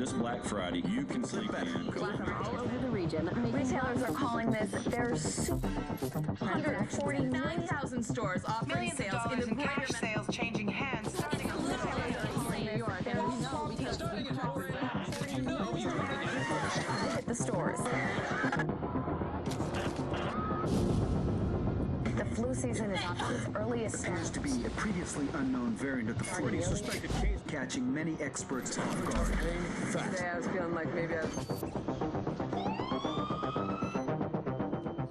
this Black Friday, you can sleep in. All over the region. Retailers are calling this their 149,000 stores offering Millions of sales dollars in cash greater sales changing hands. New York. Hit the stores. The flu season is off to its earliest Appears start. to be a previously unknown variant of the flu, Suspected case. catching many experts off guard. Today I was feeling like maybe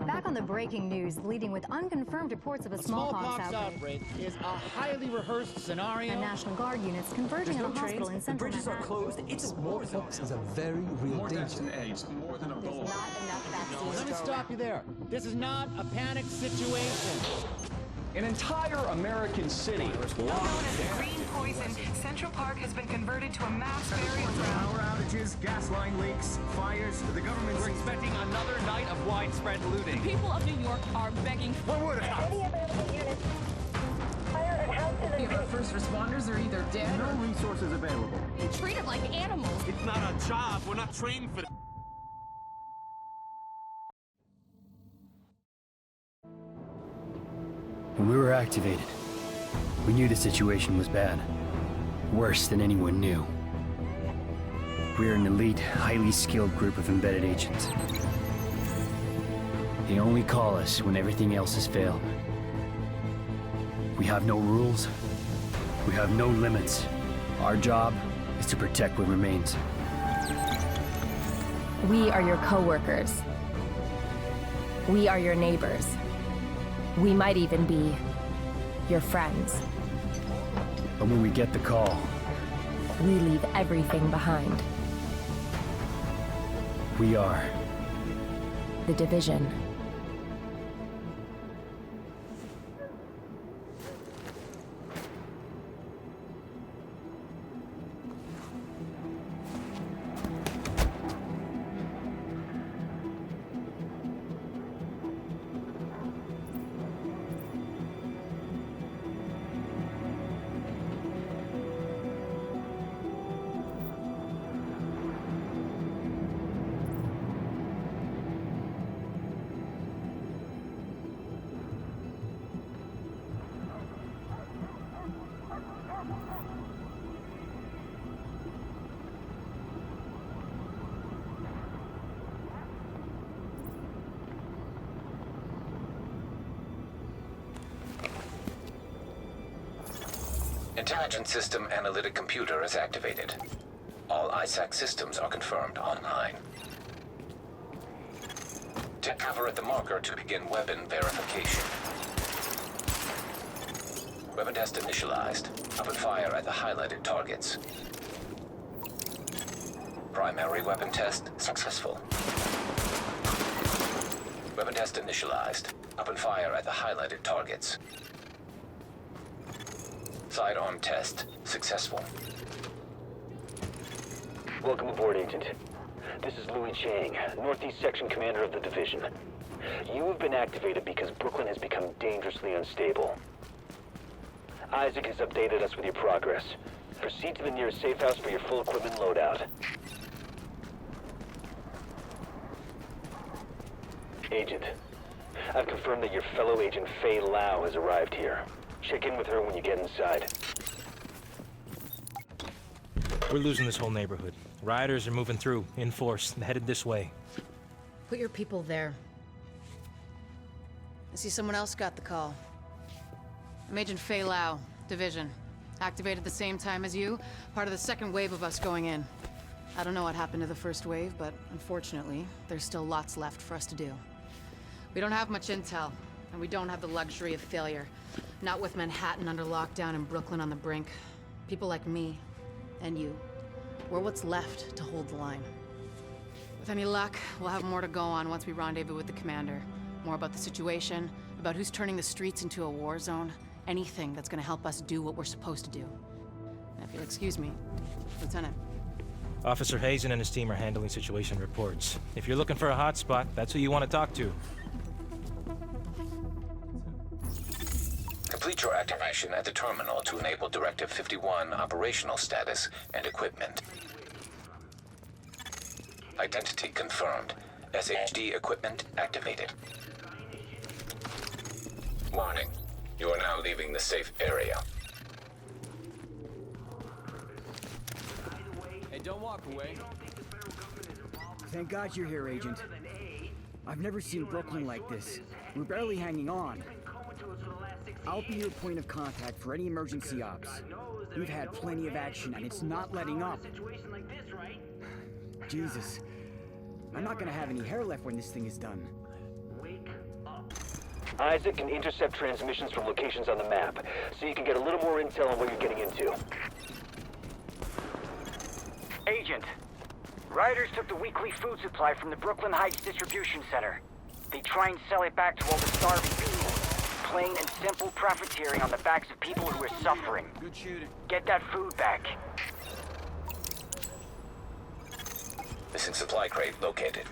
Back on the breaking news, leading with unconfirmed reports of a smallpox outbreak. Is a highly rehearsed scenario. And National Guard units converging on a hospital in central Manhattan. closed. Smallpox is a very real danger. AIDS, more than There's Ebola. not enough vaccines. Let me stop you there. This is not a panic situation. An entire American city Known as green poison, Central Park has been converted to a mass burial ground. Power outages, gas line leaks, fires. The government's expecting another night of widespread looting. People of New York are begging for What would it happen? Our first responders are either dead No resources available. being treated like animals. It's not our job. We're not trained for that. When we were activated, we knew the situation was bad. Worse than anyone knew. We're an elite, highly skilled group of embedded agents. They only call us when everything else has failed. We have no rules. We have no limits. Our job is to protect what remains. We are your co-workers. We are your neighbors. We might even be your friends. But when we get the call, We leave everything behind. we are The Division. Intelligence System Analytic Computer is activated. All ISAC systems are confirmed online. Take cover at the marker to begin weapon verification. Weapon test initialized. Open fire at the highlighted targets. Primary weapon test successful. Weapon test initialized. Open fire at the highlighted targets. Sidearm test successful. Welcome aboard, Agent. This is Louis Chang, Northeast Section Commander of the Division. You have been activated because Brooklyn has become dangerously unstable. Isaac has updated us with your progress. Proceed to the nearest safe house for your full equipment loadout. Agent, I've confirmed that your fellow agent Faye Lau has arrived here. Check in with her when you get inside. We're losing this whole neighborhood. Rioters are moving through, in force, and headed this way. Put your people there. I see someone else got the call. I'm Agent Faye Lau, Division. Activated at the same time as you, part of the second wave of us going in. I don't know what happened to the first wave, but unfortunately, there's still lots left for us to do. We don't have much intel, and we don't have the luxury of failure. Not with Manhattan under lockdown and Brooklyn on the brink. People like me, and you, we're what's left to hold the line. With any luck, we'll have more to go on once we rendezvous with the commander. More about the situation, about who's turning the streets into a war zone, anything that's gonna help us do what we're supposed to do. And if you'll excuse me, Lieutenant. Officer Hazen and his team are handling situation reports. If you're looking for a hotspot, that's who you want to talk to. Complete your activation at the terminal to enable Directive 51 operational status and equipment. Identity confirmed. SHD equipment activated. Warning. You are now leaving the safe area. Hey, don't walk away. Thank God you're here, Agent. I've never seen Brooklyn like this. We're barely hanging on. I'll be your point of contact for any emergency ops. We've had plenty of action, and it's not letting up. Jesus. I'm not gonna have any hair left when this thing is done. Isaac can intercept transmissions from locations on the map, so you can get a little more intel on what you're getting into. Agent, Riders took the weekly food supply from the Brooklyn Heights distribution center. They try and sell it back to all the starving people. Plain and simple profiteering on the backs of people who are suffering. Good shooting. Get that food back. Missing supply crate located.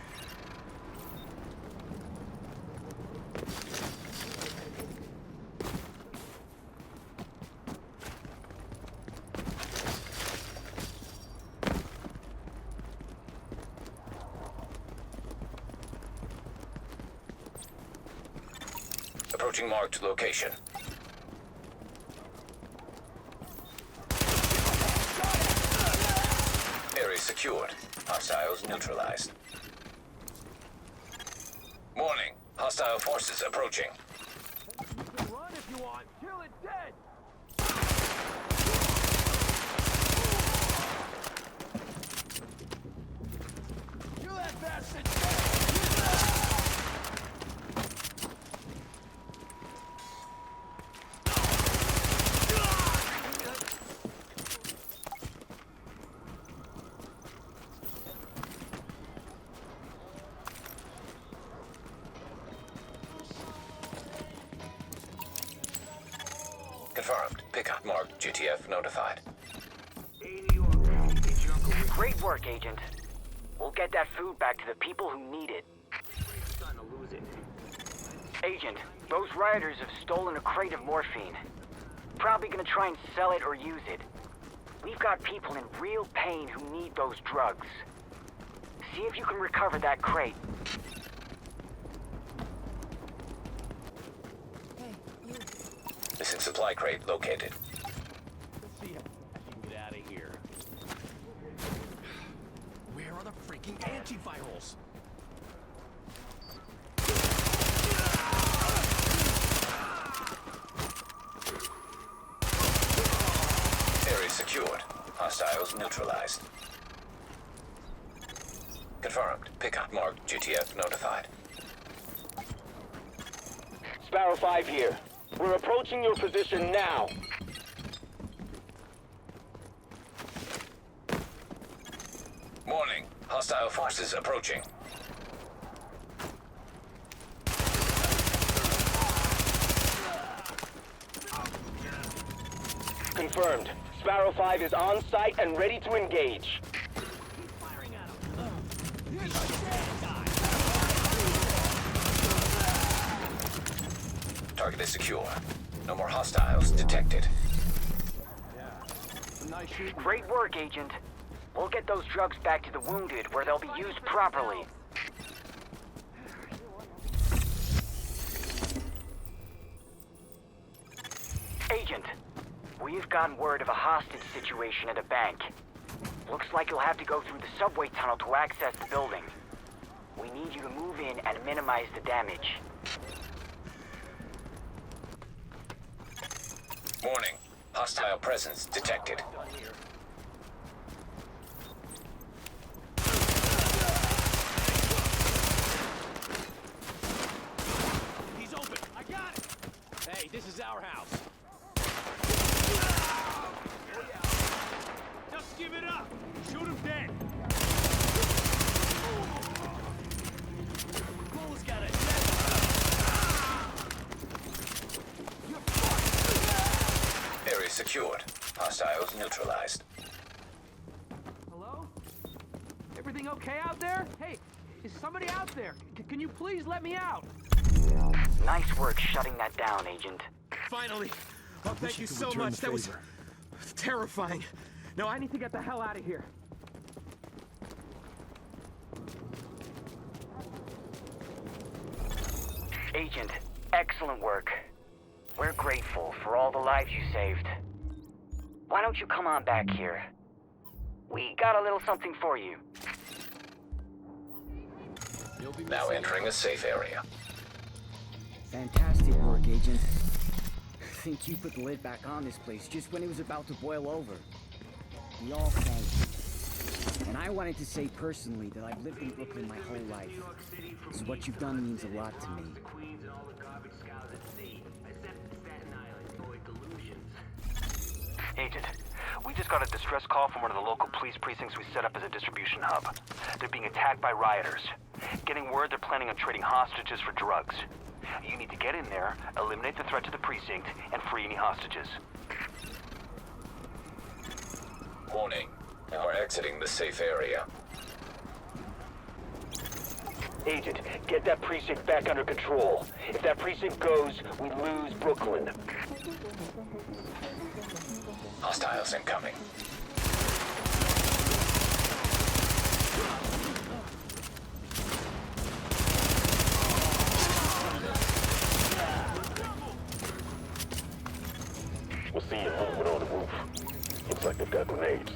Approaching marked location. Area secured. Hostiles neutralized. Warning. Hostile forces approaching. Run if you want. Kill it dead. Kill that bastard. Confirmed. Pickup marked. GTF notified. Great work, Agent. We'll get that food back to the people who need it. Agent, those rioters have stolen a crate of morphine. Probably gonna try and sell it or use it. We've got people in real pain who need those drugs. See if you can recover that crate. Missing supply crate located. Let's see if I can get out of here. Where are the freaking antivirals? Area secured. Hostiles neutralized. Confirmed. Pickup marked. GTF notified. Sparrow 5 here. We're approaching your position now. Warning. Hostile forces approaching. Confirmed. Sparrow 5 is on site and ready to engage. Target is secure. No more hostiles detected. Great work, Agent. We'll get those drugs back to the wounded where they'll be used properly. Agent, we've gotten word of a hostage situation at a bank. Looks like you'll have to go through the subway tunnel to access the building. We need you to move in and minimize the damage. Warning. Hostile presence detected. He's open. I got it. Hey, this is our house. Just give it up. Shoot him dead. Cole's got it. Area secured. Hostiles neutralized. Hello? Everything okay out there? Hey, is somebody out there? Can you please let me out? Nice work shutting that down, Agent. Finally. Oh, thank you so much. That was terrifying. No, I need to get the hell out of here. Agent, excellent work. We're grateful for all the lives you saved. Why don't you come on back here? We got a little something for you. Now entering a safe area. Fantastic work, Agent. I think you put the lid back on this place just when it was about to boil over. We all thank you. And I wanted to say personally that I've lived in Brooklyn my whole life. So what you've done means a lot to me. Agent, we just got a distress call from one of the local police precincts we set up as a distribution hub. They're being attacked by rioters. Getting word they're planning on trading hostages for drugs. You need to get in there, eliminate the threat to the precinct, and free any hostages. Warning. Now we're exiting the safe area. Agent, get that precinct back under control. If that precinct goes, we lose Brooklyn. Hostiles incoming. We'll see you moving on the roof. Looks like they've got grenades.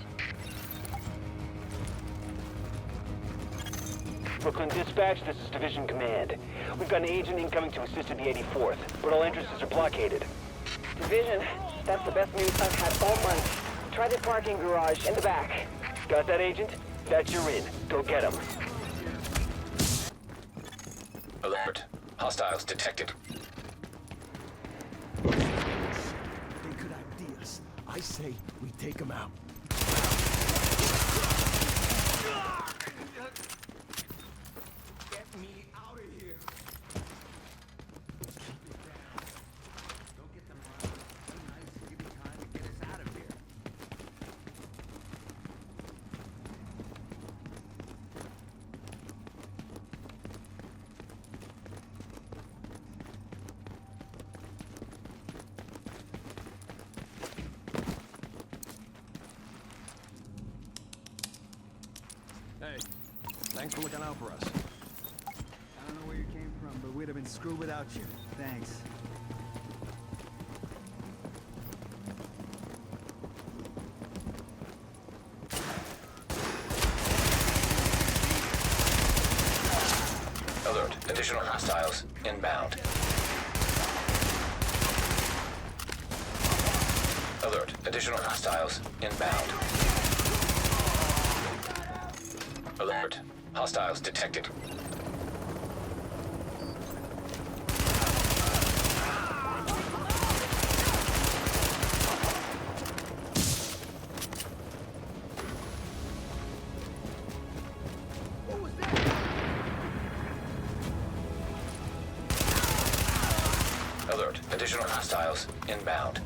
Brooklyn Dispatch, this is Division Command. We've got an agent incoming to assist in the 84th, but all entrances are blockaded. Division, that's the best news I've had all month. Try the parking garage in the back. Got that, Agent? That's your in. Go get him. Alert. Hostiles detected. They could ideas. I say we take them out. Get me out of here. Keep it down. Don't get them on. Be nice and give me time to get us out of here. Hey, thanks for looking out for us. I don't know where you came from, but we'd have been screwed without you. Thanks. Alert. Additional hostiles inbound. Alert. Additional hostiles inbound. Alert. Hostiles detected. Alert. Additional hostiles inbound.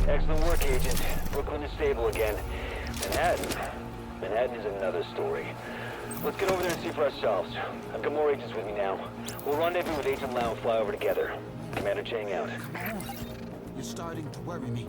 Excellent work, Agent. Brooklyn is stable again. Manhattan is another story. Let's get over there and see for ourselves. I've got more agents with me now. We'll rendezvous with Agent Lau and fly over together. Commander Chang out. You're starting to worry me.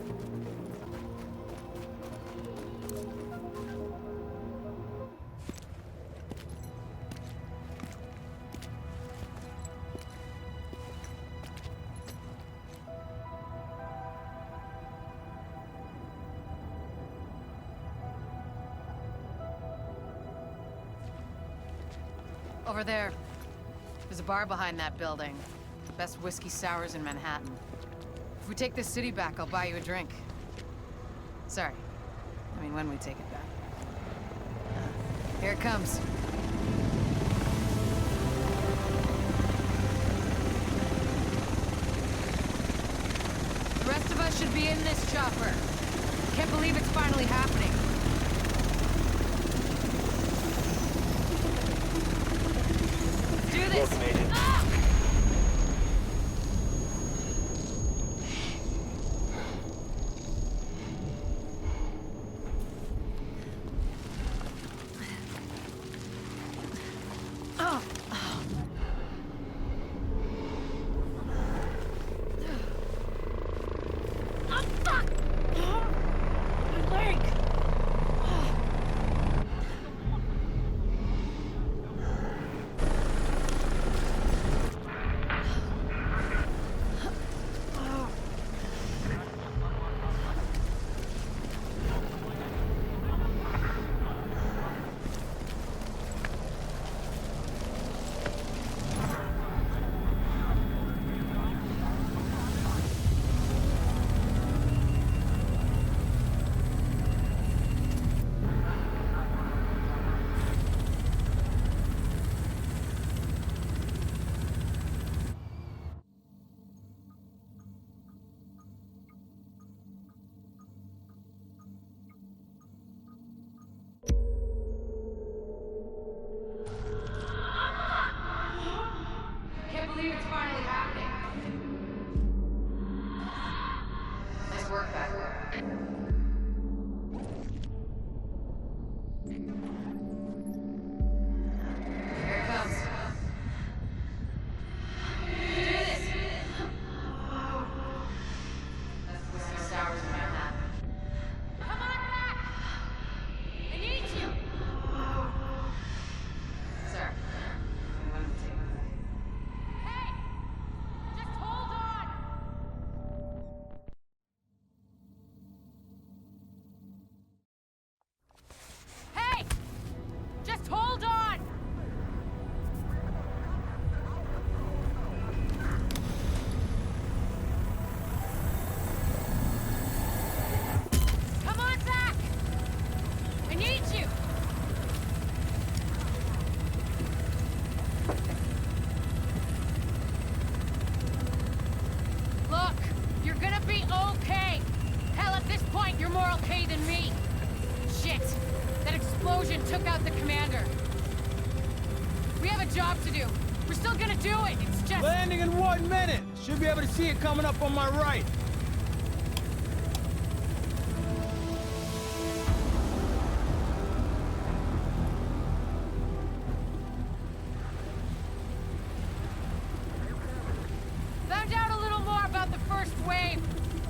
Over there. There's a bar behind that building. Best whiskey sours in Manhattan. If we take this city back, I'll buy you a drink. Sorry. I mean, when we take it back. Here it comes. The rest of us should be in this chopper. Can't believe it's finally happening. Let's do this! Welcome, Agent. Ah! Can't believe it's finally happening. Nice work back there. Here it comes. Do this! That's the whiskey sours in Manhattan. Come on back! I need you! Sir. When we take it back. Hey! Just hold on! Hey! Just hold on! Come on back! I need you! Look, you're gonna be okay. Hell, at this point, you're more okay than me. Shit, that explosion took out the commander. We have a job to do. We're still gonna do it. It's just... Landing in 1 minute. Should be able to see it coming up on my right. Found out a little more about the first wave.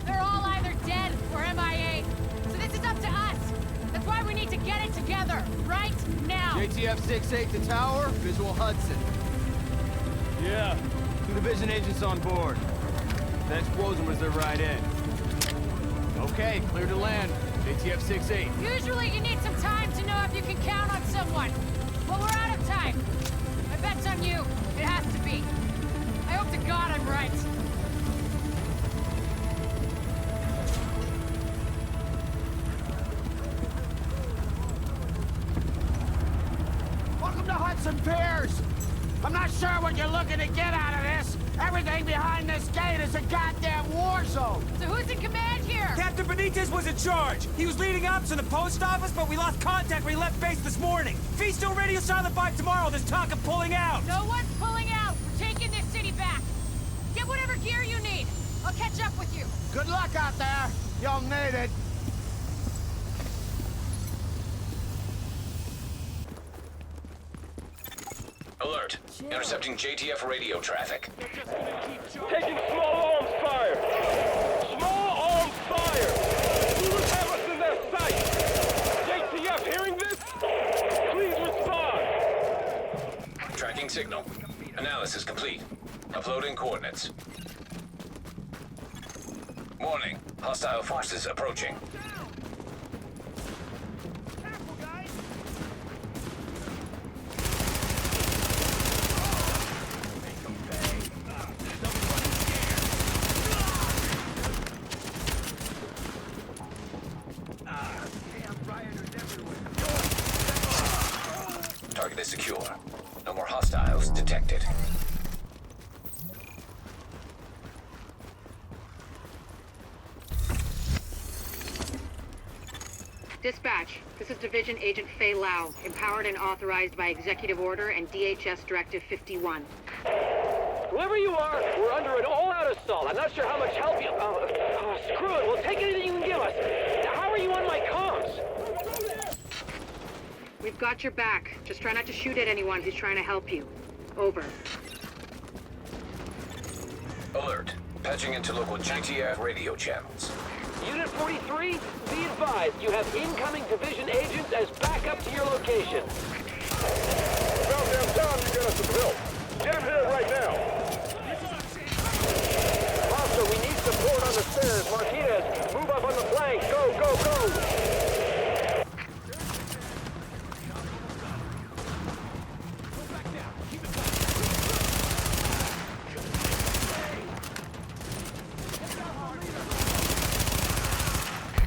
They're all either dead or MIA. So this is up to us. That's why we need to get it together, right now. JTF 6-8 to tower, visual Hudson. Yeah. 2 division agents on board. That explosion was their right in. Okay, clear to land. JTF 6-8. Usually you need some time to know if you can count on someone. Well, we're out of time. My bet's on you. It has to be. I hope to God I'm right. Welcome to Hudson Piers! I'm not sure what you're looking to get out of this. Everything behind this gate is a goddamn war zone. So who's in command here? Captain Benitez was in charge. He was leading ops in the post office, but we lost contact when he left base this morning. If he's still radio silent by tomorrow, there's talk of pulling out. No one's pulling out. We're taking this city back. Get whatever gear you need. I'll catch up with you. Good luck out there. You'll need it. Alert. Intercepting JTF radio traffic. Taking small arms fire! Small arms fire! Who would have us in their sight? JTF hearing this? Please respond! Tracking signal. Analysis complete. Uploading coordinates. Warning. Hostile forces approaching. is secure. No more hostiles detected. Dispatch, this is Division Agent Fei Lau, empowered and authorized by Executive Order and DHS Directive 51. Whoever you are, we're under an all-out assault. I'm not sure how much help you... screw it, we'll take anything you can give us. How are you on my comms? We've got your back. Just try not to shoot at anyone who's trying to help you. Over. Alert. Patching into local GTF radio channels. Unit 43, be advised, you have incoming division agents as backup to your location. About damn time you get us some help. Jam here right now. Officer, we need support on the stairs. Martinez, move up on the flank. Go, go, go!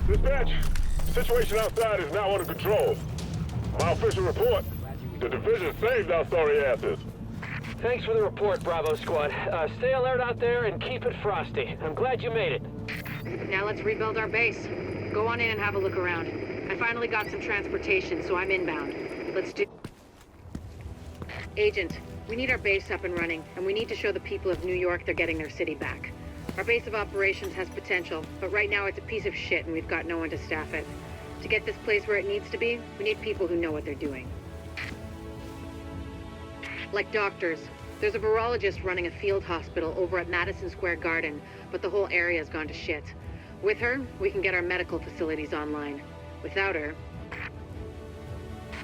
Dispatch, situation outside is now under control. My official report, the division saved our sorry asses. Thanks for the report, Bravo Squad. Stay alert out there and keep it frosty. I'm glad you made it. Now let's rebuild our base. Go on in and have a look around. I finally got some transportation, so I'm inbound. Let's do... Agent, we need our base up and running, and we need to show the people of New York they're getting their city back. Our base of operations has potential, but right now it's a piece of shit and we've got no one to staff it. To get this place where it needs to be, we need people who know what they're doing. Like doctors. There's a virologist running a field hospital over at Madison Square Garden, but the whole area's gone to shit. With her, we can get our medical facilities online. Without her...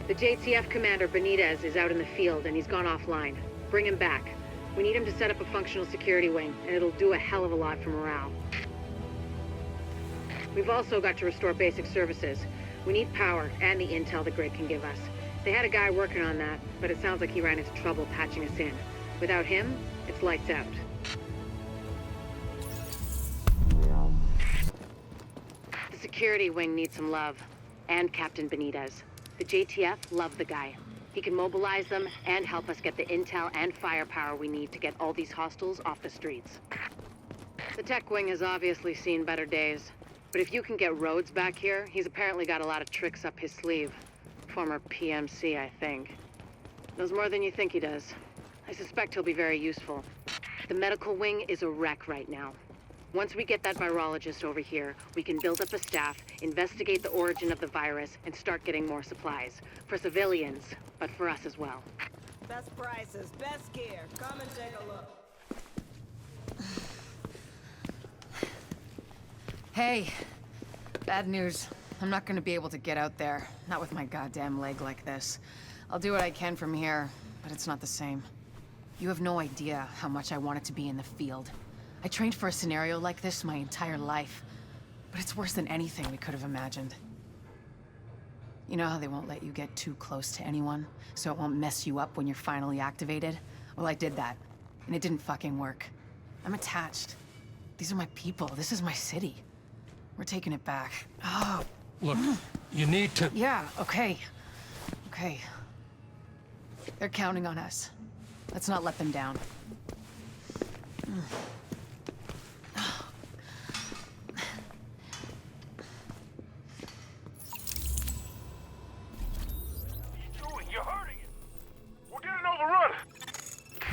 The JTF commander, Benitez, is out in the field and he's gone offline. Bring him back. We need him to set up a functional security wing, and it'll do a hell of a lot for morale. We've also got to restore basic services. We need power and the intel the grid can give us. They had a guy working on that, but it sounds like he ran into trouble patching us in. Without him, it's lights out. The security wing needs some love. And Captain Benitez. The JTF love the guy. He can mobilize them and help us get the intel and firepower we need to get all these hostiles off the streets. The tech wing has obviously seen better days. But if you can get Rhodes back here, he's apparently got a lot of tricks up his sleeve. Former PMC, I think. Knows more than you think he does. I suspect he'll be very useful. The medical wing is a wreck right now. Once we get that virologist over here, we can build up a staff, investigate the origin of the virus, and start getting more supplies. For civilians, but for us as well. Best prices, best gear. Come and take a look. Hey, bad news. I'm not gonna be able to get out there. Not with my goddamn leg like this. I'll do what I can from here, but it's not the same. You have no idea how much I wanted to be in the field. I trained for a scenario like this my entire life, but it's worse than anything we could have imagined. You know how they won't let you get too close to anyone, so it won't mess you up when you're finally activated? Well, I did that, and it didn't fucking work. I'm attached. These are my people. This is my city. We're taking it back. Oh. Look, you need to... Yeah, okay. Okay. They're counting on us. Let's not let them down. You're hurting it. We're getting overrun.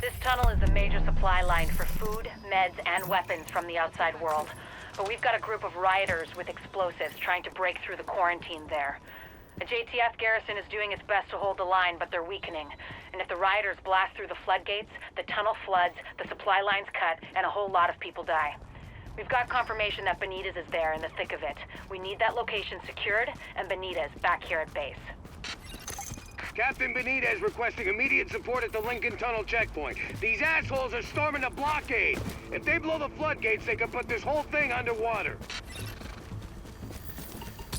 This tunnel is a major supply line for food, meds, and weapons from the outside world. But we've got a group of rioters with explosives trying to break through the quarantine there. The JTF garrison is doing its best to hold the line, but they're weakening. And if the rioters blast through the floodgates, the tunnel floods, the supply lines cut, and a whole lot of people die. We've got confirmation that Benitez is there in the thick of it. We need that location secured, and Benitez back here at base. Captain Benitez requesting immediate support at the Lincoln Tunnel checkpoint. These assholes are storming the blockade. If they blow the floodgates, they can put this whole thing underwater.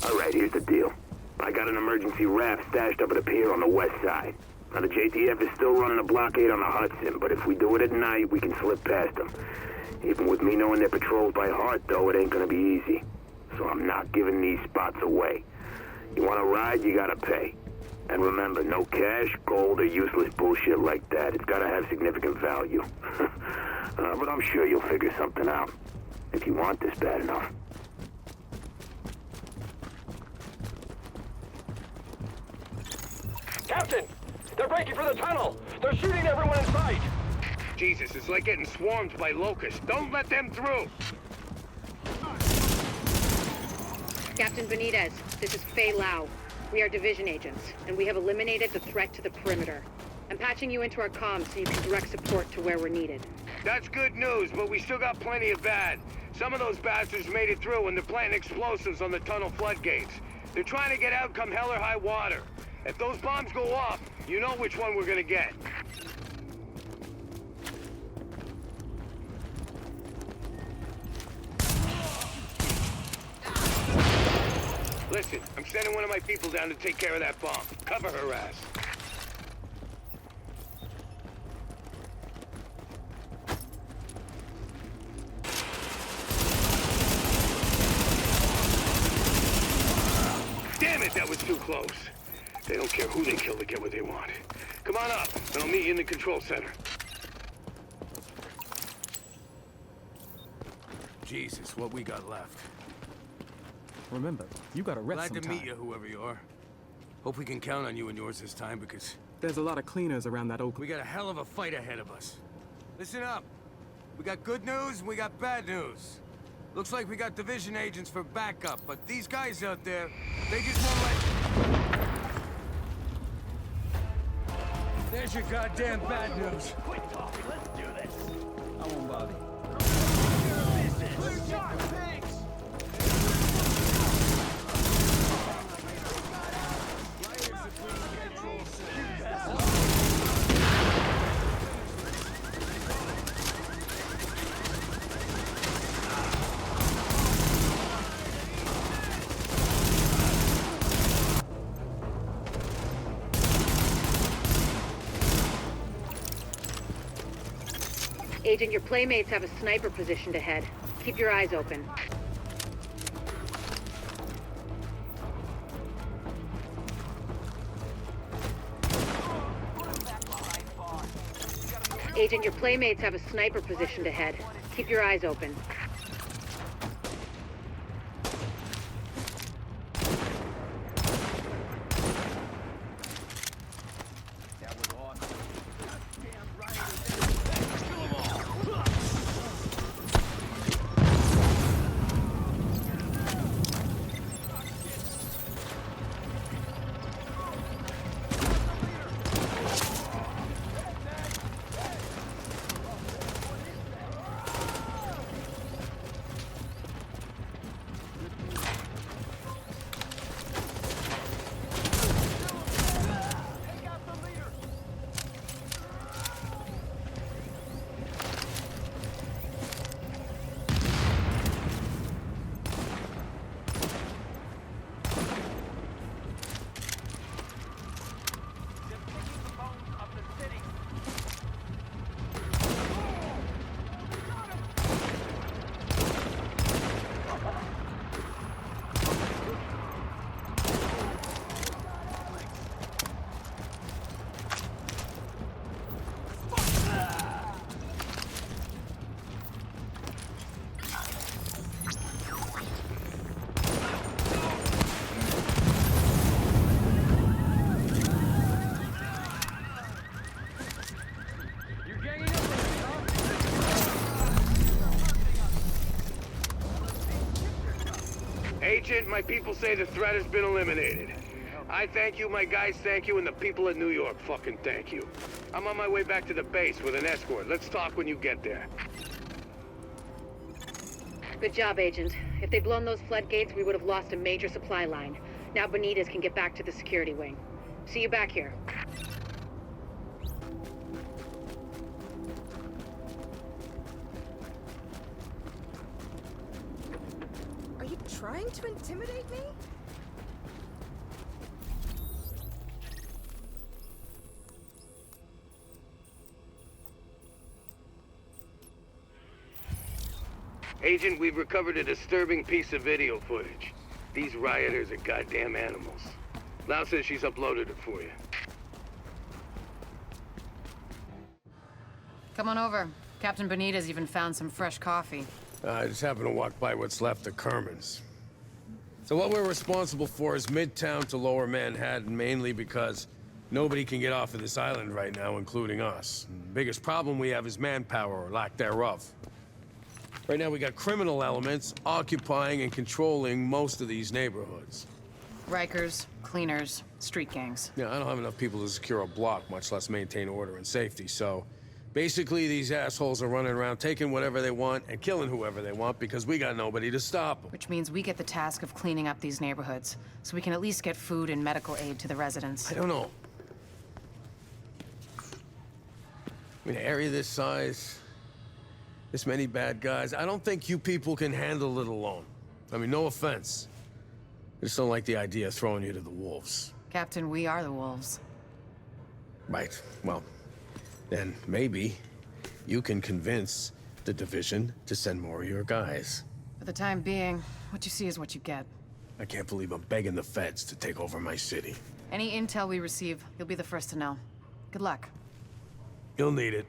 All right, here's the deal. I got an emergency raft stashed up at a pier on the west side. Now, the JTF is still running a blockade on the Hudson, but if we do it at night, we can slip past them. Even with me knowing their patrols by heart, though, it ain't gonna be easy. So I'm not giving these spots away. You wanna ride, you gotta pay. And remember, no cash, gold, or useless bullshit like that. It's gotta have significant value. But I'm sure you'll figure something out. If you want this bad enough. Captain! They're breaking for the tunnel! They're shooting everyone in sight! Jesus, it's like getting swarmed by locusts. Don't let them through! Captain Benitez, this is Fei Lau. We are division agents, and we have eliminated the threat to the perimeter. I'm patching you into our comms so you can direct support to where we're needed. That's good news, but we still got plenty of bad. Some of those bastards made it through and they're planting explosives on the tunnel floodgates. They're trying to get out come hell or high water. If those bombs go off, you know which one we're gonna get. Listen, I'm sending one of my people down to take care of that bomb. Cover her ass. Damn it, that was too close. They don't care who they kill to get what they want. Come on up, and I'll meet you in the control center. Jesus, what we got left. Remember, you gotta rest Glad to sometime. meet you, whoever you are. Hope we can count on you and yours this time, because There's a lot of cleaners around that open. we got a hell of a fight ahead of us. Listen up. We got good news and we got bad news. Looks like we got division agents for backup, but these guys out there, they just won't let... There's your goddamn bad news. Quick coffee, let's do this. I won't bother. Clear shot, pigs! Agent, your playmates have a sniper positioned ahead. Keep your eyes open. Agent, your playmates have a sniper positioned ahead. Keep your eyes open. Agent, my people say the threat has been eliminated. I thank you, my guys thank you, and the people of New York fucking thank you. I'm on my way back to the base with an escort. Let's talk when you get there. Good job, Agent. If they'd blown those floodgates, we would have lost a major supply line. Now Benitez can get back to the security wing. See you back here. Are you trying to intimidate me? Agent, we've recovered a disturbing piece of video footage. These rioters are goddamn animals. Lau says she's uploaded it for you. Come on over. Captain Benitez even found some fresh coffee. I just happened to walk by what's left of Kerman's. So what we're responsible for is Midtown to Lower Manhattan, mainly because nobody can get off of this island right now, including us. And the biggest problem we have is manpower, or lack thereof. Right now we got criminal elements occupying and controlling most of these neighborhoods. Rikers, cleaners, street gangs. Yeah, I don't have enough people to secure a block, much less maintain order and safety, so... basically, these assholes are running around taking whatever they want and killing whoever they want because we got nobody to stop them. Which means we get the task of cleaning up these neighborhoods, so we can at least get food and medical aid to the residents. I don't know. I mean, an area this size, this many bad guys, I don't think you people can handle it alone. I mean, no offense. I just don't like the idea of throwing you to the wolves. Captain, we are the wolves. Right. Well, then maybe you can convince the division to send more of your guys. For the time being, what you see is what you get. I can't believe I'm begging the feds to take over my city. Any intel we receive, you'll be the first to know. Good luck. You'll need it.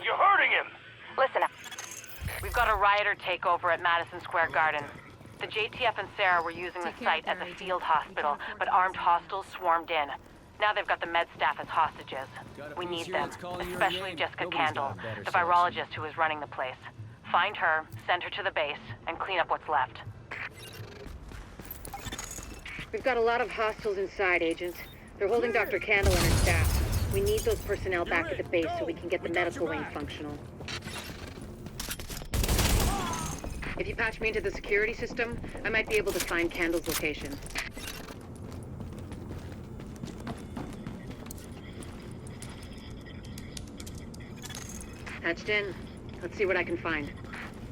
You're hurting him! Listen up. We've got a rioter takeover at Madison Square Garden. The JTF and Sarah were using the site as a field hospital, but armed hostiles swarmed in. Now they've got the med staff as hostages. We need them, especially Jessica Candle, the virologist who is running the place. Find her, send her to the base, and clean up what's left. We've got a lot of hostiles inside, Agent. They're holding Dr. Candle and her staff. We need those personnel back at the base so we can get the medical wing functional. If you patch me into the security system, I might be able to find Candle's location. Patched in. Let's see what I can find.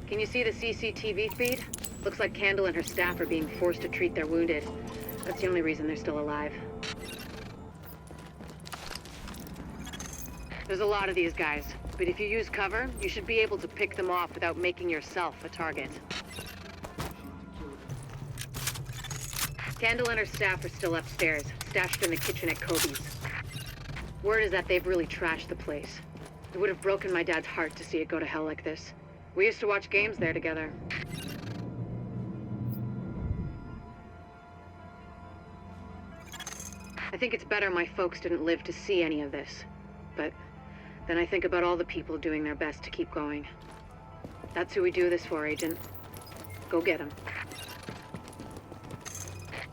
Can you see the CCTV feed? Looks like Candle and her staff are being forced to treat their wounded. That's the only reason they're still alive. There's a lot of these guys, but if you use cover, you should be able to pick them off without making yourself a target. Candle and her staff are still upstairs, stashed in the kitchen at Kobe's. Word is that they've really trashed the place. It would have broken my dad's heart to see it go to hell like this. We used to watch games there together. I think it's better my folks didn't live to see any of this, but then I think about all the people doing their best to keep going. That's who we do this for, Agent. Go get them.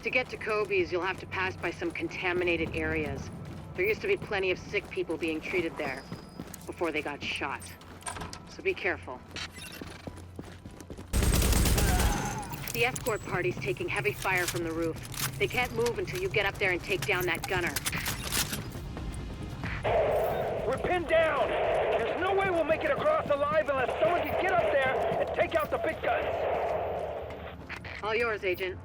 To get to Kobe's, you'll have to pass by some contaminated areas. There used to be plenty of sick people being treated there before they got shot. So be careful. The escort party's taking heavy fire from the roof. They can't move until you get up there and take down that gunner. We're pinned down! There's no way we'll make it across alive unless someone can get up there and take out the big guns! All yours, Agent.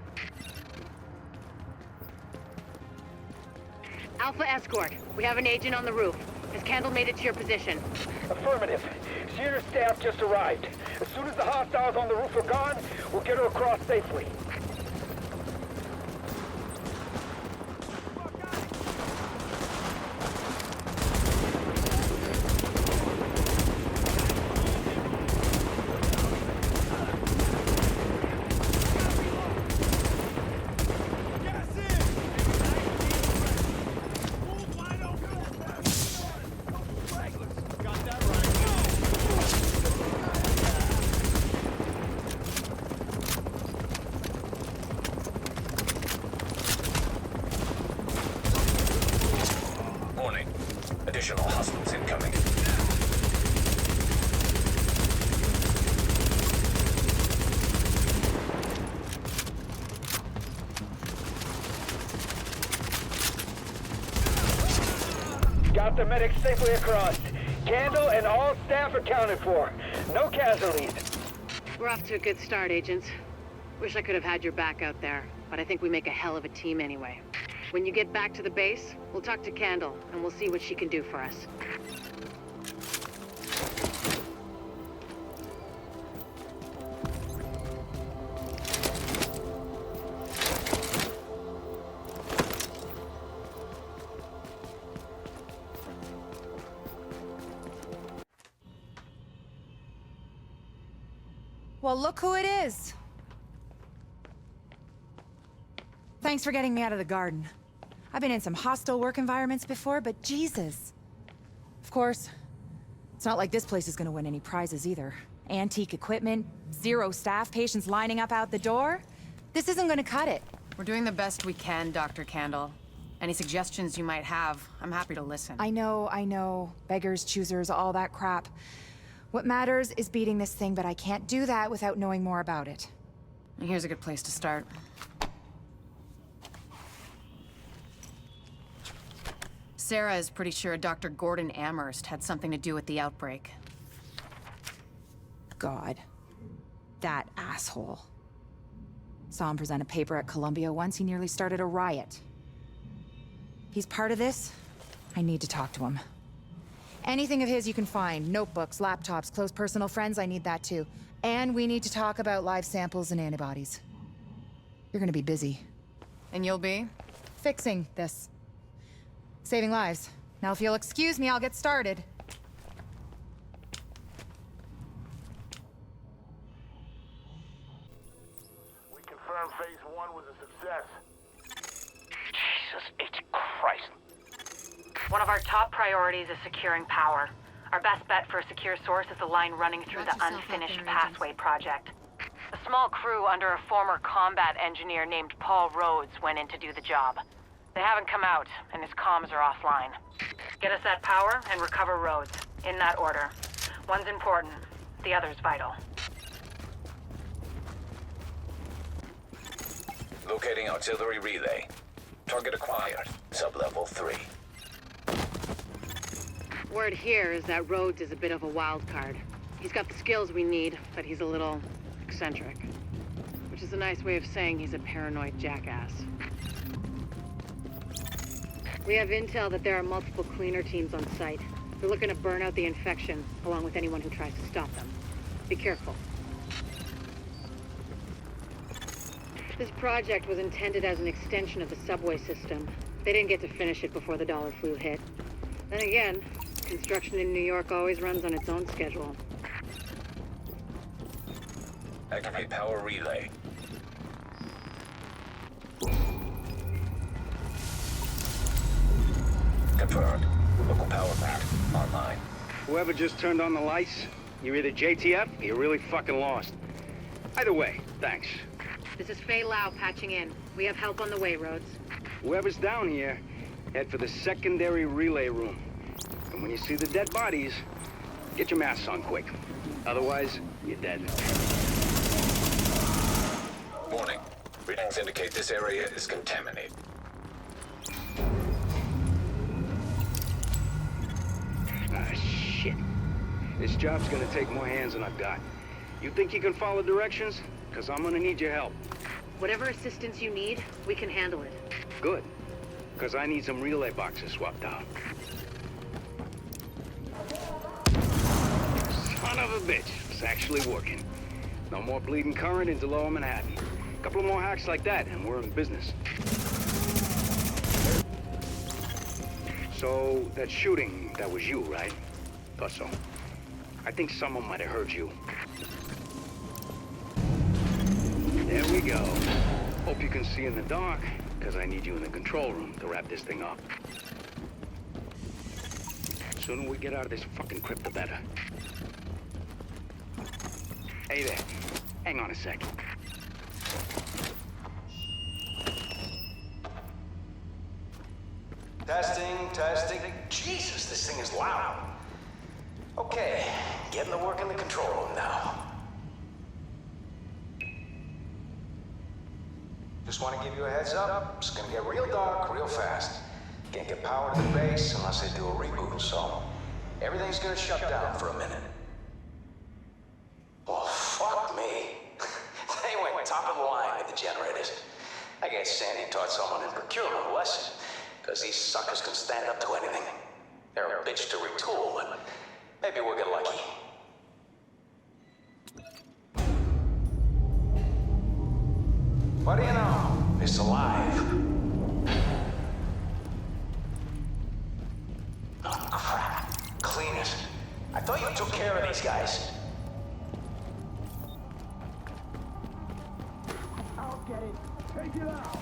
Alpha Escort, we have an agent on the roof. Has Candle made it to your position? Affirmative. She and her staff just arrived. As soon as the hostiles on the roof are gone, we'll get her across safely. Additional hostiles incoming. Got the medics safely across. Candle and all staff accounted for. No casualties. We're off to a good start, agents. Wish I could have had your back out there, but I think we make a hell of a team anyway. When you get back to the base, we'll talk to Candle, and we'll see what she can do for us. Well, look who it is. Thanks for getting me out of the garden. I've been in some hostile work environments before, but Jesus. Of course, it's not like this place is gonna win any prizes either. Antique equipment, 0 staff, patients lining up out the door. This isn't gonna cut it. We're doing the best we can, Dr. Candle. Any suggestions you might have, I'm happy to listen. I know. Beggars, choosers, all that crap. What matters is beating this thing, but I can't do that without knowing more about it. Here's a good place to start. Sarah is pretty sure Dr. Gordon Amherst had something to do with the outbreak. God. That asshole. Saw him present a paper at Columbia once. He nearly started a riot. He's part of this. I need to talk to him. Anything of his you can find. Notebooks, laptops, close personal friends, I need that too. And we need to talk about live samples and antibodies. You're gonna be busy. And you'll be? Fixing this. Saving lives. Now if you'll excuse me, I'll get started. We confirmed phase 1 was a success. Jesus H. Christ. One of our top priorities is securing power. Our best bet for a secure source is a line running through the unfinished Pathway project. A small crew under a former combat engineer named Paul Rhodes went in to do the job. They haven't come out, and his comms are offline. Get us that power and recover Rhodes. In that order. One's important, the other's vital. Locating artillery relay. Target acquired. Sub-level 3. Word here is that Rhodes is a bit of a wild card. He's got the skills we need, but he's a little eccentric. Which is a nice way of saying he's a paranoid jackass. We have intel that there are multiple cleaner teams on site. They're looking to burn out the infection, along with anyone who tries to stop them. Be careful. This project was intended as an extension of the subway system. They didn't get to finish it before the dollar flu hit. Then again, construction in New York always runs on its own schedule. Activate power relay. Confirmed. Local power pack online. Whoever just turned on the lights, you're either JTF or you're really fucking lost. Either way, thanks. This is Fei Lau patching in. We have help on the way, Rhodes. Whoever's down here, head for the secondary relay room. And when you see the dead bodies, get your masks on quick. Otherwise, you're dead. Warning. Readings indicate this area is contaminated. Ah, shit. This job's gonna take more hands than I've got. You think you can follow directions? Because I'm gonna need your help. Whatever assistance you need, we can handle it. Good. Because I need some relay boxes swapped out. Son of a bitch. It's actually working. No more bleeding current into Lower Manhattan. A couple more hacks like that, and we're in business. So, that shooting, that was you, right? Thought so. I think someone might have heard you. There we go. Hope you can see in the dark, because I need you in the control room to wrap this thing up. The sooner we get out of this fucking crypt, the better. Hey there. Hang on a sec. Testing. Jesus, this thing is loud. Okay, getting to work in the control room now. Just want to give you a heads up. It's gonna get real dark real fast. Can't get power to the base unless they do a reboot, so everything's gonna shut down for a minute. Well, fuck me. They went top of the line with the generators. I guess Sandy taught someone in procurement a lesson, because these suckers can stand up to anything. They're a bitch to retool, but maybe we'll get lucky. What do you know? It's alive. Oh, crap. Cleaners. I thought you took care of these guys. I'll get it. Take it out.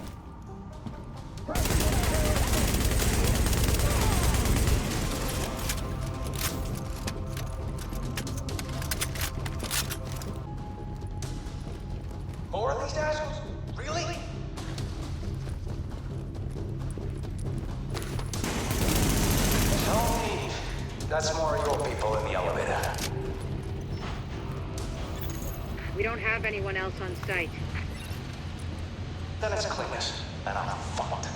More of these assholes? Really? Tony, that's more of your people in the elevator. We don't have anyone else on site. Then it's cleaners, and I'm fucked.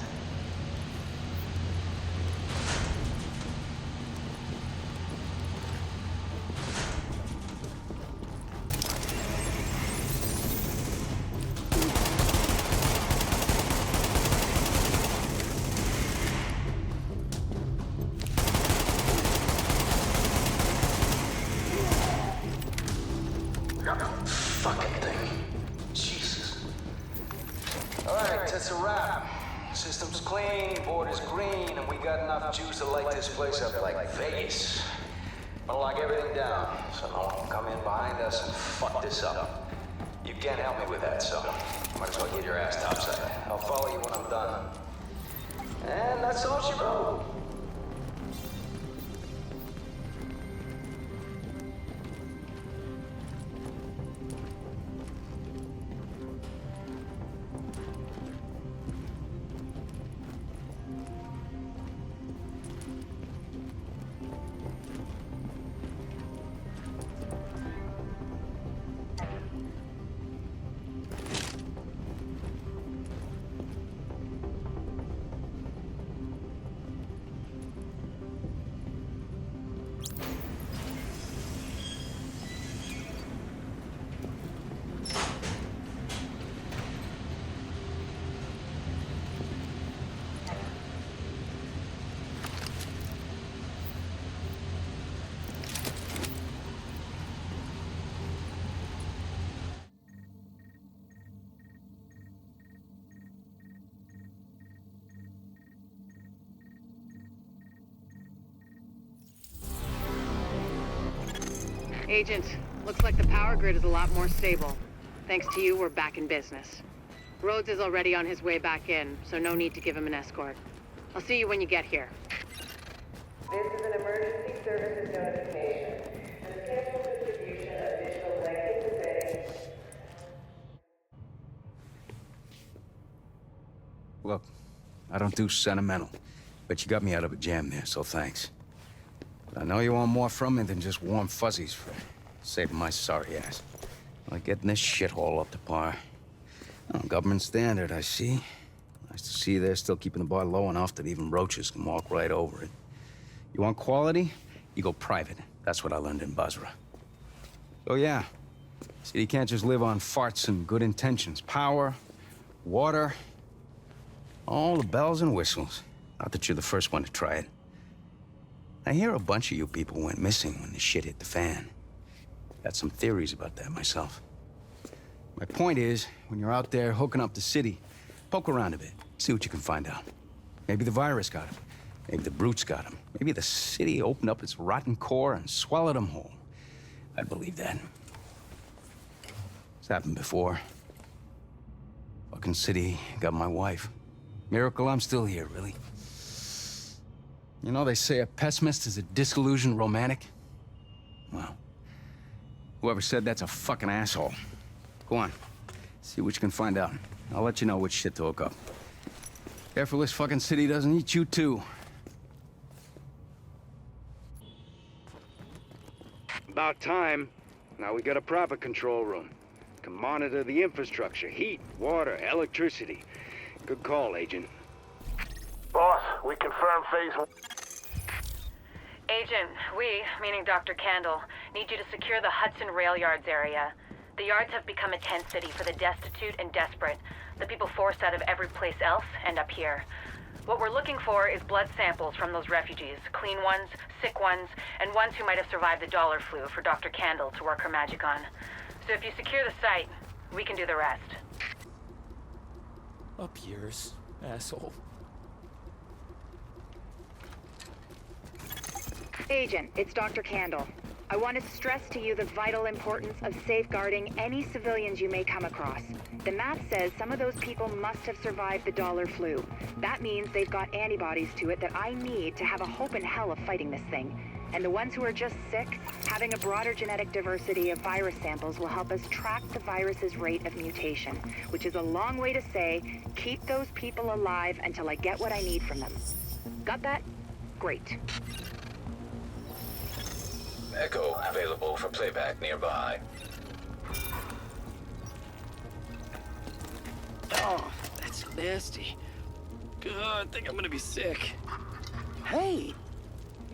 Fucking thing. Jesus. Alright, that's a wrap. System's clean, board is green, and we got enough juice to light this place up like Vegas. I'll lock everything down, so no one can come in behind us and fuck this up. You can't help me with that, so might as well get your ass topside. I'll follow you when I'm done. And that's all she wrote. Agent, looks like the power grid is a lot more stable. Thanks to you, we're back in business. Rhodes is already on his way back in, so no need to give him an escort. I'll see you when you get here. This is an emergency services notification. The scheduled distribution of digital legacy today. Look, I don't do sentimental, but you got me out of a jam there, so thanks. But I know you want more from me than just warm fuzzies for saving my sorry ass. Like getting this shithole up to par. Oh, government standard, I see. Nice to see they're still keeping the bar low enough that even roaches can walk right over it. You want quality? You go private. That's what I learned in Basra. Oh yeah, see, you can't just live on farts and good intentions. Power, water, all the bells and whistles. Not that you're the first one to try it. I hear a bunch of you people went missing when the shit hit the fan. Got some theories about that myself. My point is, when you're out there hooking up the city, poke around a bit, see what you can find out. Maybe the virus got him. Maybe the brutes got him. Maybe the city opened up its rotten core and swallowed him whole. I'd believe that. It's happened before. Fucking city got my wife. Miracle I'm still here, really. You know, they say a pessimist is a disillusioned romantic. Well, whoever said that's a fucking asshole. Go on, see what you can find out. I'll let you know which shit to hook up. Careful this fucking city doesn't eat you too. About time. Now we got a proper control room. Can monitor the infrastructure, heat, water, electricity. Good call, Agent. Boss, we confirm phase 1. Agent, we, meaning Dr. Candle, need you to secure the Hudson Rail Yards area. The yards have become a tent city for the destitute and desperate, The people forced out of every place else end up here. What we're looking for is blood samples from those refugees. Clean ones, sick ones, and ones who might have survived the dollar flu for Dr. Candle to work her magic on. So if you secure the site, we can do the rest. Up yours, asshole. Agent, it's Dr. Candle. I want to stress to you the vital importance of safeguarding any civilians you may come across. The map says some of those people must have survived the dollar flu. That means they've got antibodies to it that I need to have a hope in hell of fighting this thing. And the ones who are just sick, having a broader genetic diversity of virus samples will help us track the virus's rate of mutation, which is a long way to say, keep those people alive until I get what I need from them. Got that? Great. Echo available for playback nearby. Oh, that's nasty. God, I think I'm gonna be sick. Hey!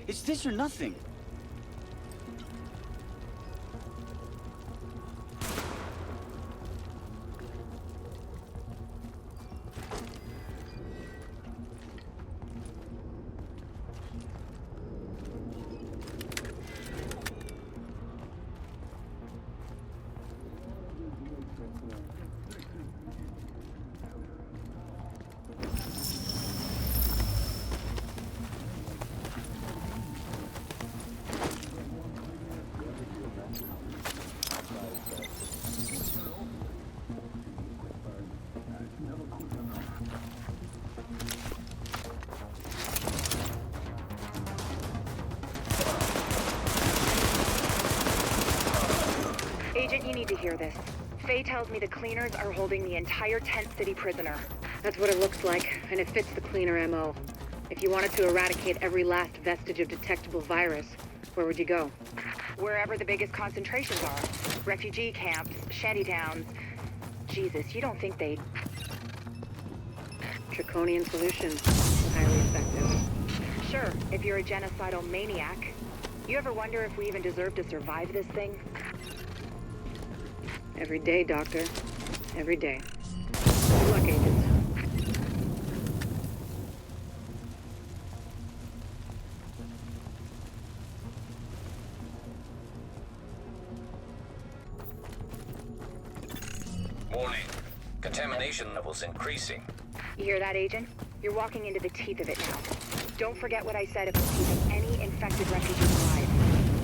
It's this or nothing. Agent, you need to hear this. Faye tells me the cleaners are holding the entire Tent City prisoner. That's what it looks like, and it fits the cleaner MO. If you wanted to eradicate every last vestige of detectable virus, where would you go? Wherever the biggest concentrations are. Refugee camps, shantytowns. Jesus, you don't think they'd... Draconian solution. Highly effective. Sure, if you're a genocidal maniac. You ever wonder if we even deserve to survive this thing? Every day, Doctor. Every day. Good luck, Agent. Warning. Contamination levels increasing. You hear that, Agent? You're walking into the teeth of it now. Don't forget what I said about keeping any infected refugees alive.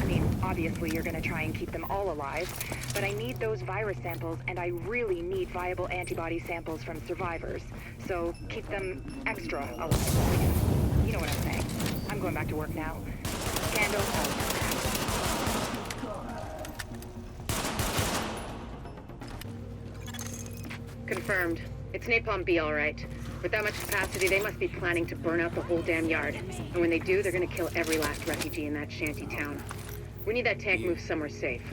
I mean, obviously you're gonna try and keep them all alive, but I need those virus samples, and I really need viable antibody samples from survivors. So keep them extra alive. You know what I'm saying. I'm going back to work now. Candle out. Confirmed. It's Napalm B, all right. With that much capacity, they must be planning to burn out the whole damn yard. And when they do, they're gonna kill every last refugee in that shanty town. We need that tank moved somewhere safe.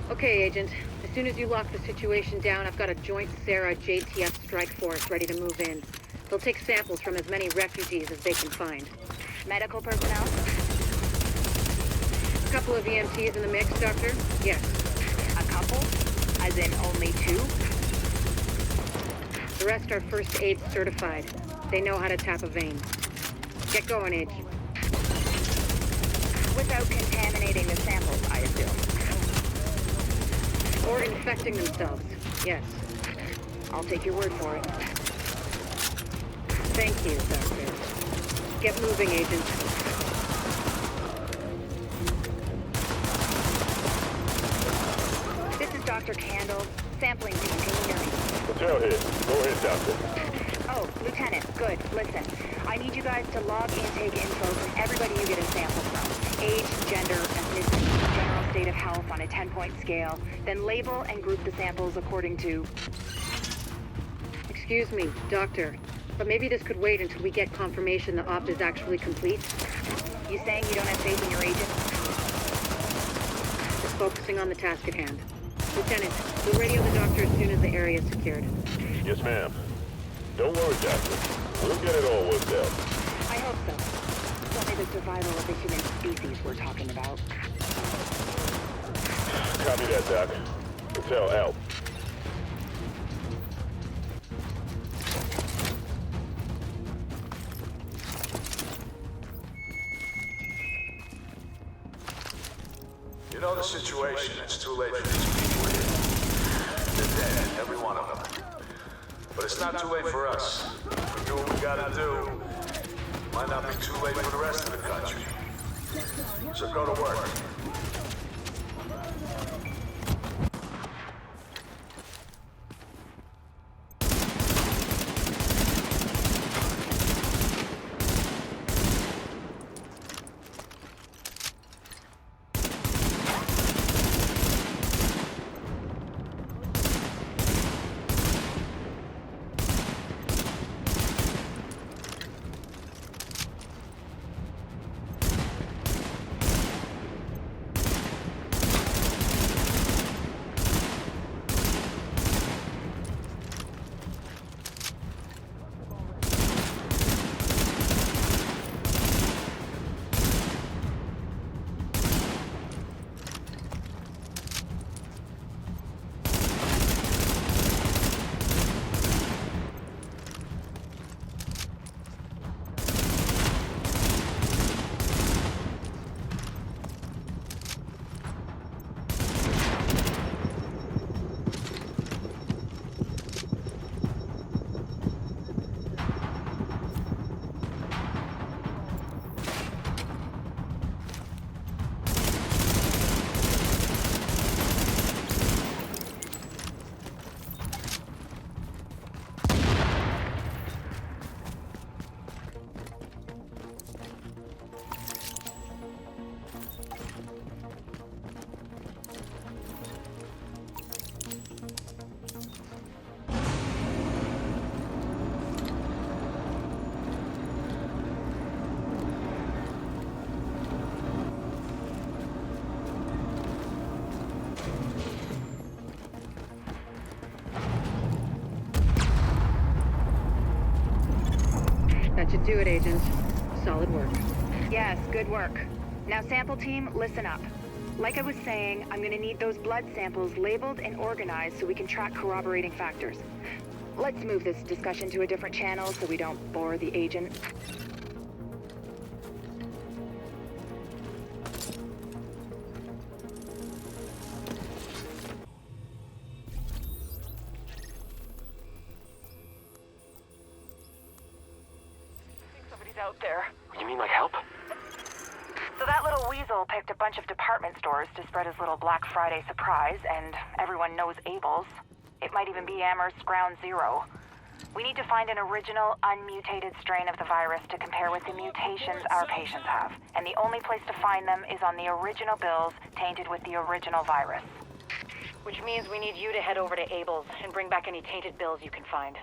Okay, Agent. As soon as you lock the situation down, I've got a joint Sarah JTF strike force ready to move in. They'll take samples from as many refugees as they can find. Medical personnel? A couple of EMTs in the mix, Doctor? Yes. A couple? As in only two? The rest are first aid certified. They know how to tap a vein. Get going, Age. Without contaminating the samples, I assume. Or infecting themselves, yes. I'll take your word for it. Thank you, Doctor. Get moving, Agent. This is Dr. Candle. Sampling team, can you hear me? Trailhead. Go ahead, Doctor. Oh, Lieutenant, good. Listen, I need you guys to log intake info from everybody you get a sample from. Age, gender, ethnicity, general state of health on a 10-point scale. Then label and group the samples according to... Excuse me, Doctor, but maybe this could wait until we get confirmation the op is actually complete. You saying you don't have faith in your agent? Just focusing on the task at hand. Lieutenant, we'll radio the doctor as soon as the area is secured. Yes, ma'am. Don't worry, Doctor. We'll get it all worked out. I hope so. It's only the survival of the human species we're talking about. Copy that, Doc. Intel out. You know the situation. It's too late for these people here. They're dead, every one of them. But it's not too late for us. If we do what we gotta do, might not be too late for the rest of the country. So go to work. That should do it, Agent. Solid work. Yes, good work. Now, sample team, listen up. Like I was saying, I'm gonna need those blood samples labeled and organized so we can track corroborating factors. Let's move this discussion to a different channel so we don't bore the agent. Somebody's out there. You mean like help? So that little weasel picked a bunch of department stores to spread his little Black Friday surprise, and everyone knows Abel's. It might even be Amherst's Ground Zero. We need to find an original, unmutated strain of the virus to compare with the mutations our patients have. And the only place to find them is on the original bills tainted with the original virus. Which means we need you to head over to Abel's and bring back any tainted bills you can find.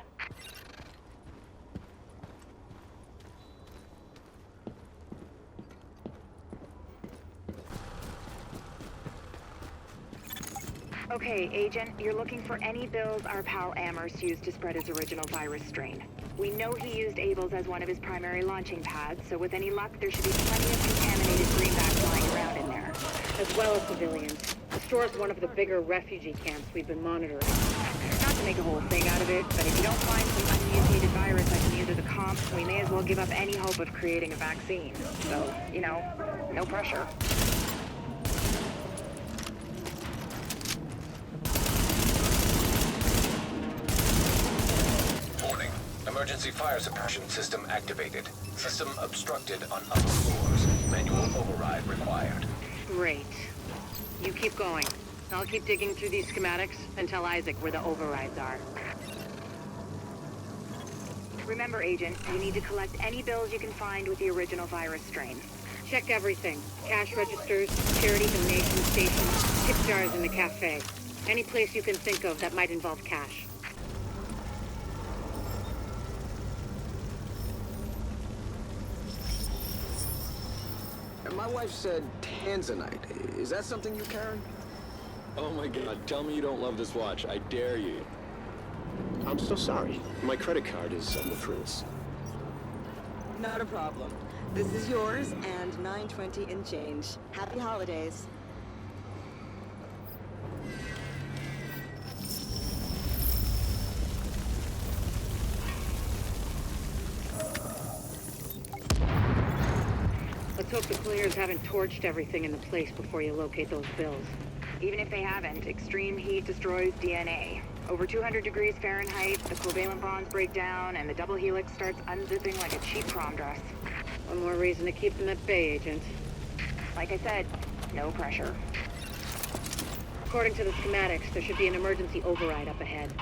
Okay, Agent, you're looking for any bills our pal Amherst used to spread his original virus strain. We know he used Abel's as one of his primary launching pads, so with any luck, there should be plenty of contaminated greenbacks lying around in there. As well as civilians. The store's one of the bigger refugee camps we've been monitoring. Not to make a whole thing out of it, but if you don't find some unmutated virus that can use the comp, we may as well give up any hope of creating a vaccine. So, you know, no pressure. Emergency fire suppression system activated. System obstructed on upper floors. Manual override required. Great. You keep going. I'll keep digging through these schematics and tell Isaac where the overrides are. Remember, Agent, you need to collect any bills you can find with the original virus strain. Check everything. Cash registers, charity donation stations, tip jars in the cafe. Any place you can think of that might involve cash. My wife said tanzanite. Is that something you carry? Oh my god, tell me you don't love this watch. I dare you. I'm so sorry. My credit card is on the fritz. Not a problem. This is yours and $9.20 in change. Happy holidays. hope the cleaners haven't torched everything in the place before you locate those bills. Even if they haven't, extreme heat destroys DNA. Over 200 degrees Fahrenheit, the covalent bonds break down, and the double helix starts unzipping like a cheap prom dress. One more reason to keep them at bay, Agent. Like I said, no pressure. According to the schematics, there should be an emergency override up ahead.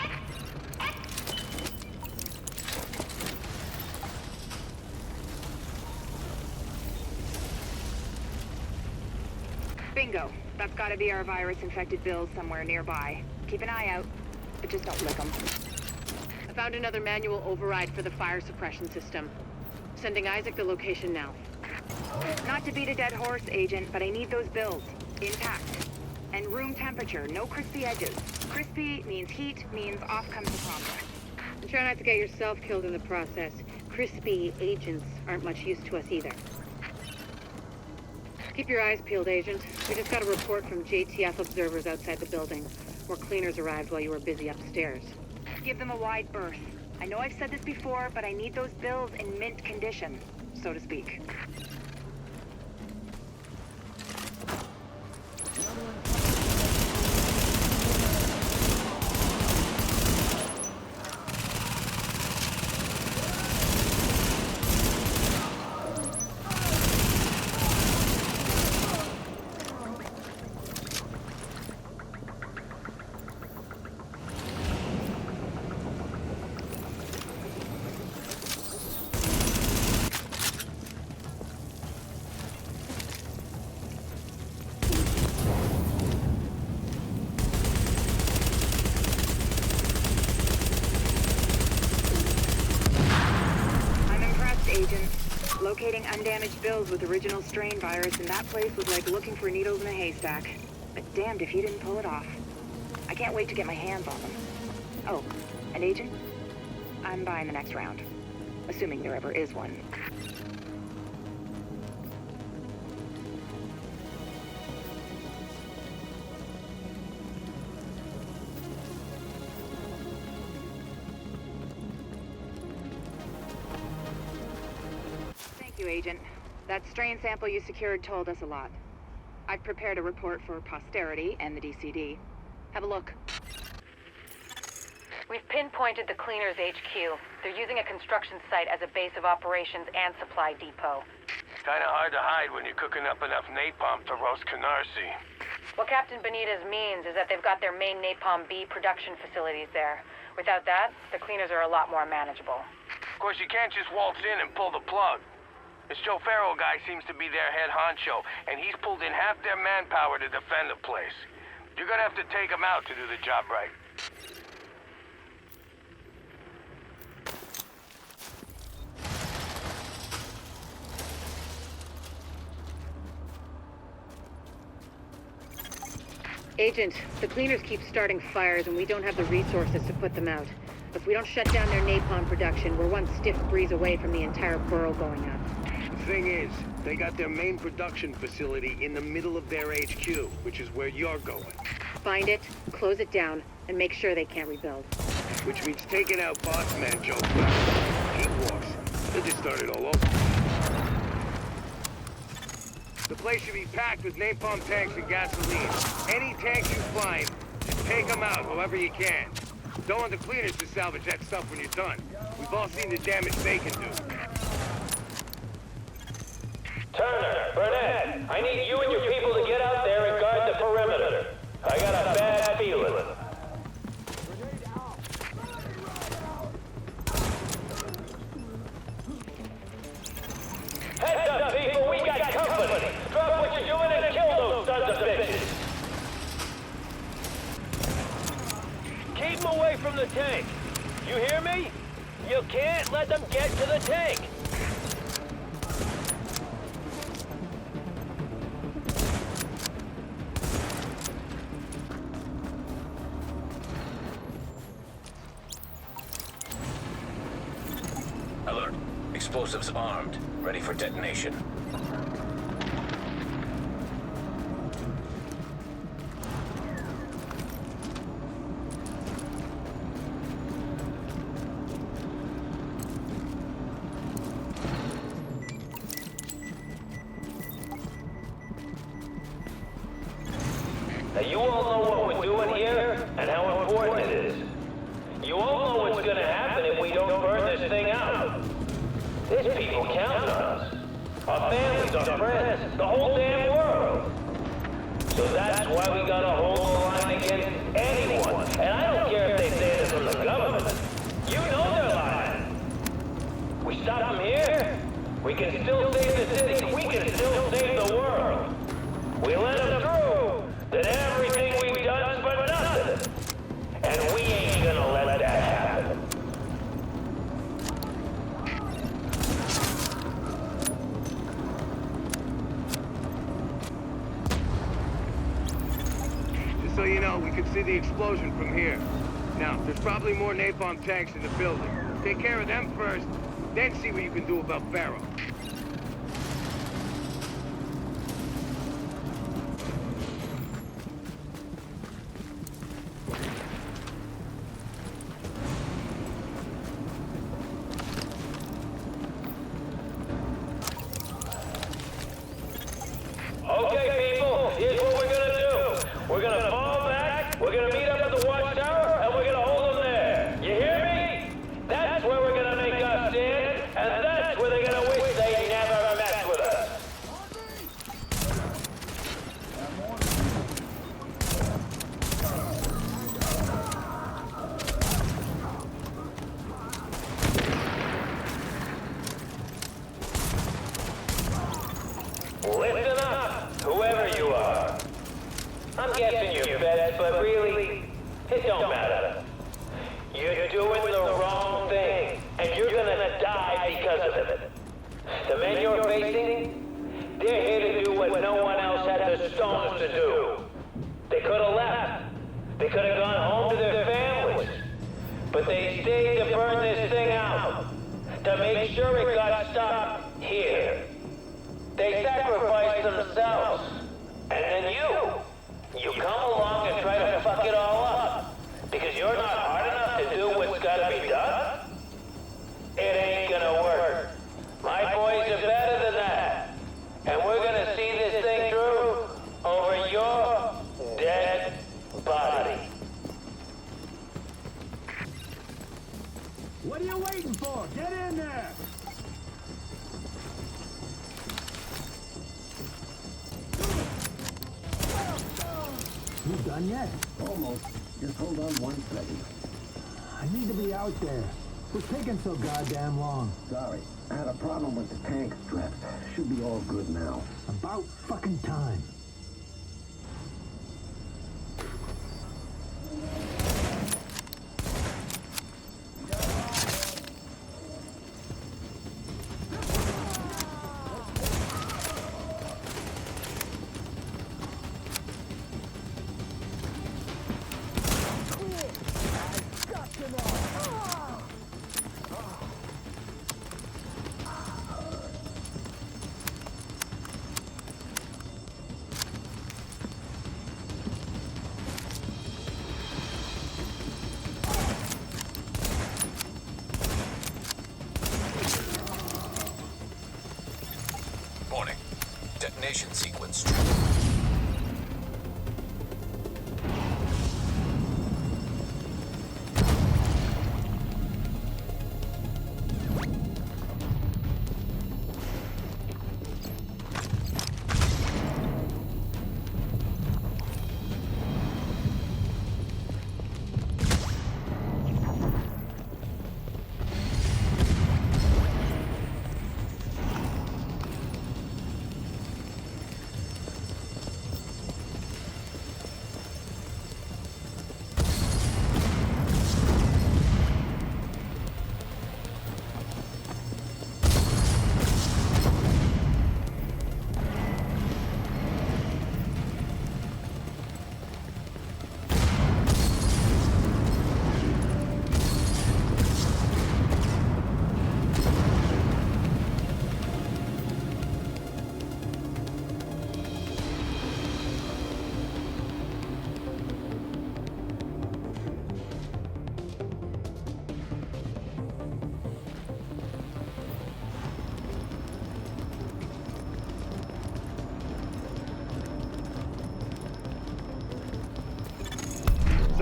Bingo. That's gotta be our virus-infected bills somewhere nearby. Keep an eye out, but just don't lick them. I found another manual override for the fire suppression system. Sending Isaac the location now. Not to beat a dead horse, Agent, but I need those bills. Intact. And room temperature, no crispy edges. Crispy means heat, means off comes the prom dress. And try not to get yourself killed in the process. Crispy agents aren't much use to us either. Keep your eyes peeled, Agent. We just got a report from JTF observers outside the building. More cleaners arrived while you were busy upstairs. Give them a wide berth. I know I've said this before, but I need those bills in mint condition, so to speak. Locating undamaged bills with original strain virus in that place was like looking for needles in a haystack. But damned if you didn't pull it off. I can't wait to get my hands on them. Oh, and Agent? I'm buying the next round. Assuming there ever is one. Agent. That strain sample you secured told us a lot. I've prepared a report for posterity and the DCD. Have a look. We've pinpointed the Cleaners HQ. They're using a construction site as a base of operations and supply depot. Kinda hard to hide when you're cooking up enough napalm to roast Canarsie. What Captain Benitez means is that they've got their main Napalm B production facilities there. Without that, the Cleaners are a lot more manageable. Of course, you can't just waltz in and pull the plug. This Joe Farrell guy seems to be their head honcho, and he's pulled in half their manpower to defend the place. You're gonna have to take him out to do the job right. Agent, the cleaners keep starting fires and we don't have the resources to put them out. If we don't shut down their napalm production, we're one stiff breeze away from the entire borough going up. The thing is, they got their main production facility in the middle of their HQ, which is where you're going. Find it, close it down, and make sure they can't rebuild. Which means taking out boss man Joe Farrell. Heat wars. They just started all over. The place should be packed with napalm tanks and gasoline. Any tanks you find, just take them out however you can. Don't want the cleaners to salvage that stuff when you're done. We've all seen the damage they can do. Turner, Burnett, I need you and your people to get out there and guard the perimeter. I got a bad feeling. Heads up, people, we got company. Drop what you're doing and kill those sons of bitches. Keep them away from the tank. You hear me? You can't let them get to the tank. Alert. Explosives armed. Ready for detonation. all know what we're doing here and how important it is. You all know what's gonna happen if we don't burn this thing out. There's people counting on us. Our families, our friends, the whole damn world. So that's why we gotta hold the line against anyone. And I don't care if they say this from the government. You know they're lying. We stop them here, we can still save the city. We can still save the world. We let them through, then everything we've done's for nothing. And we ain't gonna let that happen. Just so you know, we can see the explosion from here. Now, there's probably more napalm tanks in the building. Take care of them first, then see what you can do about Barrow. Okay, people, here's what we're gonna do. We're gonna fall back, we're gonna meet up at the watchtower, and we're gonna hold them there. You hear me? That's where we're gonna make our stand, and that's where they're gonna wish they never messed with us. Listen up, whoever you are. I'm guessing you're vets, but really, it don't matter. You're doing the wrong thing, and you're gonna die because of it. The men you're facing, they're here to do what no one else had the stones to do. They could have left. They could have gone home to their families. But they stayed to burn this thing out, to make sure it got stopped here. They sacrificed themselves. And then you come along and try to fuck it all up. Because you're not hard enough to do what's gotta be done? It ain't gonna work. My boys are better than that. And we're gonna see this thing through over your dead body. What are you waiting for? Get in there! You done yet? Almost. Just hold on 1 second. I need to be out there. What's taking so goddamn long? Sorry. I had a problem with the tank straps. Should be all good now. About fucking time. Warning. Detonation sequence.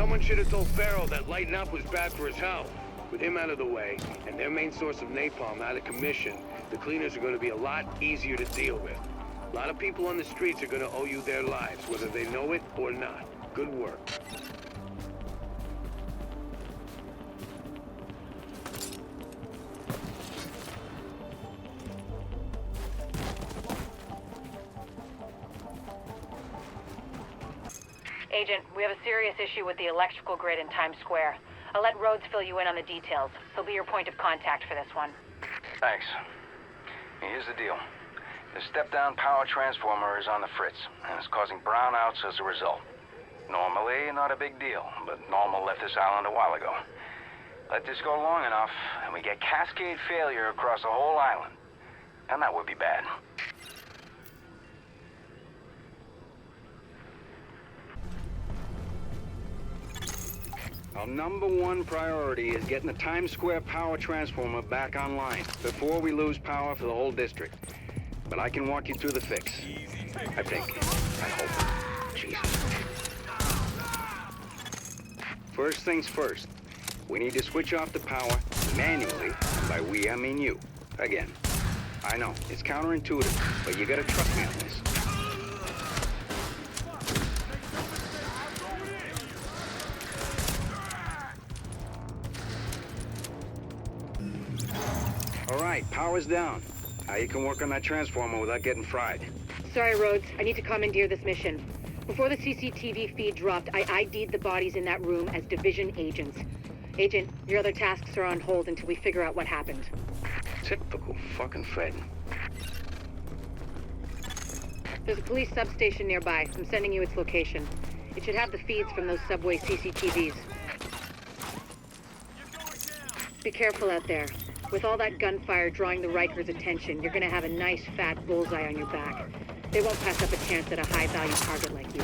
Someone should have told Farrell that lighting up was bad for his health. With him out of the way, and their main source of napalm out of commission, the cleaners are going to be a lot easier to deal with. A lot of people on the streets are going to owe you their lives, whether they know it or not. Good work. Agent, we have a serious issue with the electrical grid in Times Square. I'll let Rhodes fill you in on the details. He'll be your point of contact for this one. Thanks. Here's the deal. The step-down power transformer is on the fritz, and it's causing brownouts as a result. Normally, not a big deal, but Normal left this island a while ago. Let this go long enough, and we get cascade failure across the whole island. And that would be bad. Our #1 priority is getting the Times Square power transformer back online before we lose power for the whole district. But I can walk you through the fix. I think. I hope. Jesus. First things first. We need to switch off the power manually. By we, I mean you. Again. I know, it's counterintuitive, but you gotta trust me on this. All right, power's down. Now you can work on that transformer without getting fried. Sorry, Rhodes. I need to commandeer this mission. Before the CCTV feed dropped, I ID'd the bodies in that room as Division agents. Agent, your other tasks are on hold until we figure out what happened. Typical fucking Fed. There's a police substation nearby. I'm sending you its location. It should have the feeds from those subway CCTVs. Be careful out there. With all that gunfire drawing the Rikers' attention, you're gonna have a nice fat bullseye on your back. They won't pass up a chance at a high-value target like you.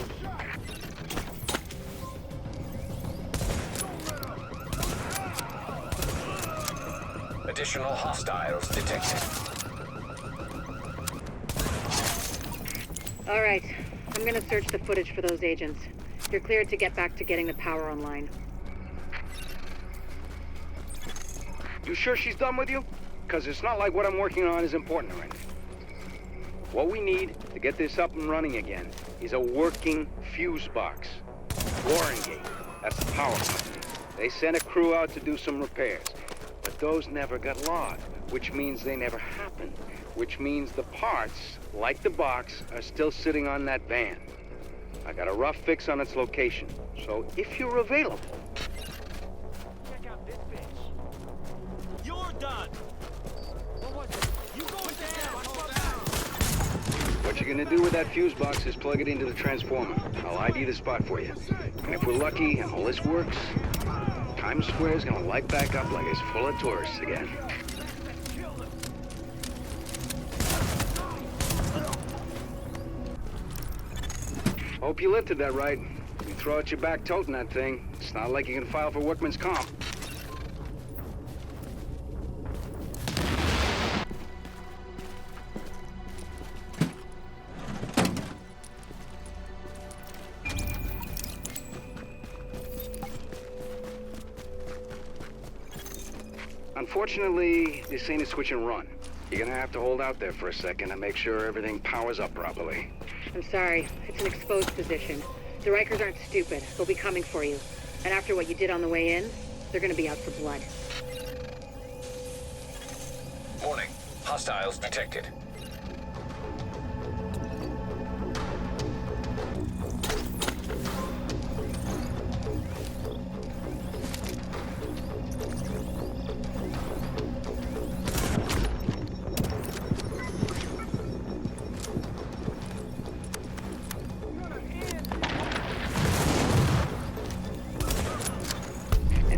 Additional hostiles detected. All right. I'm gonna search the footage for those agents. You're cleared to get back to getting the power online. You sure she's done with you? Because it's not like what I'm working on is important or anything. What we need to get this up and running again is a working fuse box. Warrengate, that's the power company. They sent a crew out to do some repairs, but those never got logged, which means they never happened, which means the parts, like the box, are still sitting on that van. I got a rough fix on its location, so if you're available... Check out this bitch. You're done. You going down. What you're gonna do with that fuse box is plug it into the transformer. I'll ID the spot for you. And if we're lucky and all this works, Times Square is gonna light back up like it's full of tourists again. Hope you lifted that right. You throw out your back toting that thing. It's not like you can file for workman's comp. Unfortunately, this ain't a switch and run. You're gonna have to hold out there for a second and make sure everything powers up properly. I'm sorry. It's an exposed position. The Rikers aren't stupid. They'll be coming for you. And after what you did on the way in, they're gonna be out for blood. Warning. Hostiles detected.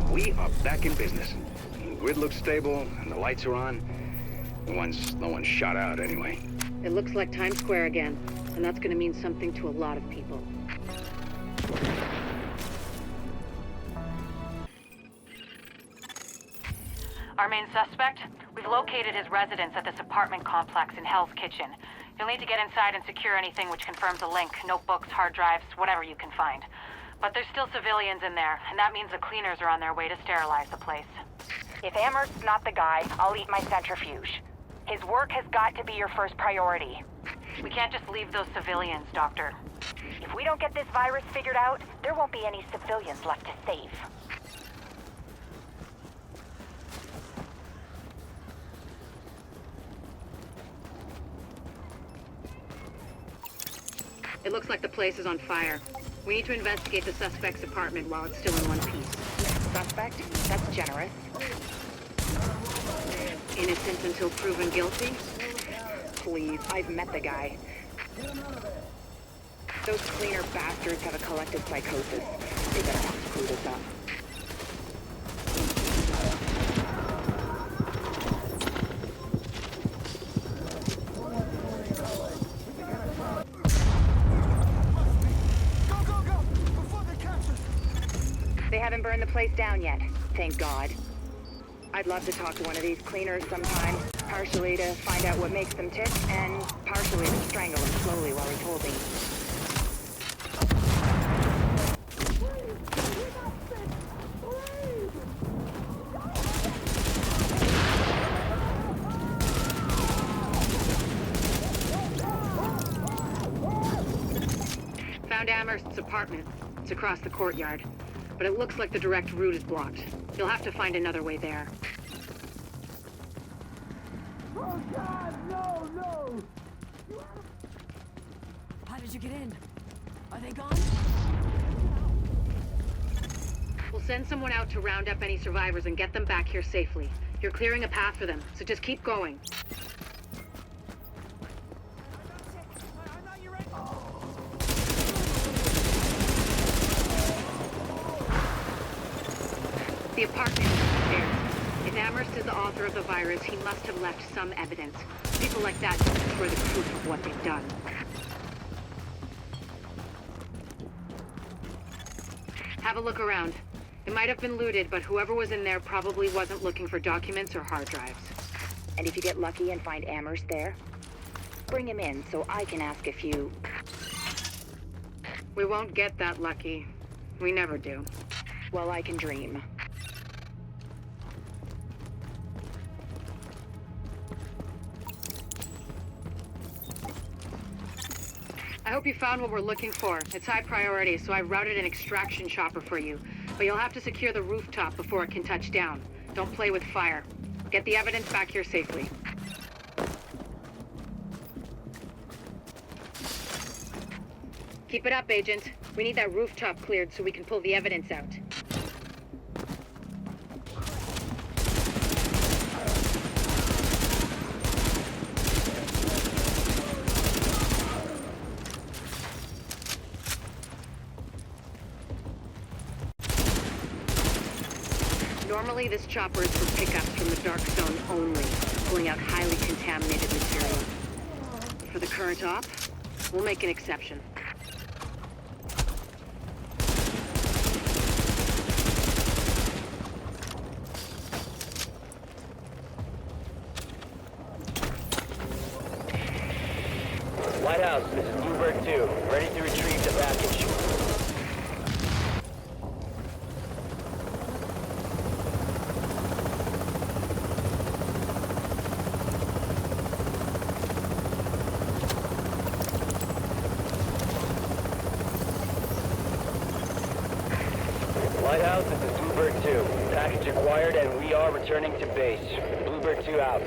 We are back in business. The grid looks stable, and the lights are on. No one's shot out anyway. It looks like Times Square again, and that's gonna mean something to a lot of people. Our main suspect? We've located his residence at this apartment complex in Hell's Kitchen. You'll need to get inside and secure anything which confirms a link. Notebooks, hard drives, whatever you can find. But there's still civilians in there, and that means the cleaners are on their way to sterilize the place. If Amherst's not the guy, I'll eat my centrifuge. His work has got to be your first priority. We can't just leave those civilians, Doctor. If we don't get this virus figured out, there won't be any civilians left to save. It looks like the place is on fire. We need to investigate the suspect's apartment while it's still in one piece. Suspect? That's generous. Innocent until proven guilty? Please, I've met the guy. Those cleaner bastards have a collective psychosis. They better not screw this up. They haven't burned the place down yet, thank God. I'd love to talk to one of these cleaners sometime, partially to find out what makes them tick, and partially to strangle them slowly while he told me. Found Amherst's apartment. It's across the courtyard. But it looks like the direct route is blocked. You'll have to find another way there. Oh God, no! How did you get in? Are they gone? We'll send someone out to round up any survivors and get them back here safely. You're clearing a path for them, so just keep going. The apartment is upstairs. If Amherst is the author of the virus, he must have left some evidence. People like that don't destroy the proof of what they've done. Have a look around. It might have been looted, but whoever was in there probably wasn't looking for documents or hard drives. And if you get lucky and find Amherst there, bring him in so I can ask a few... We won't get that lucky. We never do. Well, I can dream. I hope you found what we're looking for. It's high priority, so I routed an extraction chopper for you. But you'll have to secure the rooftop before it can touch down. Don't play with fire. Get the evidence back here safely. Keep it up, Agent. We need that rooftop cleared so we can pull the evidence out. Normally, this chopper is for pickups from the Dark Zone only, pulling out highly contaminated material. For the current op, we'll make an exception. Lighthouse, this is Bluebird 2. Ready to retrieve the package. Lighthouse, this is Bluebird 2. Package acquired and we are returning to base. Bluebird 2 out.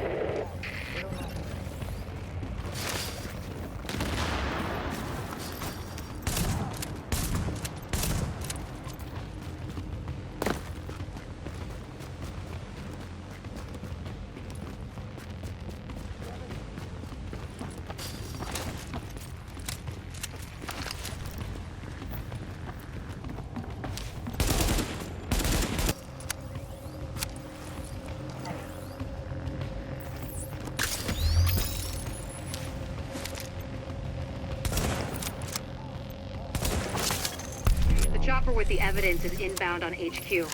The chopper with the evidence is inbound on HQ.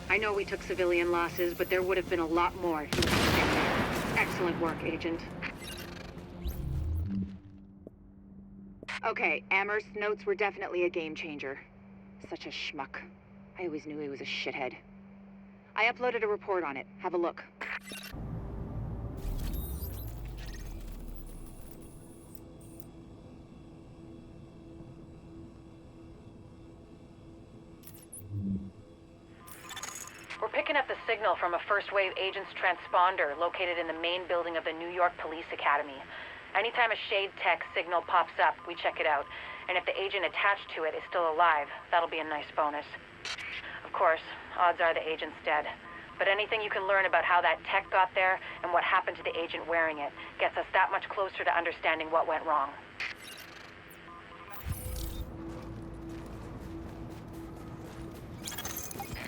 I know we took civilian losses, but there would have been a lot more if you had stayed there. Excellent work, Agent. Okay, Amherst's notes were definitely a game changer. Such a schmuck. I always knew he was a shithead. I uploaded a report on it. Have a look. We're picking up the signal from a first-wave agent's transponder located in the main building of the New York Police Academy. Anytime a Shade Tech signal pops up, we check it out. And if the agent attached to it is still alive, that'll be a nice bonus. Of course, odds are the agent's dead. But anything you can learn about how that tech got there and what happened to the agent wearing it gets us that much closer to understanding what went wrong.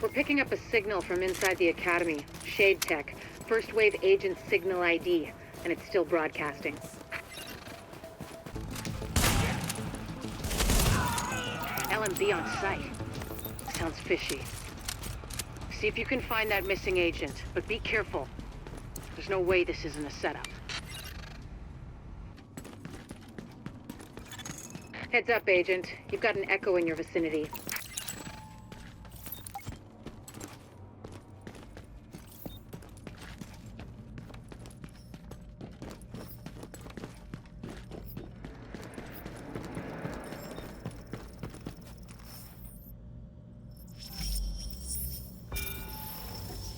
We're picking up a signal from inside the Academy. Shade Tech. First wave agent signal ID. And it's still broadcasting. LMB on site. Sounds fishy. See if you can find that missing agent, but be careful. There's no way this isn't a setup. Heads up, Agent. You've got an echo in your vicinity.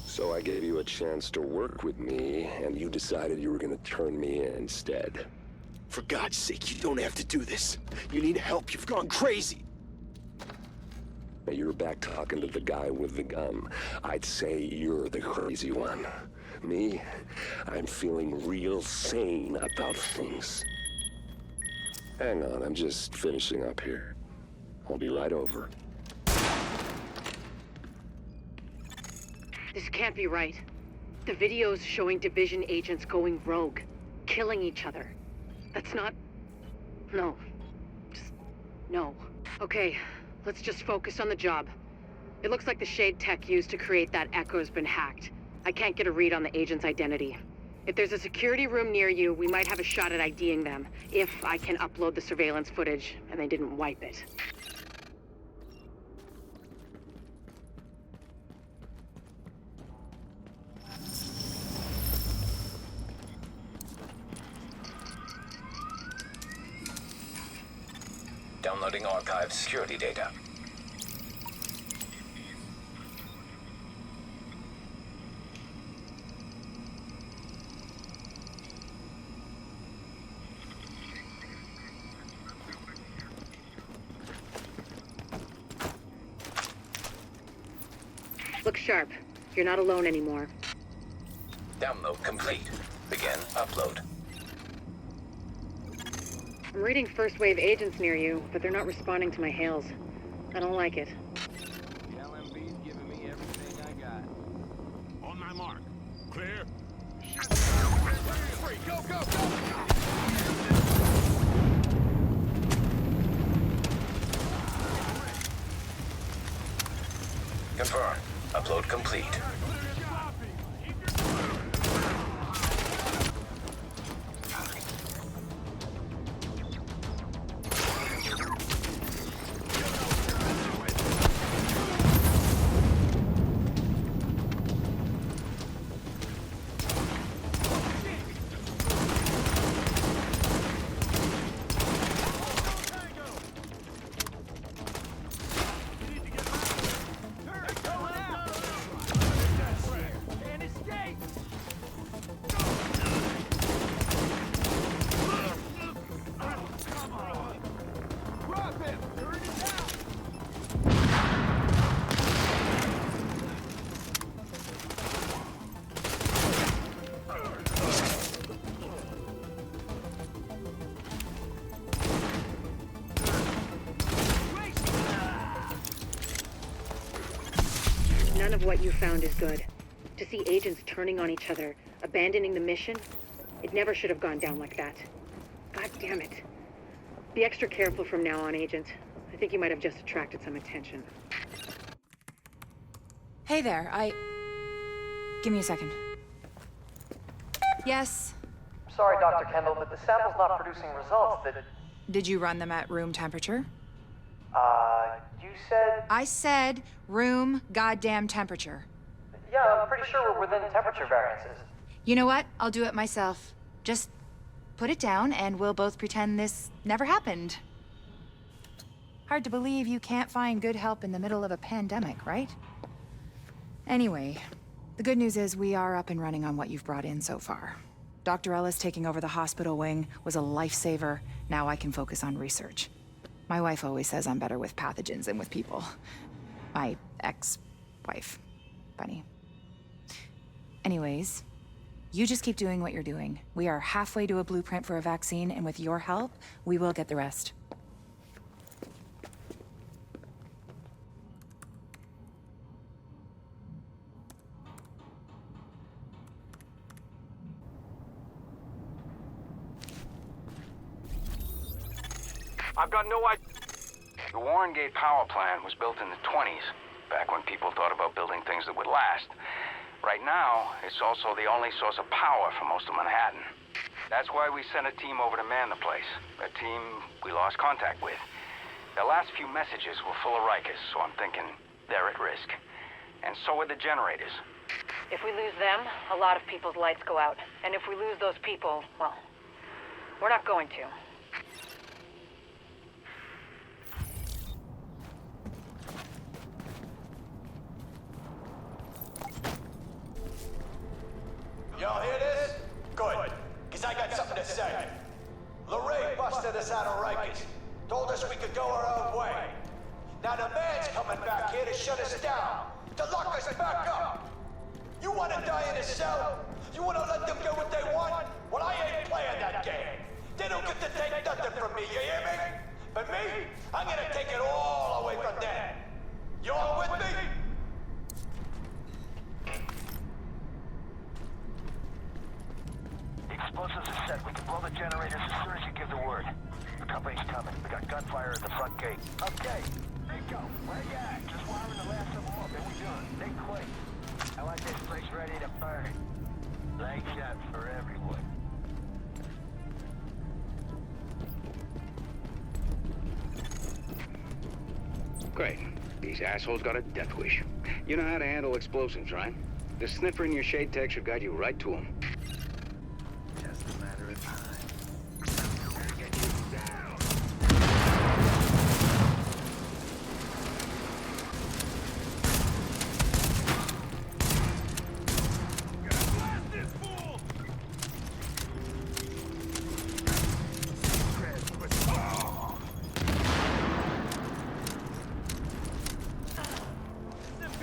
So I gave you a chance to work with me, and you decided you were gonna turn me in instead. For God's sake, you don't have to do this. You need help. You've gone crazy. Now you're back talking to the guy with the gun. I'd say you're the crazy one. Me, I'm feeling real sane about things. Hang on, I'm just finishing up here. I'll be right over. This can't be right. The video's showing Division agents going rogue, killing each other. That's not... No. Just... no. Okay, let's just focus on the job. It looks like the Shade Tech used to create that echo's been hacked. I can't get a read on the agent's identity. If there's a security room near you, we might have a shot at IDing them, if I can upload the surveillance footage and they didn't wipe it. Downloading archived security data. Look sharp. You're not alone anymore. Download complete. Begin upload. I'm reading first-wave agents near you, but they're not responding to my hails. I don't like it. The LMB's giving me everything I got. On my mark. Clear. Free, go, go, go! Confirm. Upload complete. None of what you found is good. To see agents turning on each other, abandoning the mission, it never should have gone down like that. God damn it. Be extra careful from now on, Agent. I think you might have just attracted some attention. Hey there, give me a second. Yes? Sorry, Dr. Kendall, but the sample's not producing results that... Did you run them at room temperature? Use said... I said room goddamn temperature. Yeah, I'm pretty sure we're within temperature variances. You know what? I'll do it myself. Just put it down and we'll both pretend this never happened. Hard to believe you can't find good help in the middle of a pandemic, right? Anyway, the good news is we are up and running on what you've brought in so far. Dr. Ellis taking over the hospital wing was a lifesaver. Now I can focus on research. My wife always says I'm better with pathogens than with people. My ex-wife. Funny. Anyways, you just keep doing what you're doing. We are halfway to a blueprint for a vaccine, and with your help, we will get the rest. I've got no idea. The Warren Gate power plant was built in the 20s, back when people thought about building things that would last. Right now, it's also the only source of power for most of Manhattan. That's why we sent a team over to man the place. A team we lost contact with. Their last few messages were full of Rikers, so I'm thinking they're at risk. And so are the generators. If we lose them, a lot of people's lights go out. And if we lose those people, well, we're not going to. Y'all hear this? Good, because I got something to say. Lorraine busted us out of Rikers. Told us we could go our own way. Now the man's coming back here to shut us down. To lock us back up. You want to die in a cell? You want to let them do what they want? Well, I ain't playing that game. They don't get to take nothing from me, you hear me? But me, I'm gonna take it all away from them. You all with me? Explosives are set. We can blow the generators as soon as you give the word. The company's coming. We got gunfire at the front gate. Okay. Nico, where you at? Just wiring the last of them off, and we done. Think quick. I want this place ready to burn. Light shot for everyone. Great. These assholes got a death wish. You know how to handle explosives, right? The sniffer in your shade tech should guide you right to them. Just a matter of time.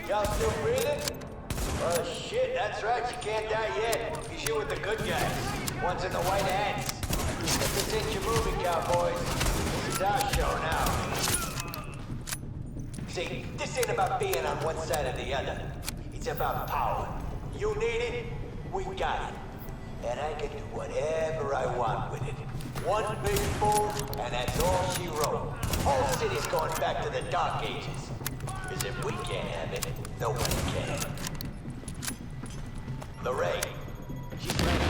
Y'all still breathing? Oh shit, that's right, you can't die yet. Because you're with the good guys. One's in the white hats. But this ain't your movie, cowboys. This is our show now. See, this ain't about being on one side or the other. It's about power. You need it, we got it. And I can do whatever I want with it. One big fool, and that's all she wrote. Whole city's going back to the Dark Ages. Because if we can't have it, no one can. Lorraine, she's ready.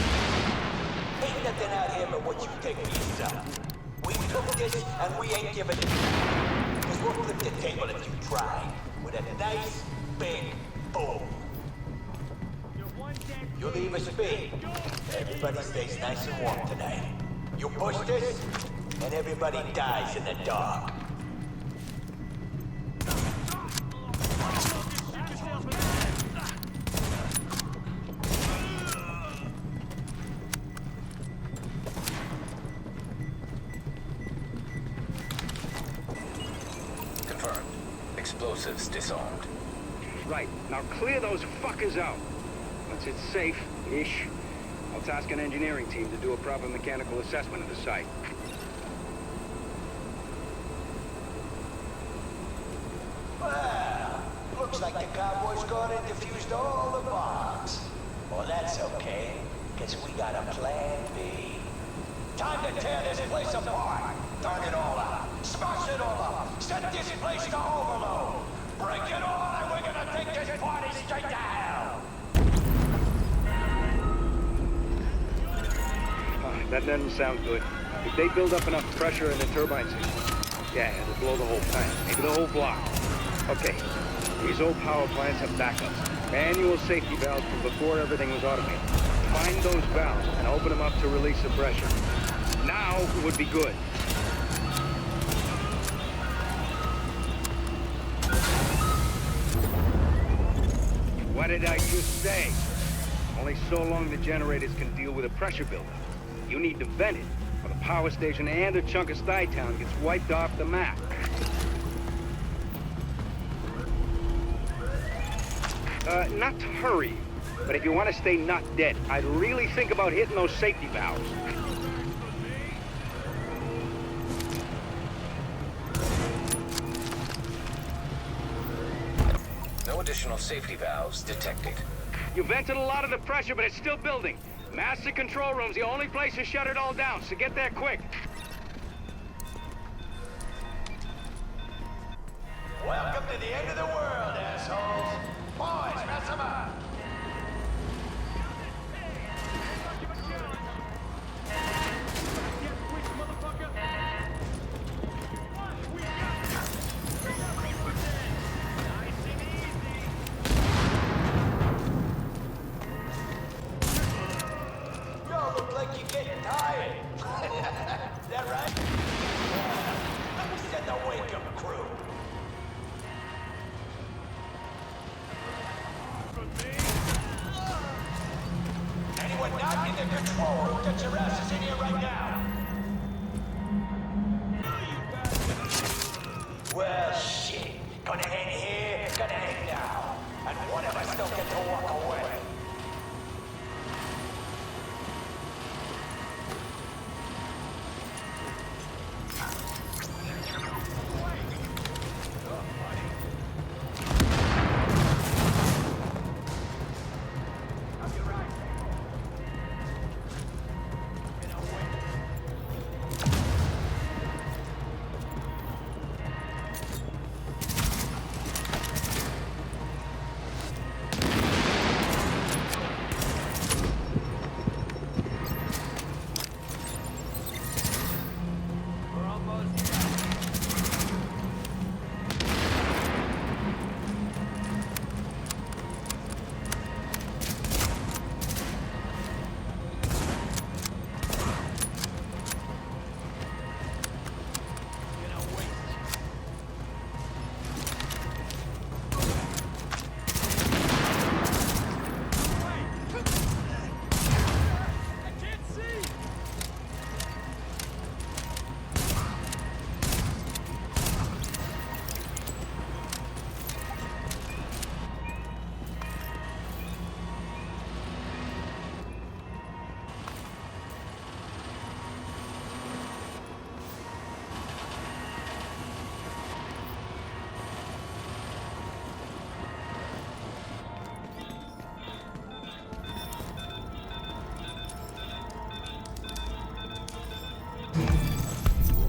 Ain't nothing out here but what you take for yourself. We took this, and we ain't giving it. Because we'll flip the table if you try. With a nice, big boom. You leave us be. Everybody stays nice and warm tonight. You push this, and everybody dies in the dark. Confirmed. Explosives disarmed. Right. Now clear those fuckers out. Once it's safe-ish, I'll task an engineering team to do a proper mechanical assessment of the site. Well, looks like the cowboys gone and defused all the bombs. Well, that's okay, because we got a plan B. Time to tear this place apart. Turn it all out. Smash it all up. Set this place to overload. Break it all, and we're gonna take this party straight to hell. That doesn't sound good. If they build up enough pressure in the turbine system, Yeah, to blow the whole tank, maybe the whole block. Okay, these old power plants have backups. Manual safety valves from before everything was automated. Find those valves and open them up to release the pressure. Now would be good. What did I just say? Only so long the generators can deal with a pressure buildup. You need to vent it, or the power station and a chunk of Stuytown gets wiped off the map. Not to hurry, but if you want to stay not dead, I'd really think about hitting those safety valves. No additional safety valves detected. You vented a lot of the pressure, but it's still building. Master control room's the only place to shut it all down, so get there quick. Welcome to the end of the world, assholes. Boys, mess them up. Y'all look like you're getting tired. Is that right? We said the wake-up crew. Anyone not in the control room, get your asses in here right now. Well, shit. Gonna end here, gonna end now. And one of us don't get to walk away.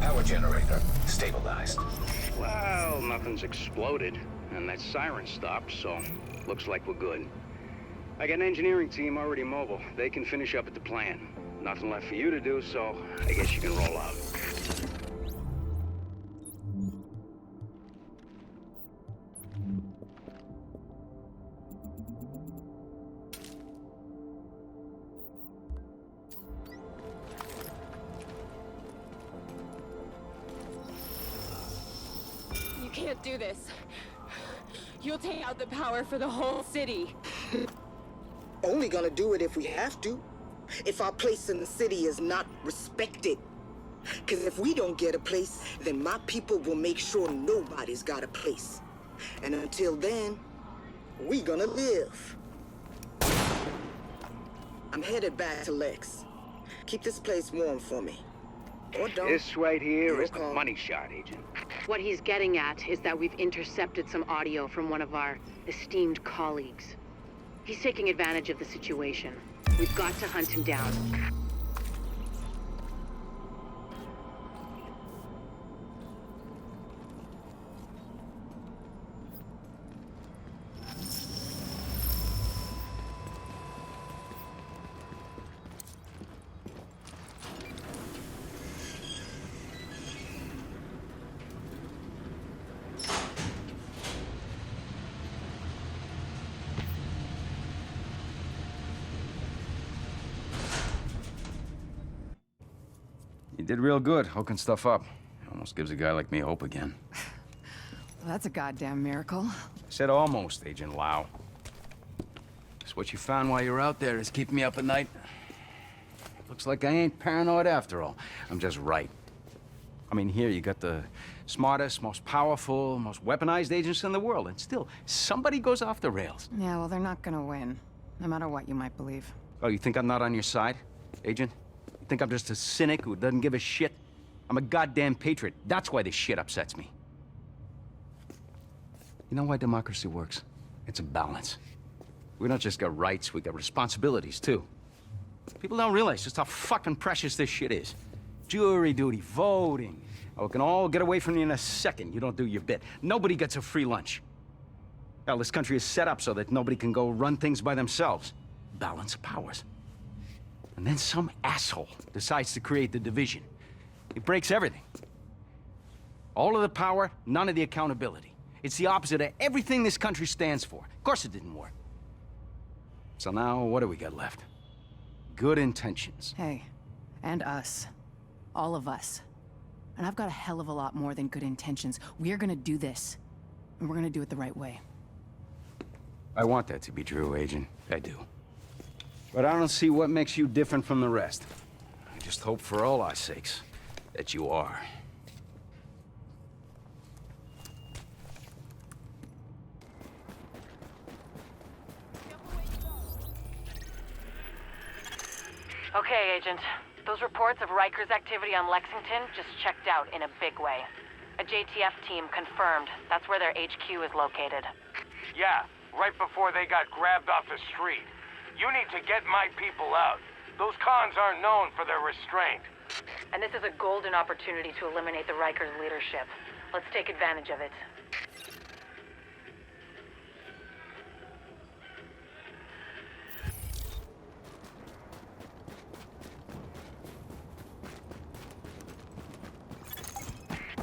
Power generator stabilized. Well, nothing's exploded, and that siren stopped, so looks like we're good. I got an engineering team already mobile. They can finish up at the plant. Nothing left for you to do, so I guess you can roll out. You can't do this. You'll take out the power for the whole city. Only gonna do it if we have to. If our place in the city is not respected. Because if we don't get a place, then my people will make sure nobody's got a place. And until then, we gonna live. I'm headed back to Lex. Keep this place warm for me. Or don't. This right here is the call. money shot, Agent. What he's getting at is that we've intercepted some audio from one of our esteemed colleagues. He's taking advantage of the situation. We've got to hunt him down. You did real good, hooking stuff up. Almost gives a guy like me hope again. Well, that's a goddamn miracle. I said almost, Agent Lau. Just what you found while you were out there is keeping me up at night. Looks like I ain't paranoid after all. I'm just right. I mean, here you got the smartest, most powerful, most weaponized agents in the world, and still, somebody goes off the rails. Yeah, well, they're not gonna win, no matter what you might believe. Oh, you think I'm not on your side, Agent? You think I'm just a cynic who doesn't give a shit? I'm a goddamn patriot. That's why this shit upsets me. You know why democracy works? It's a balance. We don't just got rights, we got responsibilities, too. People don't realize just how fucking precious this shit is. Jury duty, voting. Oh, we can all get away from you in a second. You don't do your bit. Nobody gets a free lunch. Hell, this country is set up so that nobody can go run things by themselves. Balance of powers. And then some asshole decides to create the division. It breaks everything. All of the power, none of the accountability. It's the opposite of everything this country stands for. Of course it didn't work. So now, what do we got left? Good intentions. Hey, and us. All of us. And I've got a hell of a lot more than good intentions. We're gonna do this. And we're gonna do it the right way. I want that to be true, Agent. I do. But I don't see what makes you different from the rest. I just hope for all our sakes that you are. Okay, Agent. Those reports of Riker's activity on Lexington just checked out in a big way. A JTF team confirmed that's where their HQ is located. Yeah, right before they got grabbed off the street. You need to get my people out. Those cons aren't known for their restraint. And this is a golden opportunity to eliminate the Rikers leadership. Let's take advantage of it.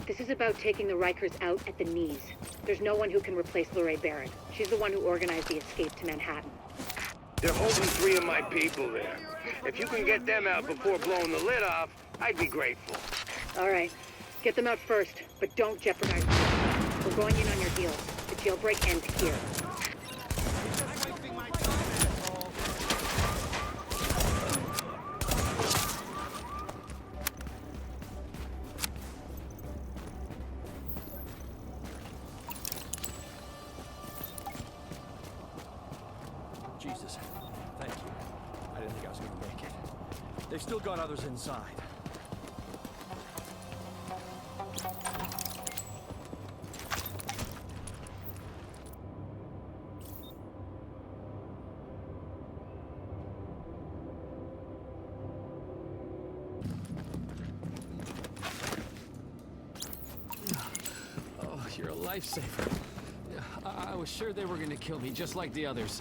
This is about taking the Rikers out at the knees. There's no one who can replace Lorraine Barrett. She's the one who organized the escape to Manhattan. They're holding 3 of my people there. If you can get them out before blowing the lid off, I'd be grateful. All right. Get them out first, but don't jeopardize them. We're going in on your heels. The jailbreak ends here. Jesus. Thank you. I didn't think I was gonna make it. They've still got others inside. Oh, you're a lifesaver. I was sure they were gonna kill me, just like the others.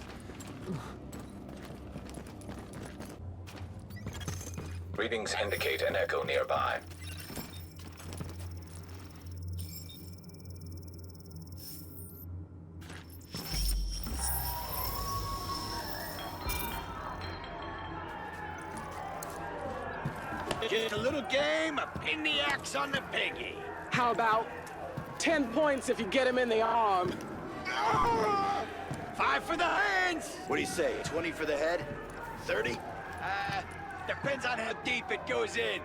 Readings indicate an echo nearby. Just a little game of pin the axe on the piggy. How about 10 points if you get him in the arm? 5 for the hands! What do you say, 20 for the head? 30? Depends on how deep it goes in.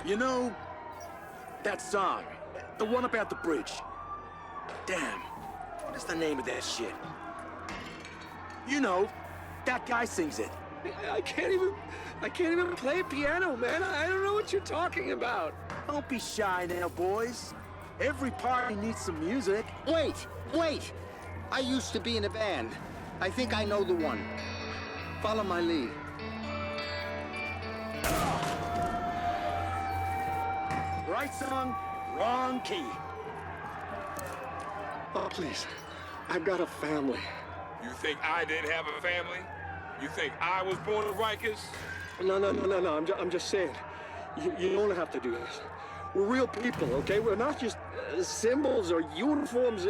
You know, that song, the one about the bridge. Damn, what is the name of that shit? You know, that guy sings it. I can't even play piano, man. I don't know what you're talking about. Don't be shy now, boys. Every party needs some music. Wait! I used to be in a band. I think I know the one. Follow my lead. Right song, wrong key. Oh, please. I've got a family. You think I didn't have a family? You think I was born in Rikers? No. I'm just saying. You don't have to do this. We're real people, okay? We're not just symbols or uniforms.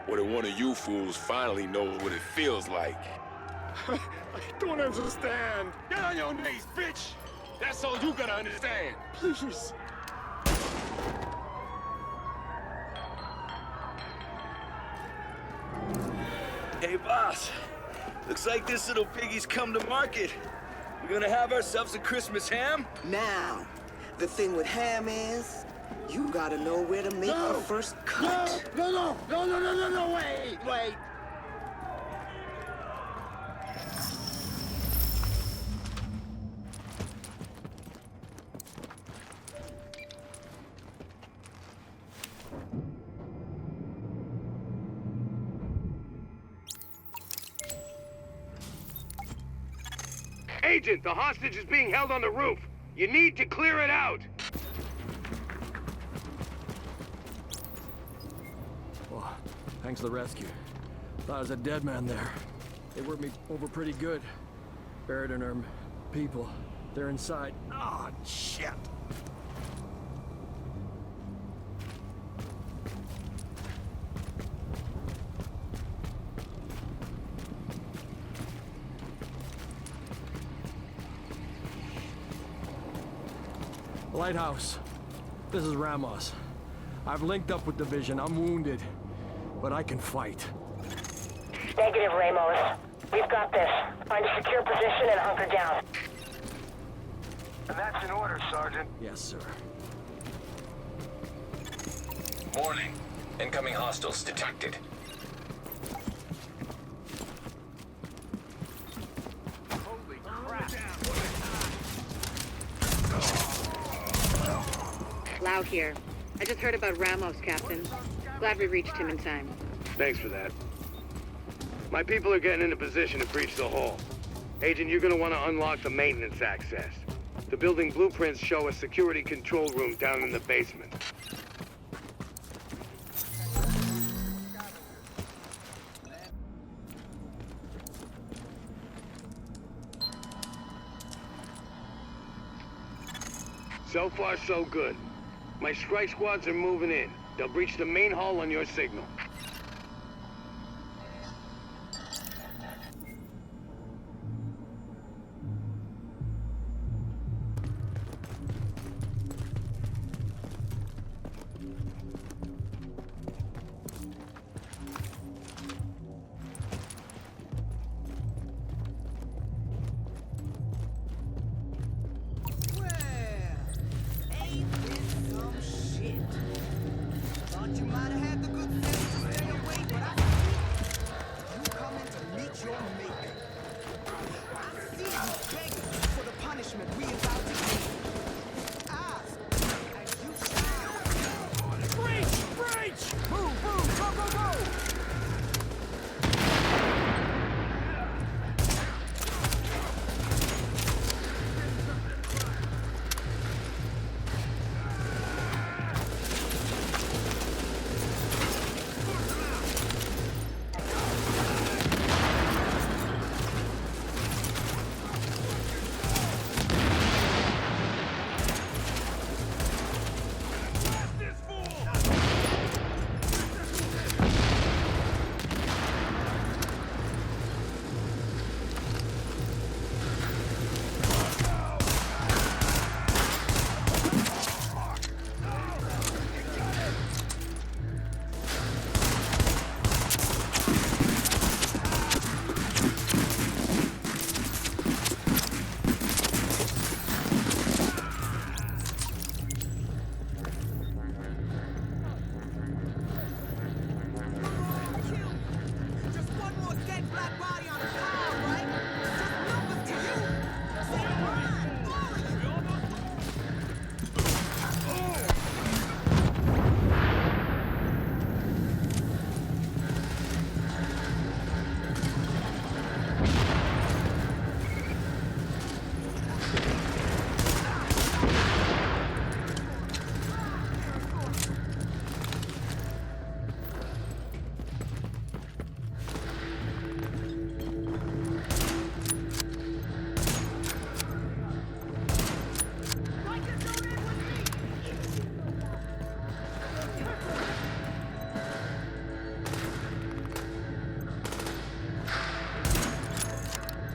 What if one of you fools finally knows what it feels like? I don't understand. Get on your knees, bitch! That's all you gotta understand. Please. Hey, boss. Looks like this little piggy's come to market. We're gonna have ourselves a Christmas ham? Now, the thing with ham is, you gotta know where to make the first cut. No, wait. Agent, the hostage is being held on the roof. You need to clear it out. Well, thanks for the rescue. Thought I was a dead man there. They worked me over pretty good. Buried in our people. They're inside. Oh, shit. Lighthouse, this is Ramos. I've linked up with Division. I'm wounded, but I can fight. Negative, Ramos. We've got this. Find a secure position and hunker down. And that's an order, Sergeant. Yes, sir. Warning. Incoming hostiles detected. Lau here. I just heard about Ramos, Captain. Glad we reached him in time. Thanks for that. My people are getting into position to breach the hull. Agent, you're gonna want to unlock the maintenance access. The building blueprints show a security control room down in the basement. So far, so good. My strike squads are moving in. They'll breach the main hull on your signal. You might have had the good sense to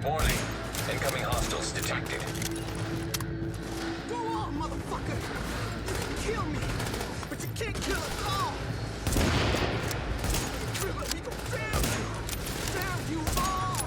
Warning. Incoming hostiles detected. Go on, motherfucker! You can kill me, but you can't kill us all! Driller, we gon' down you! Down you all!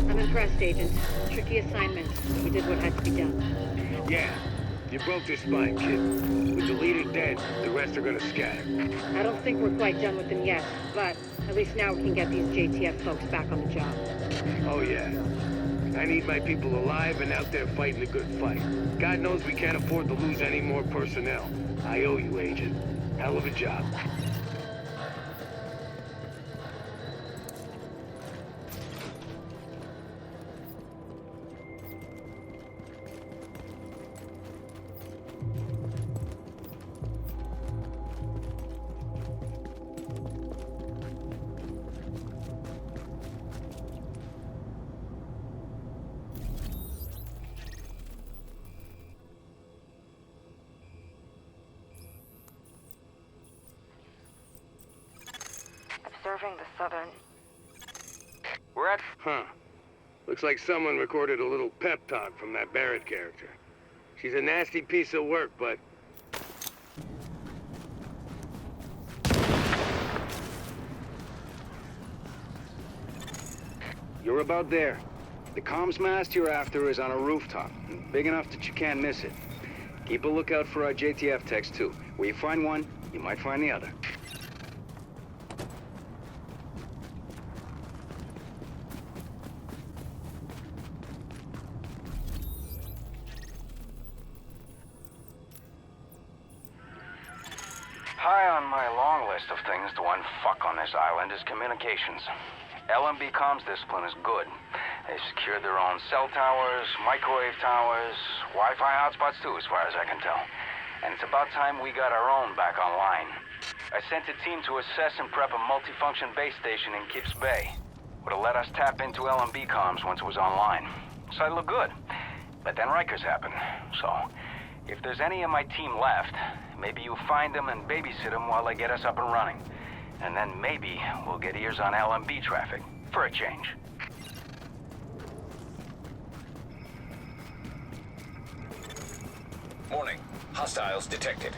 I'm impressed, Agent. Tricky assignment, but you did what had to be done. Yeah, you broke their spine, kid. With the leader dead, the rest are gonna scatter. I don't think we're quite done with them yet, but at least now we can get these JTF folks back on the job. Oh yeah. I need my people alive and out there fighting a good fight. God knows we can't afford to lose any more personnel. I owe you, Agent. Hell of a job. Observing the southern... We're at... Huh. Looks like someone recorded a little pep talk from that Barrett character. She's a nasty piece of work, but... You're about there. The comms mast you're after is on a rooftop, big enough that you can't miss it. Keep a lookout for our JTF techs, too. Where you find one, you might find the other. High on my long list of things to unfuck on this island is communications. LMB comms discipline is good. They've secured their own cell towers, microwave towers, Wi-Fi hotspots too, as far as I can tell. And it's about time we got our own back online. I sent a team to assess and prep a multifunction base station in Kips Bay. Would have let us tap into LMB comms once it was online. So I look good. But then Rikers happened. So, if there's any of my team left, maybe you find them and babysit them while they get us up and running. And then maybe we'll get ears on LMB traffic, for a change. Warning. Hostiles detected.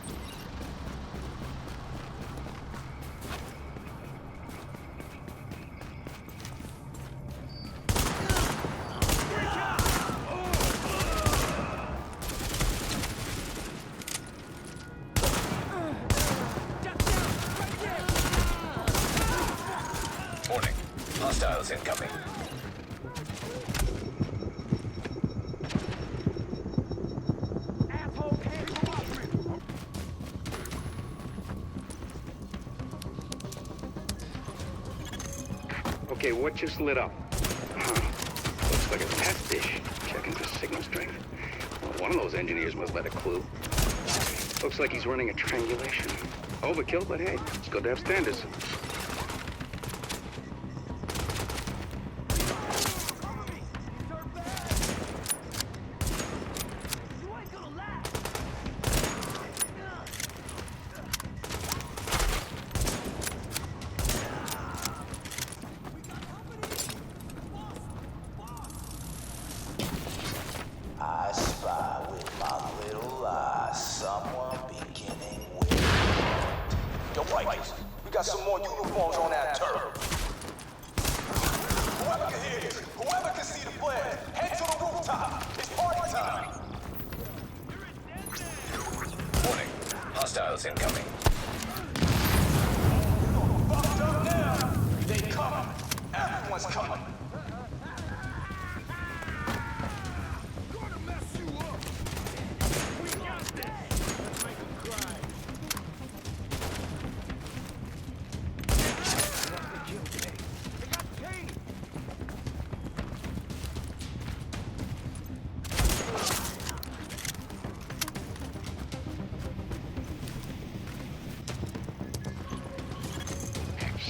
Warning. Hostiles incoming. Okay, what just lit up? Looks like a test dish. Checking for signal strength. Well, one of those engineers must let a clue. Looks like he's running a triangulation. Overkill, but hey, it's good to have standards. I spy with my little eyes someone beginning with... Yo, Rikers, we got some more uniforms on that turf. Whoever can hear this, whoever can see the flare, head to the rooftop. It's party time. Warning. Hostiles incoming. one's coming.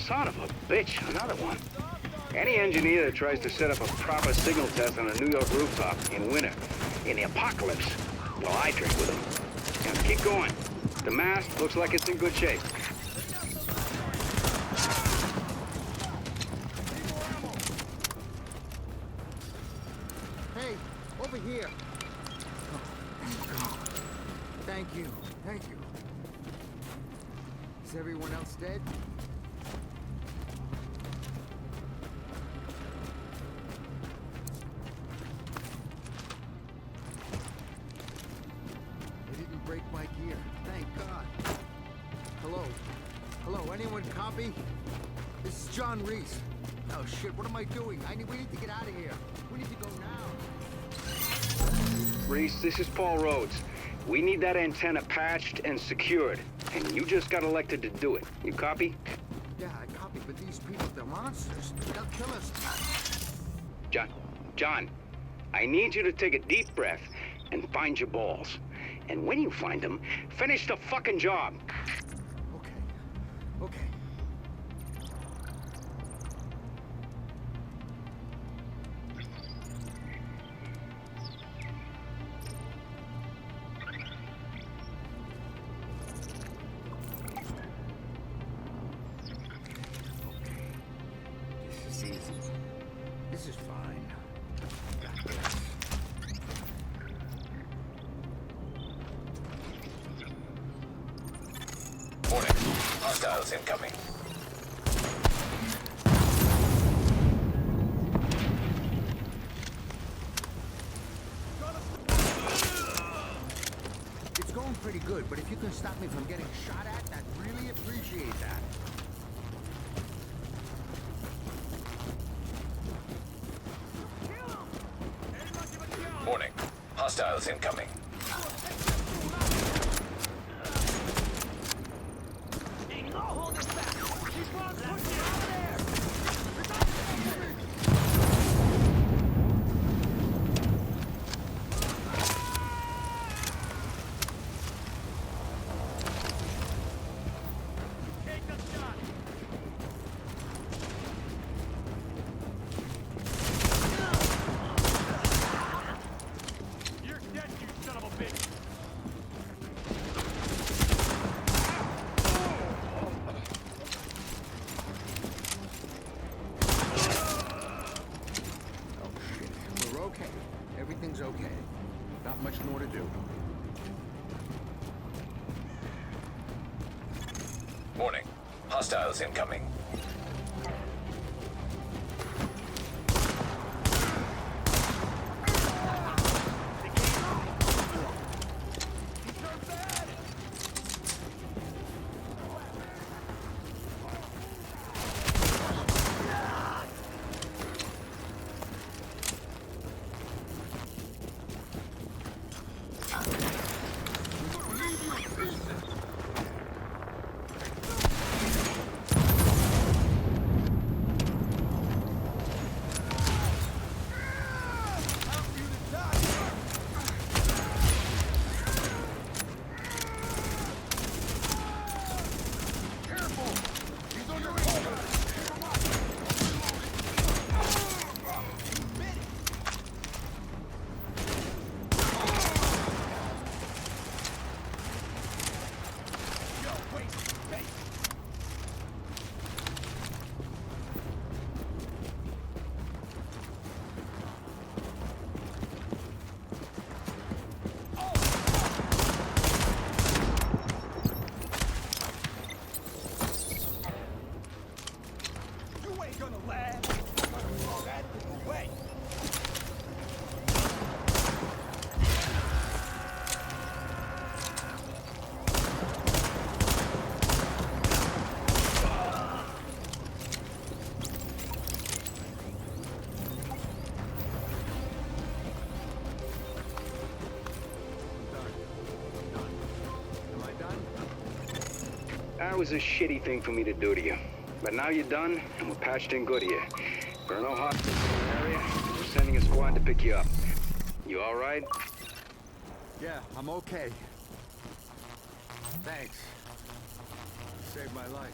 Son of a bitch, another one. Any engineer that tries to set up a proper signal test on a New York rooftop in winter, in the apocalypse, well, I drink with them. Now, keep going. The mast looks like it's in good shape. Hey, over here. Oh, thank God. Thank you. Thank you. Is everyone else dead? They didn't break my gear. Thank God. Hello? Hello, anyone copy? This is John Reese. Oh shit, what am I doing? We need to get out of here. We need to go now. Reese, this is Paul Rhodes. We need that antenna patched and secured, and you just got elected to do it. You copy? Yeah, I copy, but these people, they're monsters. They'll kill us. John, I need you to take a deep breath and find your balls. And when you find them, finish the fucking job. Okay. This is easy. This is fine. Got this. Warning. Hostiles incoming. It's going pretty good, but if you can stop me from getting shot at, I'd really appreciate that. Warning. Hostiles incoming. We're okay. Everything's okay. Not much more to do. Warning. Hostiles incoming. That was a shitty thing for me to do to you. But now you're done, and we're patched in good here. There are no hospitals in the area. We're sending a squad to pick you up. You all right? Yeah, I'm okay. Thanks. Saved my life.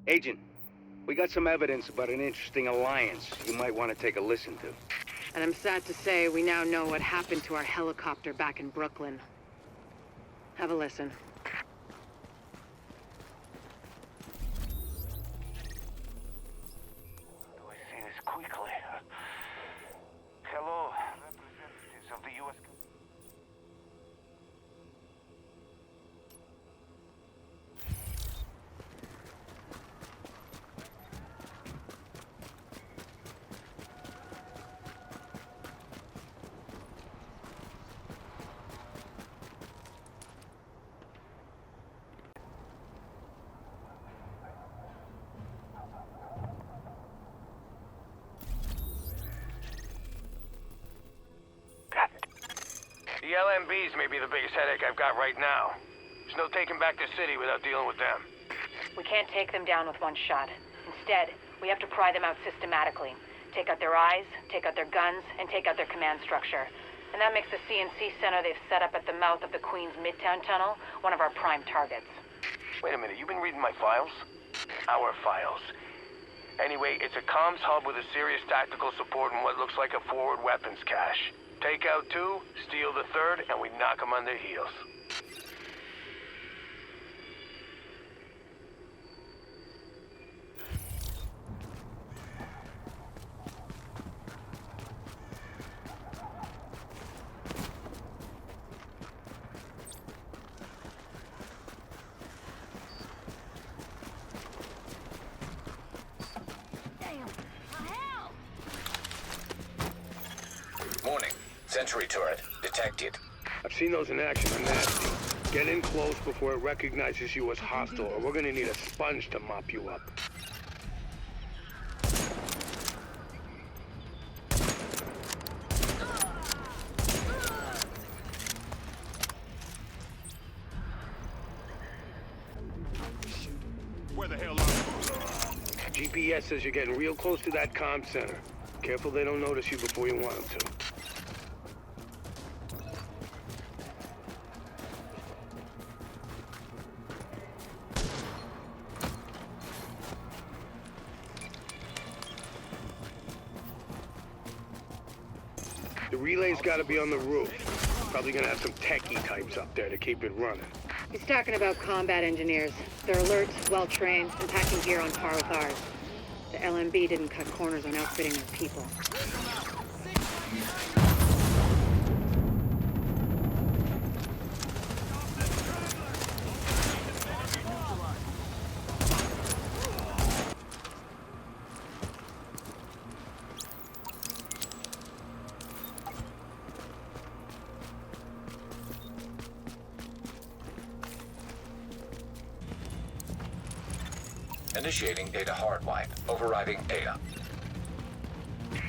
Agent, we got some evidence about an interesting alliance you might want to take a listen to. And I'm sad to say we now know what happened to our helicopter back in Brooklyn. Have a listen. Do I say this quickly? Hello, representatives of the U.S. The LMBs may be the biggest headache I've got right now. There's no taking back the city without dealing with them. We can't take them down with one shot. Instead, we have to pry them out systematically. Take out their eyes, take out their guns, and take out their command structure. And that makes the CNC center they've set up at the mouth of the Queens Midtown Tunnel one of our prime targets. Wait a minute, you been reading my files? Our files. Anyway, it's a comms hub with a serious tactical support and what looks like a forward weapons cache. Take out 2, steal the 3rd, and we knock them on their heels. Warning. Sentry turret detected. I've seen those in action. They're nasty. Get in close before it recognizes you as hostile, or we're gonna need a sponge to mop you up. Where the hell are you? GPS says you're getting real close to that comm center. Careful they don't notice you before you want them to. The relay's gotta be on the roof. Probably gonna have some techie types up there to keep it running. He's talking about combat engineers. They're alert, well-trained, and packing gear on par with ours. The LMB didn't cut corners on outfitting their people. Initiating data hardwipe. Overriding data.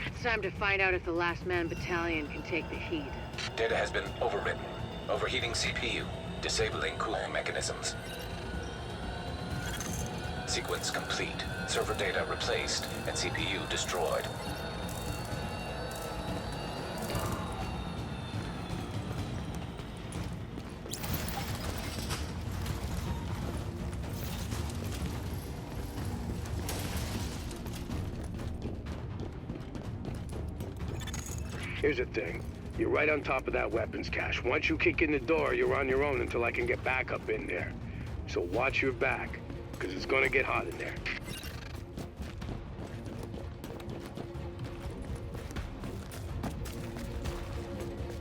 It's time to find out if the Last Man Battalion can take the heat. Data has been overwritten. Overheating CPU. Disabling cooling mechanisms. Sequence complete. Server data replaced and CPU destroyed. Here's the thing. You're right on top of that weapons cache. Once you kick in the door, you're on your own until I can get back up in there. So watch your back, because it's gonna get hot in there.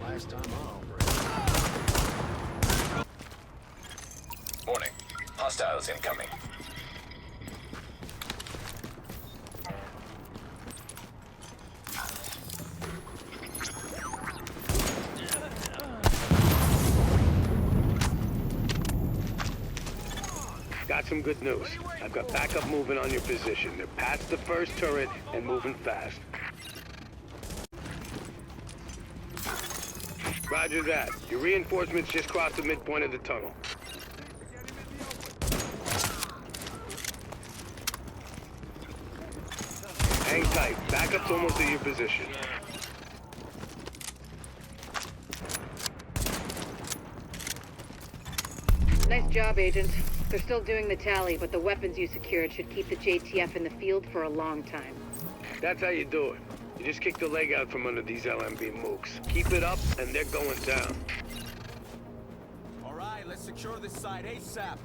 Last time I'll Warning. Hostiles incoming. Got some good news. I've got backup moving on your position. They're past the first turret and moving fast. Roger that. Your reinforcements just crossed the midpoint of the tunnel. Hang tight. Backup's almost at your position. Nice job, Agent. They're still doing the tally, but the weapons you secured should keep the JTF in the field for a long time. That's how you do it. You just kick the leg out from under these LMB mooks. Keep it up, and they're going down. All right, let's secure this site ASAP.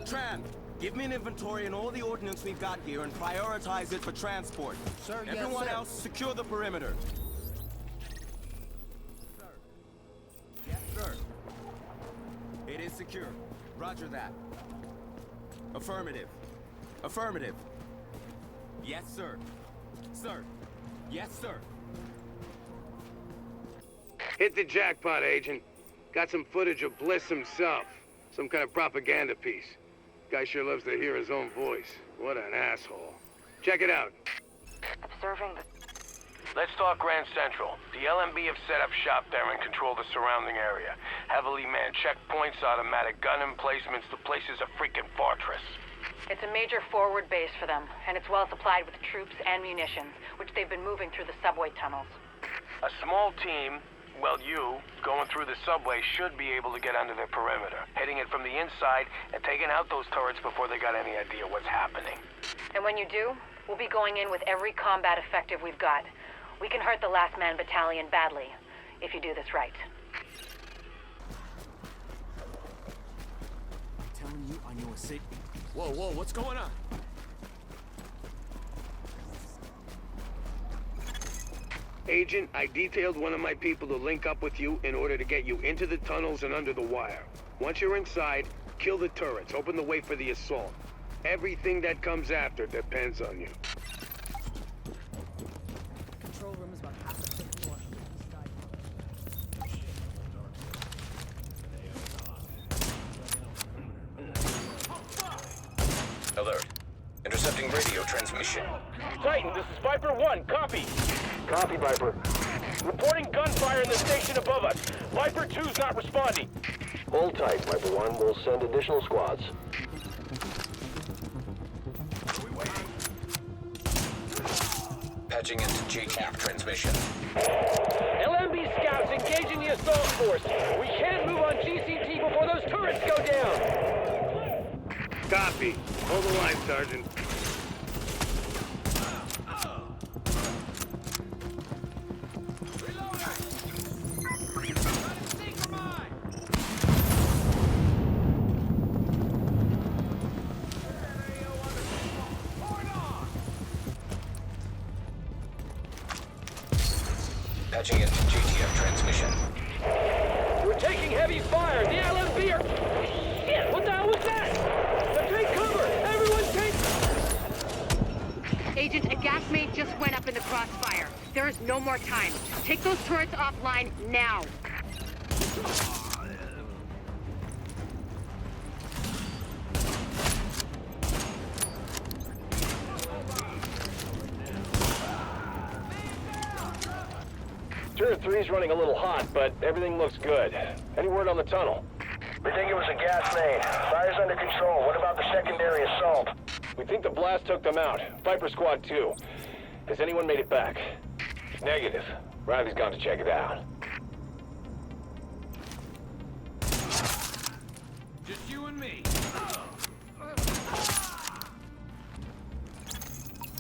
Tran, give me an inventory and all the ordnance we've got here and prioritize it for transport. Sir, yes, Everyone sir. else, secure the perimeter. Sir. Yes, sir. It is secure. Roger that. Affirmative. Affirmative. Yes, sir. Sir. Yes, sir. Hit the jackpot, Agent. Got some footage of Bliss himself. Some kind of propaganda piece. Guy sure loves to hear his own voice. What an asshole. Check it out. Observing the... Let's talk Grand Central. The LMB have set up shop there and control the surrounding area. Heavily manned checkpoints, automatic gun emplacements. The place is a freaking fortress. It's a major forward base for them, and it's well supplied with troops and munitions, which they've been moving through the subway tunnels. A small team, well, you, going through the subway should be able to get under their perimeter, hitting it from the inside and taking out those turrets before they got any idea what's happening. And when you do, we'll be going in with every combat effective we've got. We can hurt the Last Man Battalion badly, if you do this right. I'm telling you, I know a safe... Whoa, whoa, what's going on? Agent, I detailed one of my people to link up with you in order to get you into the tunnels and under the wire. Once you're inside, kill the turrets, open the way for the assault. Everything that comes after depends on you. Control room is about half a foot north of the sky. Alert. Intercepting radio transmission. Titan, this is Viper 1. Copy. Copy, Viper. Reporting gunfire in the station above us. Viper 2's not responding. Hold tight, Viper 1. We'll send additional squads. Patching into JTAP transmission. LMB scouts engaging the assault force. We can't move on GCT before those turrets go down. Copy. Hold the line, Sergeant. Patching into JTF transmission. We're taking heavy fire. The LMB are... Shit, what the hell was that? Take cover! Everyone take... Agent, a gas main just went up in the crossfire. There is no more time. Take those turrets offline now. Turret 3's running a little hot, but everything looks good. Any word on the tunnel? We think it was a gas main. Fire's under control. What about the secondary assault? We think the blast took them out. Viper Squad 2. Has anyone made it back? Negative. Riley's gone to check it out. Just you and me.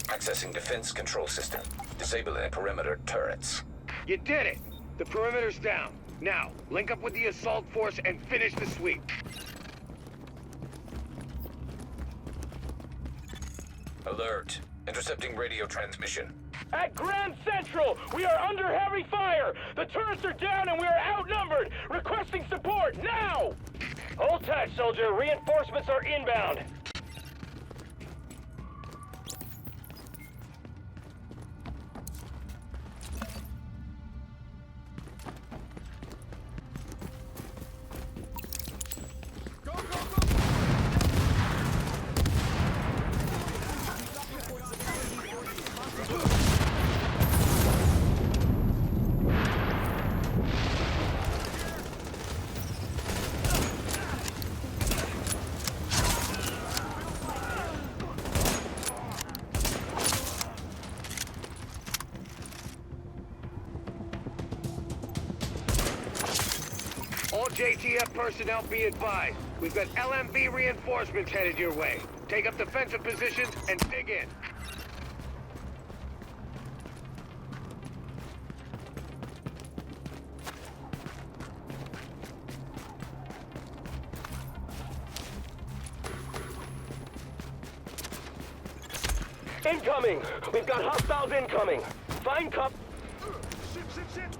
Accessing defense control system. Disabling perimeter turrets. You did it! The perimeter's down. Now, link up with the assault force and finish the sweep. Alert. Intercepting radio transmission. At Grand Central, we are under heavy fire! The turrets are down and we are outnumbered! Requesting support, now! Hold tight, soldier. Reinforcements are inbound. All JTF personnel be advised. We've got LMB reinforcements headed your way. Take up defensive positions and dig in. Incoming! We've got hostiles incoming! Find cup. Shit!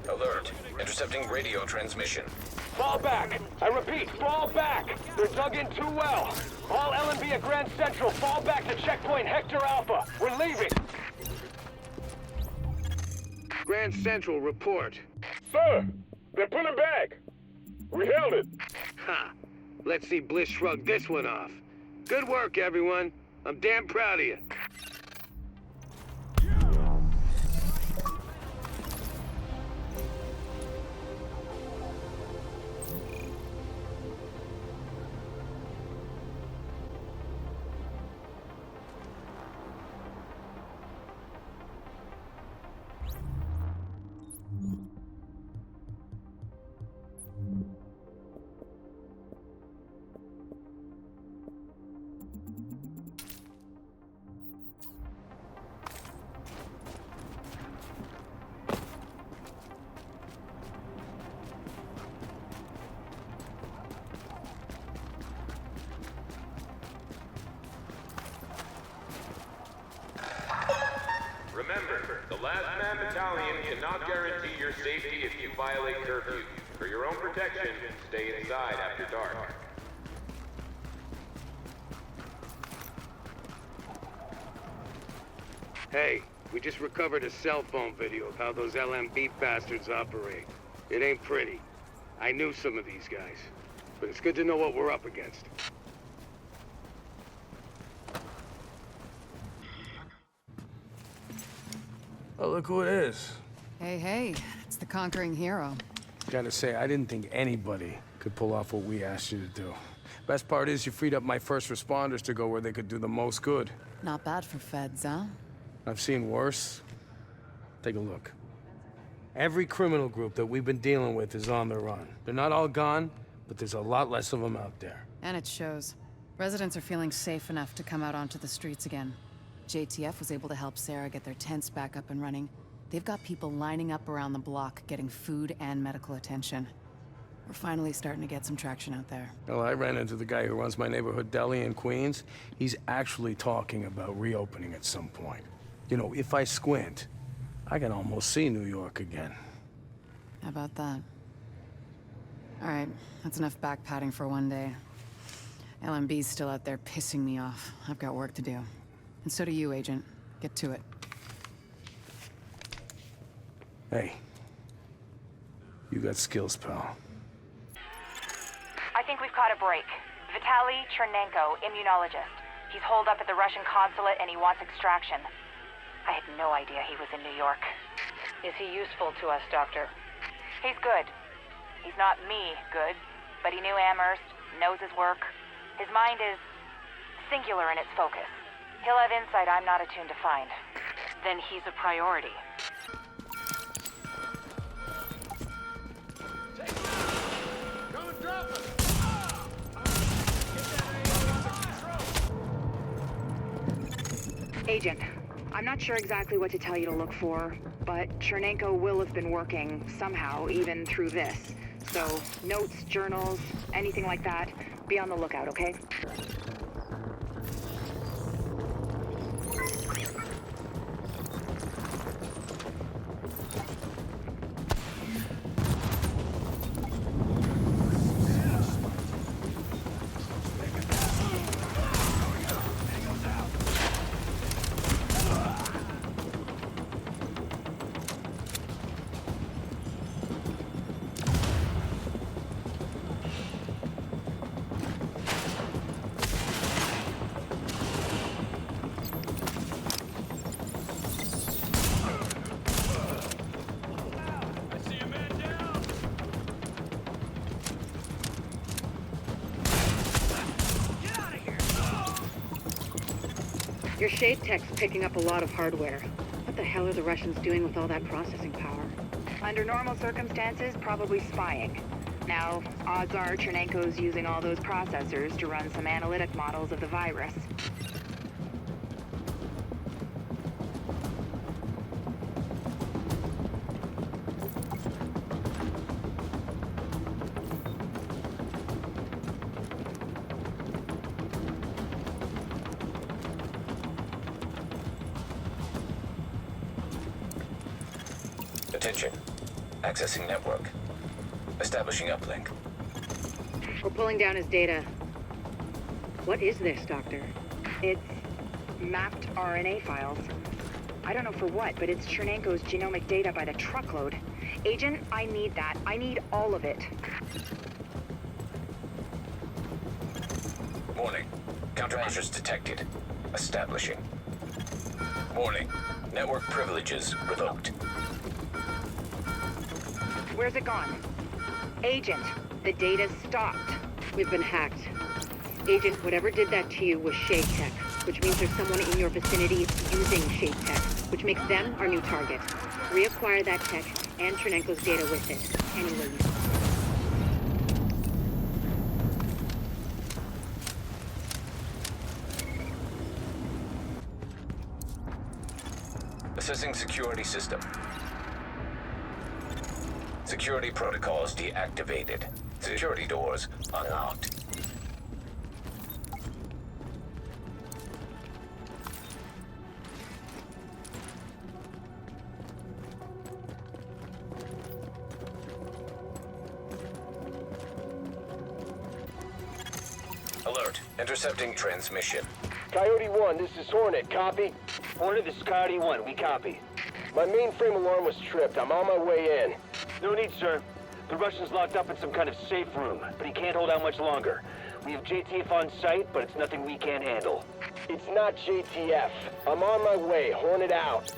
Alert. Intercepting radio transmission. Fall back! I repeat, fall back! They're dug in too well! All LMB at Grand Central, fall back to checkpoint Hector Alpha! We're leaving! Grand Central, report. Sir! They're pulling back! We held it! Ha! Let's see Bliss shrug this one off. Good work, everyone. I'm damn proud of you. Remember, the Last Man Battalion cannot guarantee your safety if you violate curfew. For your own protection, stay inside after dark. Hey, we just recovered a cell phone video of how those LMB bastards operate. It ain't pretty. I knew some of these guys. But it's good to know what we're up against. Oh, look who it is. Hey, it's the conquering hero. Gotta say, I didn't think anybody could pull off what we asked you to do. Best part is you freed up my first responders to go where they could do the most good. Not bad for feds, huh? I've seen worse. Take a look. Every criminal group that we've been dealing with is on the run. They're not all gone, but there's a lot less of them out there. And it shows. Residents are feeling safe enough to come out onto the streets again. JTF was able to help Sarah get their tents back up and running. They've got people lining up around the block, getting food and medical attention. We're finally starting to get some traction out there. Well, I ran into the guy who runs my neighborhood deli in Queens. He's actually talking about reopening at some point. You know, if I squint, I can almost see New York again. How about that? All right, that's enough back-patting for one day. LMB's still out there pissing me off. I've got work to do. And so do you, Agent. Get to it. Hey. You got skills, pal. I think we've caught a break. Vitaly Chernenko, immunologist. He's holed up at the Russian consulate and he wants extraction. I had no idea he was in New York. Is he useful to us, Doctor? He's good. He's not me good, but he knew Amherst, knows his work. His mind is singular in its focus. He'll have insight I'm not attuned to find. Then he's a priority. Agent, I'm not sure exactly what to tell you to look for, but Chernenko will have been working somehow, even through this. So, notes, journals, anything like that, be on the lookout, okay? Your Shade Tech's picking up a lot of hardware. What the hell are the Russians doing with all that processing power? Under normal circumstances, probably spying. Now, odds are Chernenko's using all those processors to run some analytic models of the virus. Attention. Accessing network. Establishing uplink. We're pulling down his data. What is this, Doctor? It's mapped RNA files. I don't know for what, but it's Chernenko's genomic data by the truckload. Agent, I need that. I need all of it. Warning. Countermeasures detected. Establishing. Warning. Network privileges revoked. Where's it gone? Agent, the data's stopped. We've been hacked. Agent, whatever did that to you was Shade Tech, which means there's someone in your vicinity using Shade Tech, which makes them our new target. Reacquire that tech and Chernenko's data with it. Anyway, Assessing security system. Security protocols deactivated. Security doors unlocked. Alert. Intercepting transmission. Coyote 1, this is Hornet. Copy? Hornet, this is Coyote 1. We copy. My mainframe alarm was tripped. I'm on my way in. No need, sir. The Russian's locked up in some kind of safe room, but he can't hold out much longer. We have JTF on site, but it's nothing we can't handle. It's not JTF. I'm on my way. Hornet out.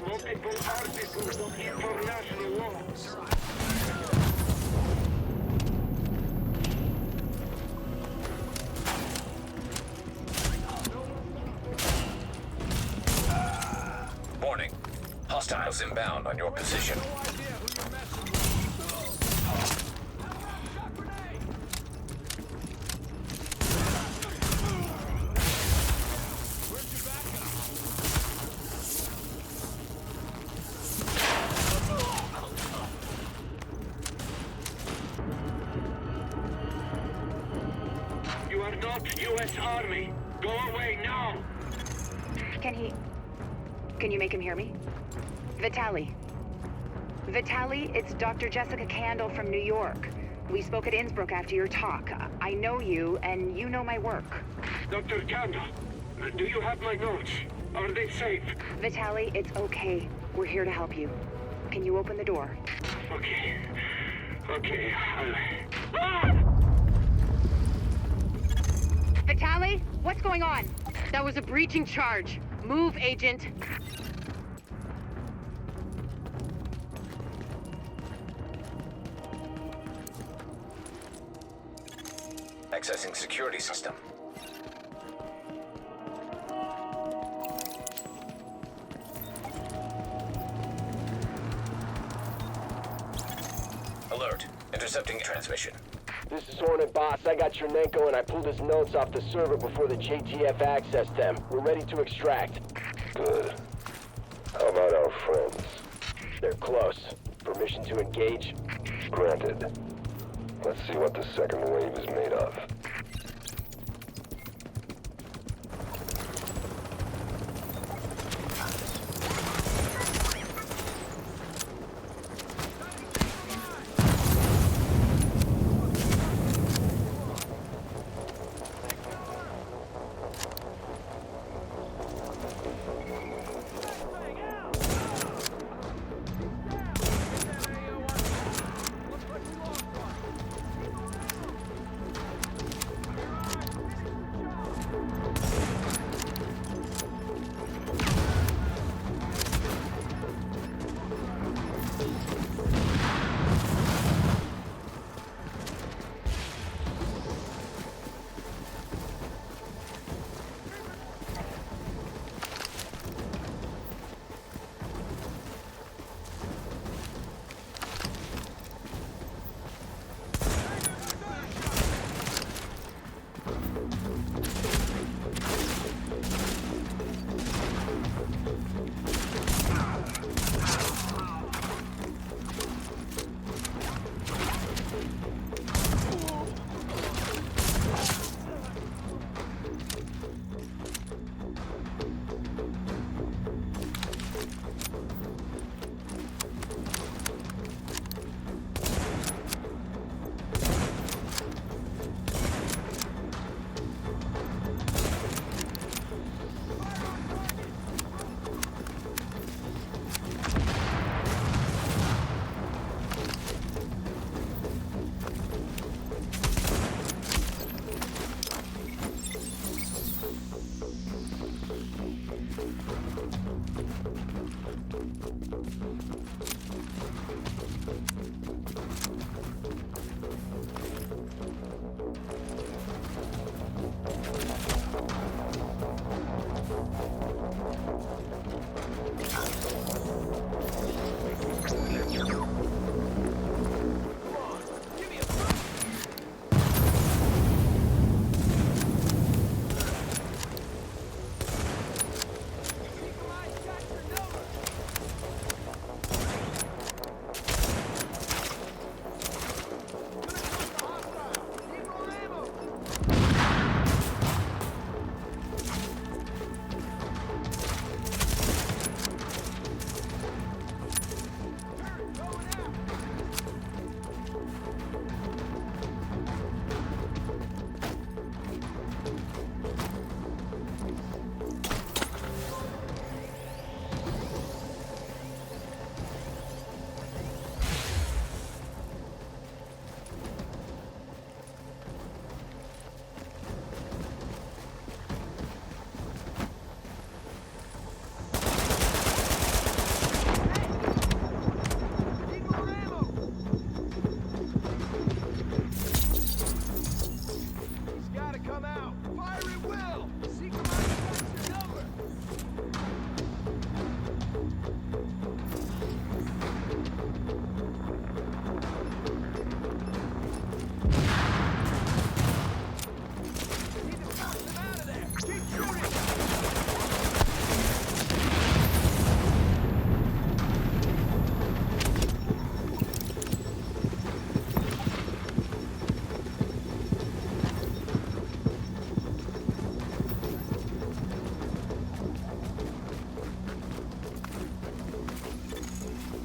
Multiple articles of international law. Warning. Hostiles inbound on your position. You are not U.S. Army. Go away now. Can you make him hear me? Vitaly. Vitaly, it's Dr. Jessica Candle from New York. We spoke at Innsbruck after your talk. I know you, and you know my work. Dr. Kanda, do you have my notes? Are they safe? Vitaly, it's okay. We're here to help you. Can you open the door? Okay. Okay, Vitaly, what's going on? That was a breaching charge. Move, Agent. Accessing security system. Alert. Intercepting transmission. This is Hornet, boss. I got Chernenko and I pulled his notes off the server before the JTF accessed them. We're ready to extract. Good. How about our friends? They're close. Permission to engage? Granted. Let's see what the second wave is made of.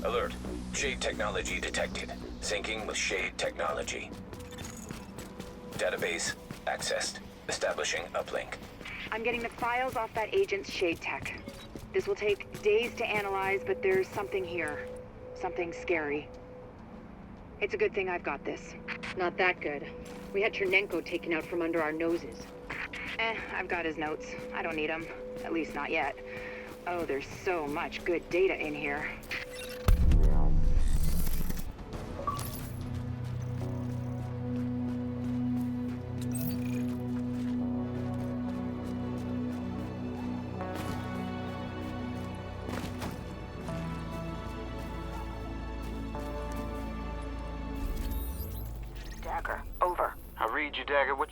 Alert. Jade technology detected. Syncing with Shade technology. Database accessed. Establishing uplink. I'm getting the files off that agent's Shade tech. This will take days to analyze, but there's something here. Something scary. It's a good thing I've got this. Not that good. We had Chernenko taken out from under our noses. I've got his notes. I don't need them. At least not yet. Oh, there's so much good data in here. Dagger, over. I read you, Dagger. What?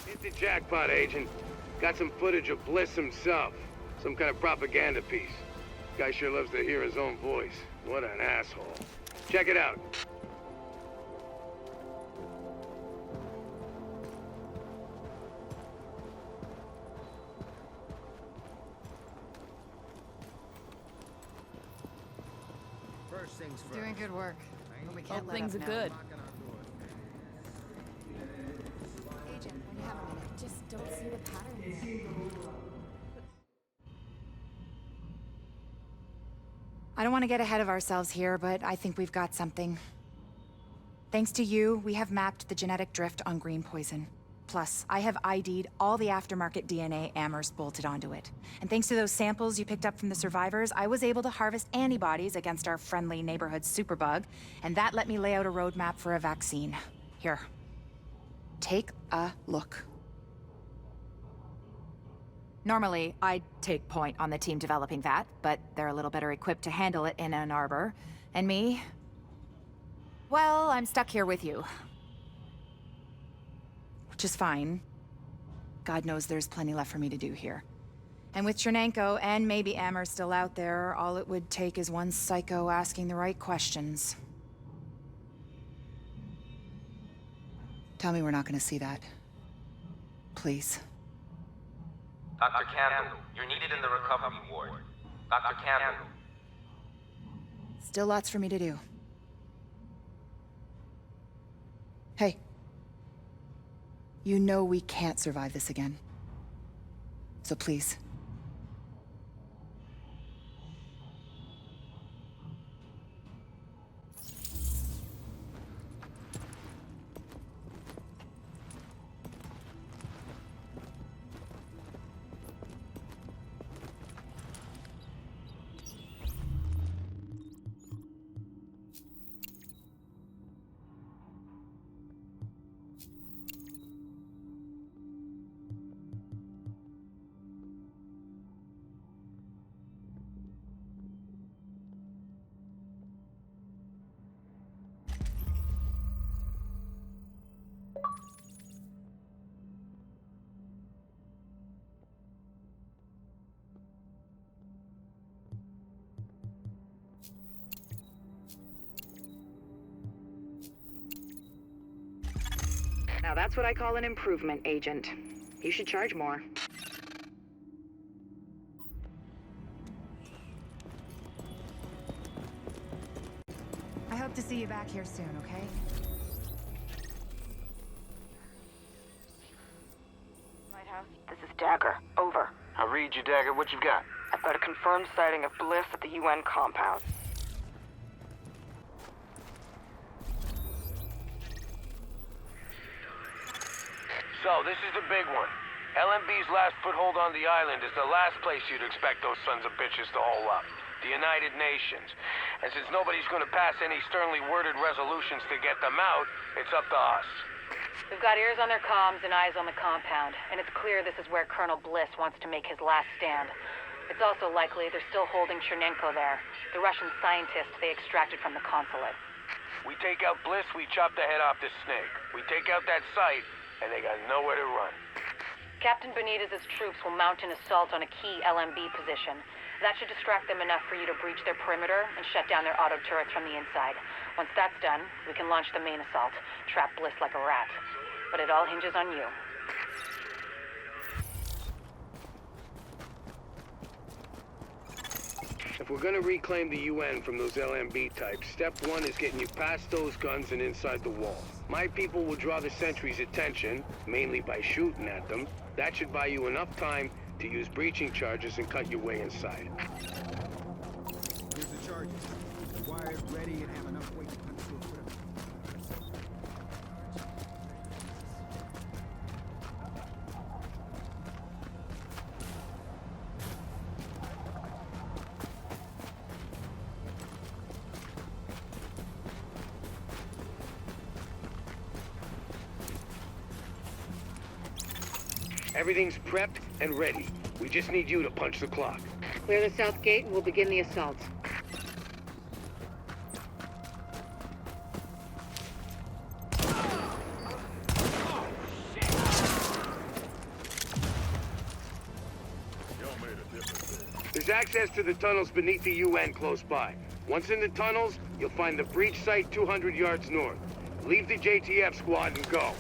Hit the jackpot, Agent. Got some footage of Bliss himself. Some kind of propaganda piece. Guy sure loves to hear his own voice. What an asshole. Check it out. First things first. Doing good work. But we can't Hope let things up are now. good. Agent, when you have a minute, just don't see the patterns. I don't want to get ahead of ourselves here, but I think we've got something. Thanks to you, we have mapped the genetic drift on green poison. Plus, I have ID'd all the aftermarket DNA Amherst bolted onto it. And thanks to those samples you picked up from the survivors, I was able to harvest antibodies against our friendly neighborhood superbug, and that let me lay out a roadmap for a vaccine. Here. Take a look. Normally, I'd take point on the team developing that, but they're a little better equipped to handle it in Ann Arbor. And me? Well, I'm stuck here with you. Which is fine. God knows there's plenty left for me to do here. And with Chernenko and maybe Amherst still out there, all it would take is one psycho asking the right questions. Tell me we're not gonna see that. Please. Dr. Candle, you're needed in the recovery ward. Dr. Candle. Still lots for me to do. Hey. You know we can't survive this again. So please. Now that's what I call an improvement, Agent. You should charge more. I hope to see you back here soon, okay? Lighthouse, this is Dagger. Over. I read you, Dagger. What you got? I've got a confirmed sighting of Bliss at the UN compound. So, this is the big one. LMB's last foothold on the island is the last place you'd expect those sons of bitches to hole up. The United Nations. And since nobody's gonna pass any sternly worded resolutions to get them out, it's up to us. We've got ears on their comms and eyes on the compound, and it's clear this is where Colonel Bliss wants to make his last stand. It's also likely they're still holding Chernenko there, the Russian scientist they extracted from the consulate. We take out Bliss, we chop the head off this snake. We take out that site, and they got nowhere to run. Captain Benitez's troops will mount an assault on a key LMB position. That should distract them enough for you to breach their perimeter and shut down their auto turrets from the inside. Once that's done, we can launch the main assault, trap Bliss like a rat. But it all hinges on you. If we're gonna reclaim the UN from those LMB types, step one is getting you past those guns and inside the wall. My people will draw the sentries' attention, mainly by shooting at them. That should buy you enough time to use breaching charges and cut your way inside. Here's the charges. Wired, ready, and have enough weight to punch through a foot. Everything's prepped and ready. We just need you to punch the clock. Clear the south gate and we'll begin the assault. There's access to the tunnels beneath the UN close by. Once in the tunnels, you'll find the breach site 200 yards north. Leave the JTF squad and go.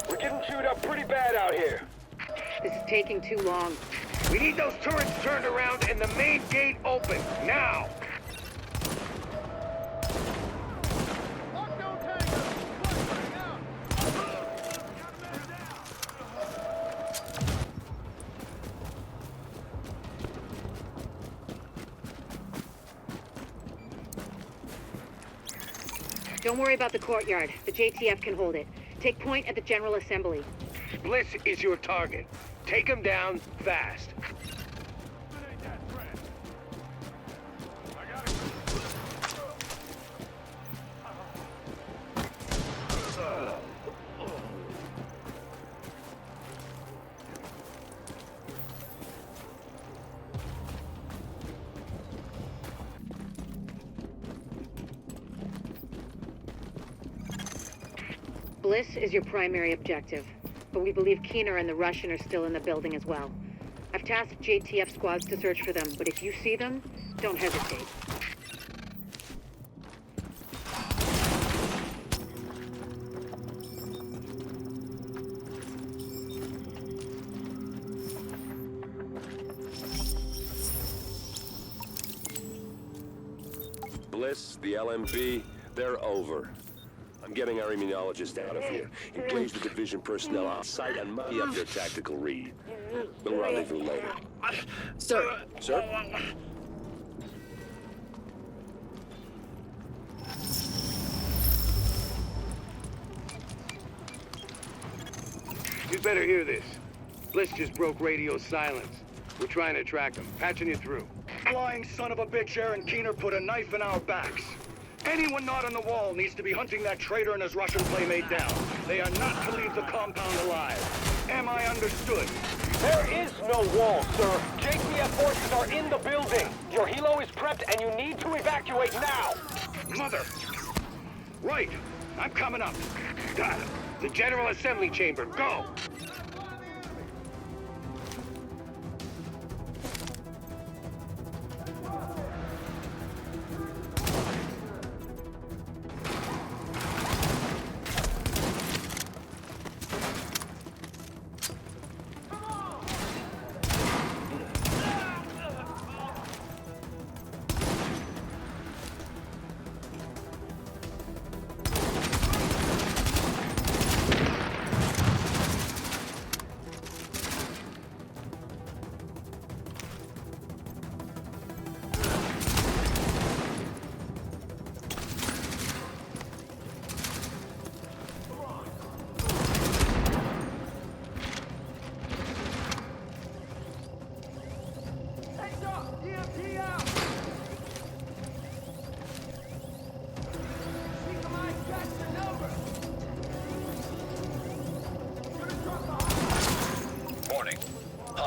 We're getting chewed up pretty bad out here. This is taking too long. We need those turrets turned around and the main gate open, now! Don't worry about the courtyard. The JTF can hold it. Take point at the General Assembly. Bliss is your target. Take him down fast. Bliss is your primary objective, but we believe Keener and the Russian are still in the building as well. I've tasked JTF squads to search for them, but if you see them, don't hesitate. Bliss, the LMB, they're over. I'm getting our immunologist out of here. Engage the division personnel on site and mucky up their tactical read. We'll rendezvous later. Sir. Sir? You'd better hear this. Bliss just broke radio silence. We're trying to track him. Patching you through. Flying son of a bitch, Aaron Keener put a knife in our backs. Anyone not on the wall needs to be hunting that traitor and his Russian playmate down. They are not to leave the compound alive. Am I understood? There is no wall, sir. JTF forces are in the building. Your helo is prepped and you need to evacuate now. Mother! Right. I'm coming up. Got him. The General Assembly chamber. Go!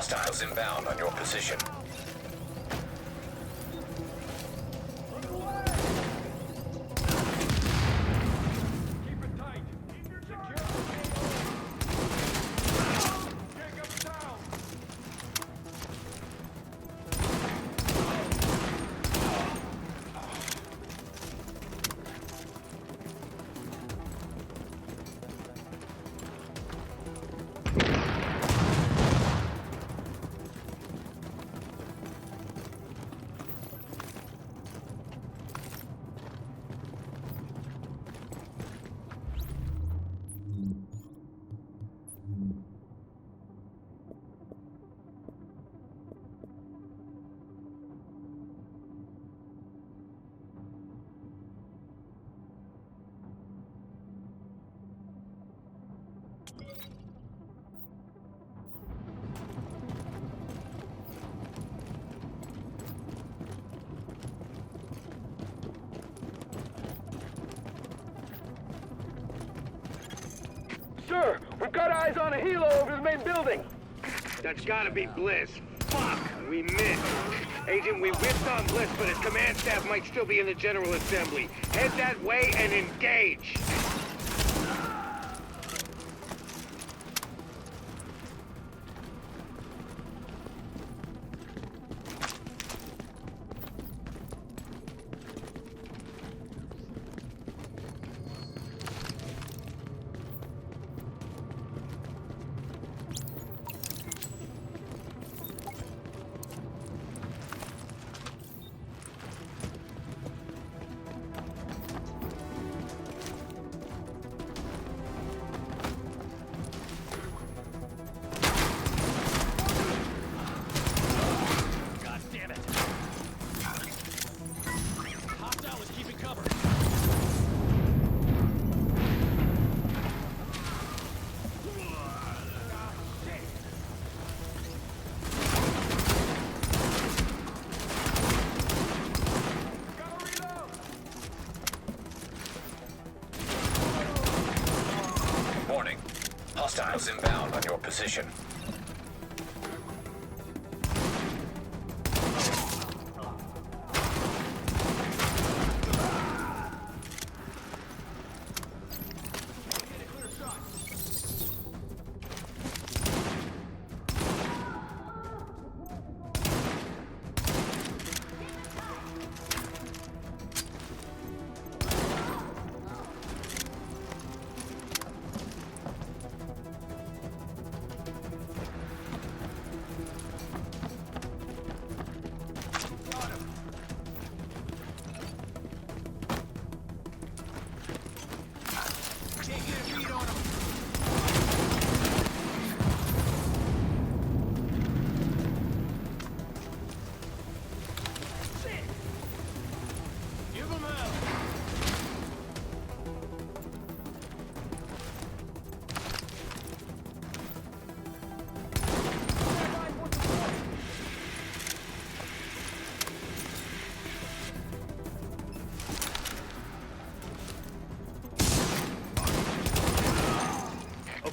Hostiles inbound on your position. Sir, we've got eyes on a helo over the main building. That's gotta be Bliss. Fuck, we missed. Agent, we whipped on Bliss, but his command staff might still be in the General Assembly. Head that way and engage. Hostiles inbound on your position.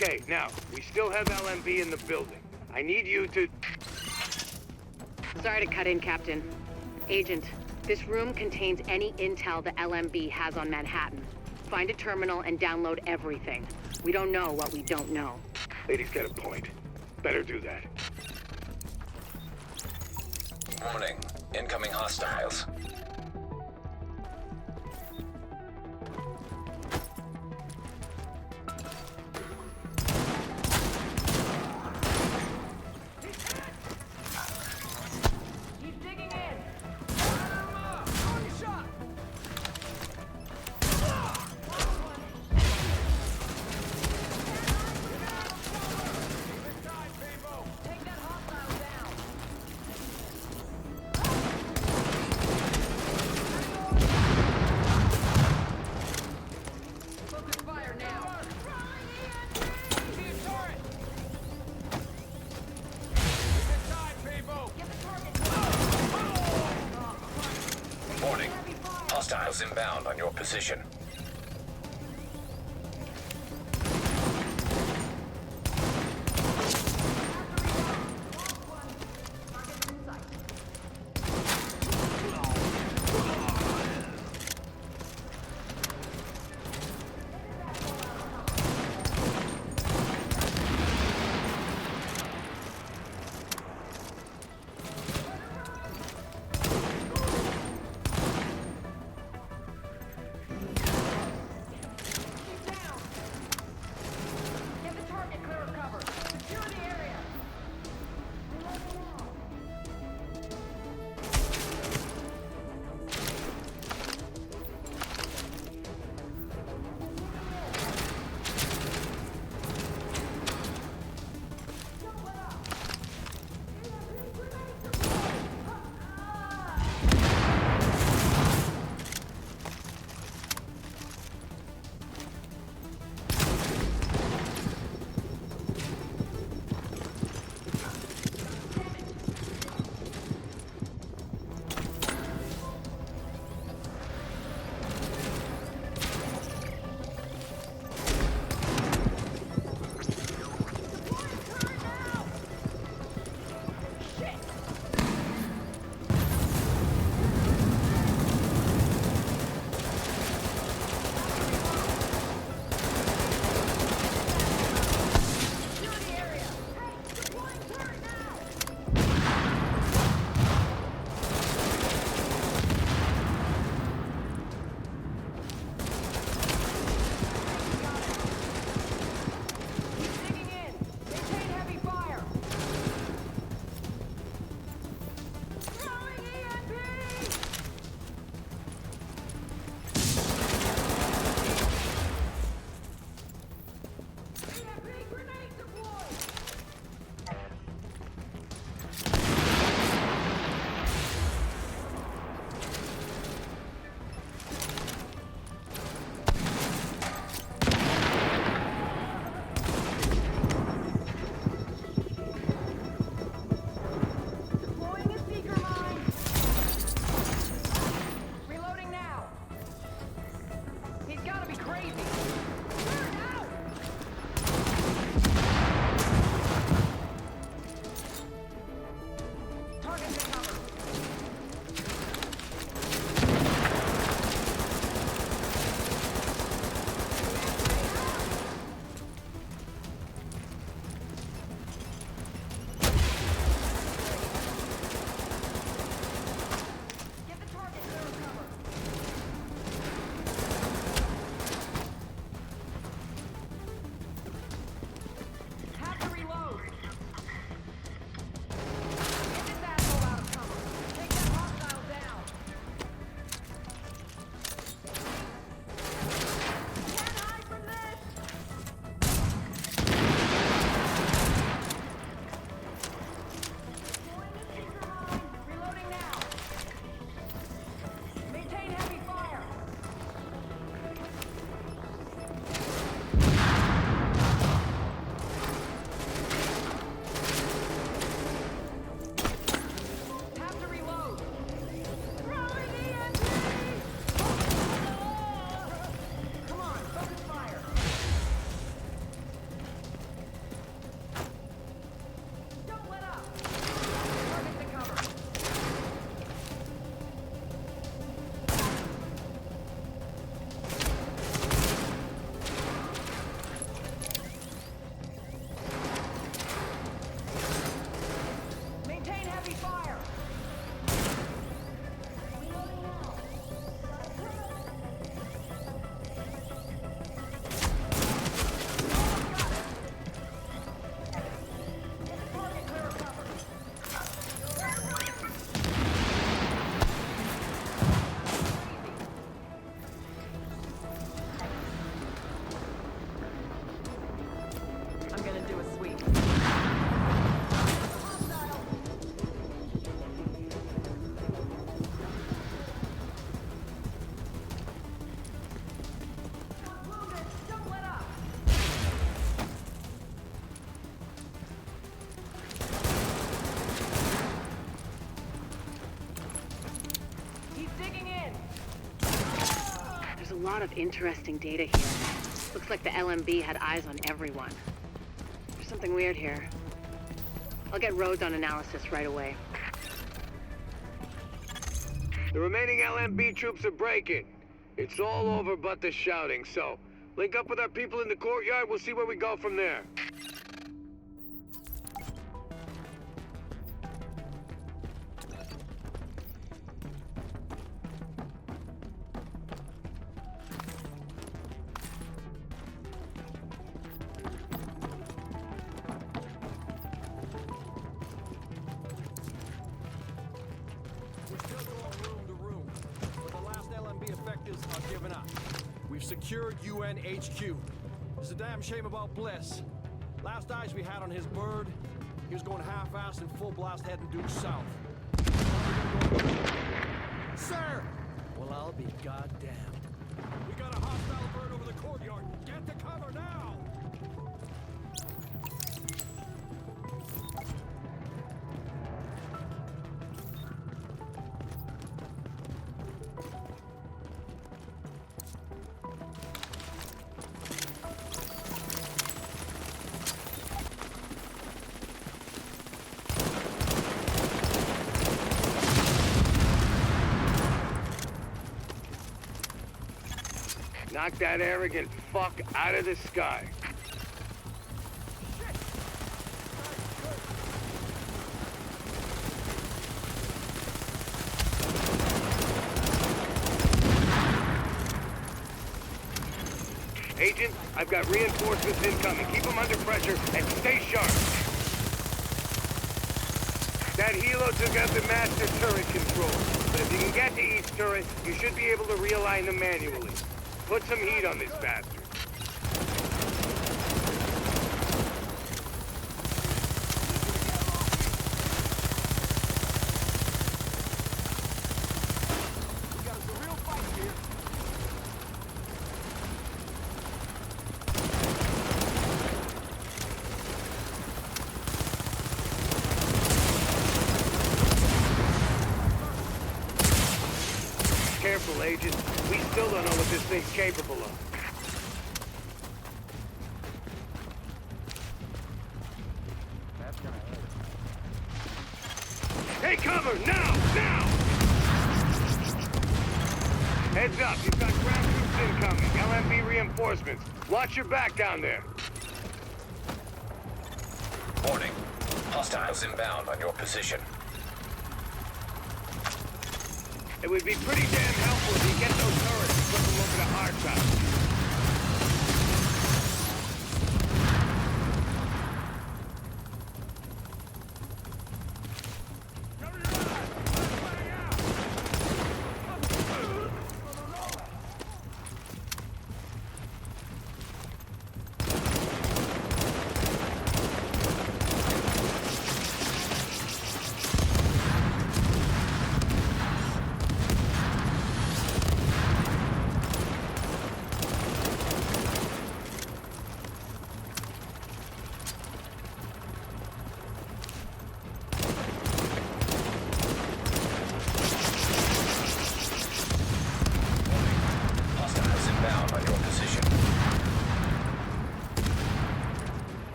Okay, now, we still have LMB in the building. I need you to... Sorry to cut in, Captain. Agent, this room contains any intel the LMB has on Manhattan. Find a terminal and download everything. We don't know what we don't know. Ladies get a point. Better do that. Warning. Incoming hostiles. Warning. Hostiles inbound on your position. lot of interesting data here. Looks like the LMB had eyes on everyone. There's something weird here. I'll get Rhodes on analysis right away. The remaining LMB troops are breaking. It's all over but the shouting, so link up with our people in the courtyard. We'll see where we go from there. We've secured UN HQ. It's a damn shame about Bliss. Last eyes we had on his bird, he was going half-assed and full blast heading due south. Sir! Well, I'll be goddamned. We got a hostile bird over the courtyard. Get to cover now! Knock that arrogant fuck out of the sky. Agent, I've got reinforcements incoming. Keep them under pressure and stay sharp. That helo took out the master turret control. But if you can get to each turret, you should be able to realign them manually. Put some heat on this bastard. We got a real fight here. Careful, Agent. We still don't know what this thing's capable of. Take cover! Now! Now! Heads up, you've got ground troops incoming. LMB reinforcements. Watch your back down there. Warning. Hostiles inbound on your position. It would be pretty damn helpful if you get those turrets and put them over to our side.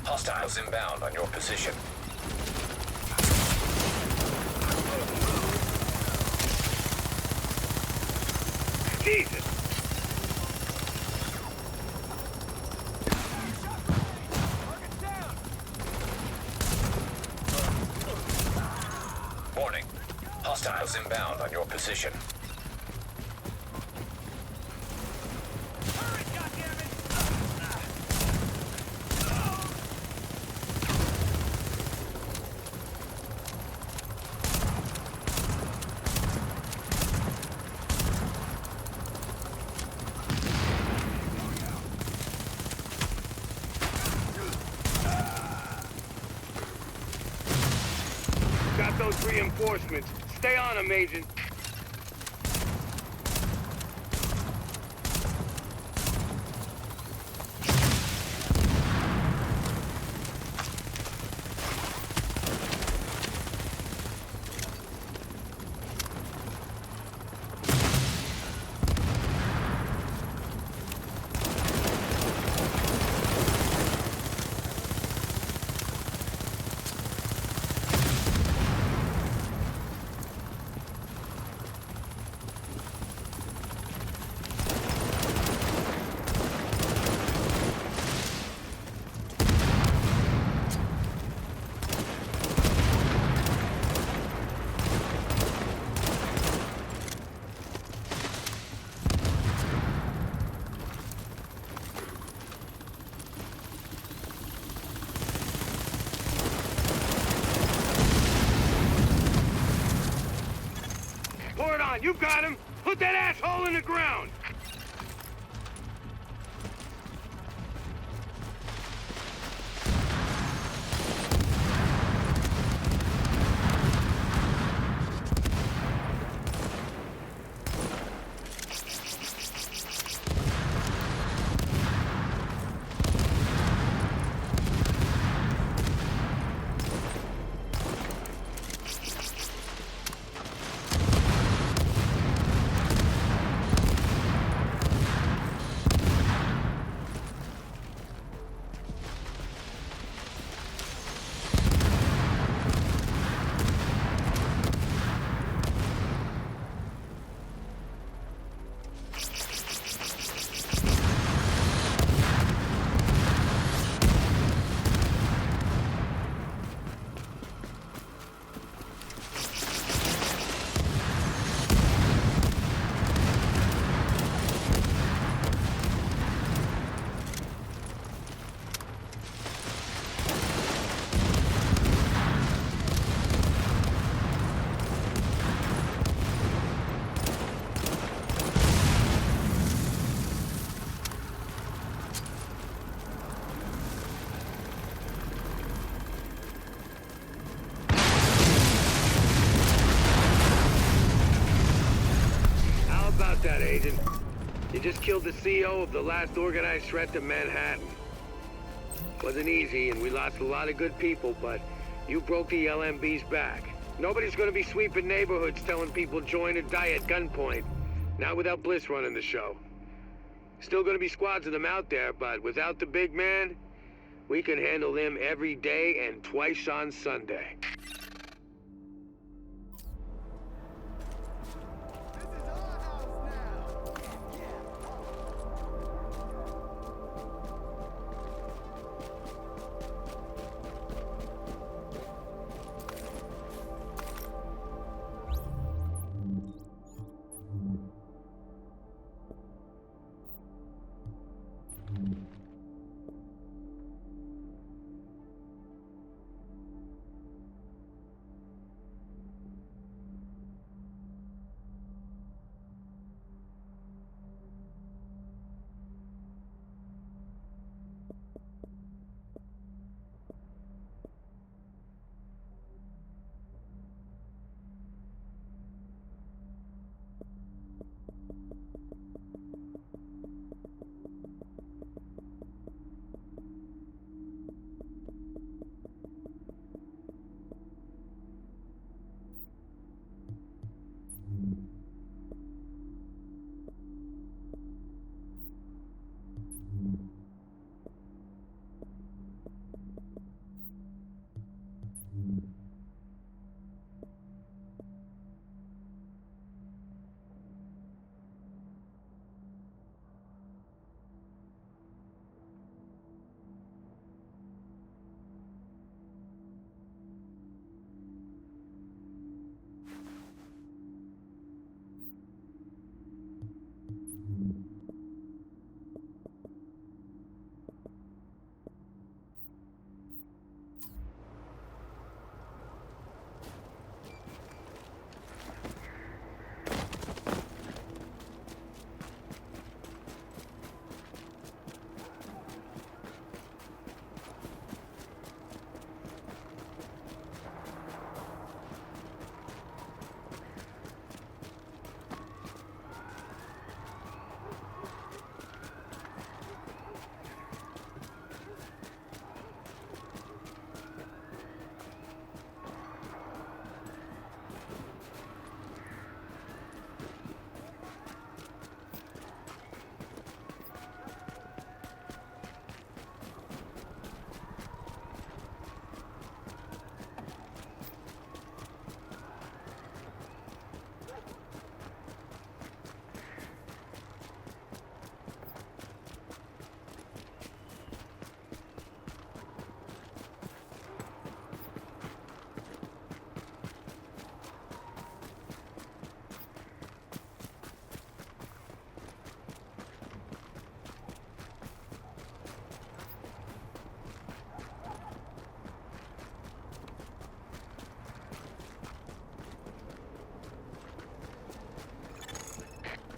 Hostiles inbound on your position. Jesus! Hostiles inbound on your position. Got those reinforcements. Stay on them, Agent. Pour it on. You got him. Put that asshole in the ground. That, Agent. You just killed the CEO of the last organized threat to Manhattan. Wasn't easy, and we lost a lot of good people, but you broke the LMB's back. Nobody's gonna be sweeping neighborhoods telling people join or die at gunpoint. Not without Bliss running the show. Still gonna be squads of them out there, but without the big man, we can handle them every day and twice on Sunday.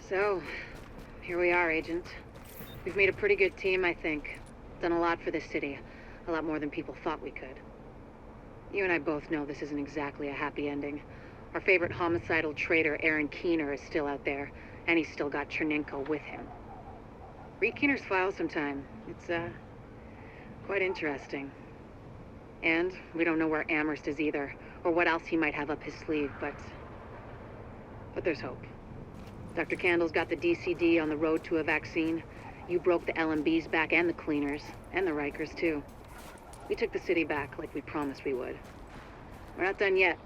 So, here we are, Agent. We've made a pretty good team, I think. Done a lot for this city. A lot more than people thought we could. You and I both know this isn't exactly a happy ending. Our favorite homicidal traitor, Aaron Keener, is still out there, and he's still got Chernenko with him. Read Keener's file sometime. It's, quite interesting. And we don't know where Amherst is either, or what else he might have up his sleeve, but there's hope. Dr. Candle's got the DCD on the road to a vaccine. You broke the LMB's back and the Cleaners, and the Rikers too. We took the city back like we promised we would. We're not done yet.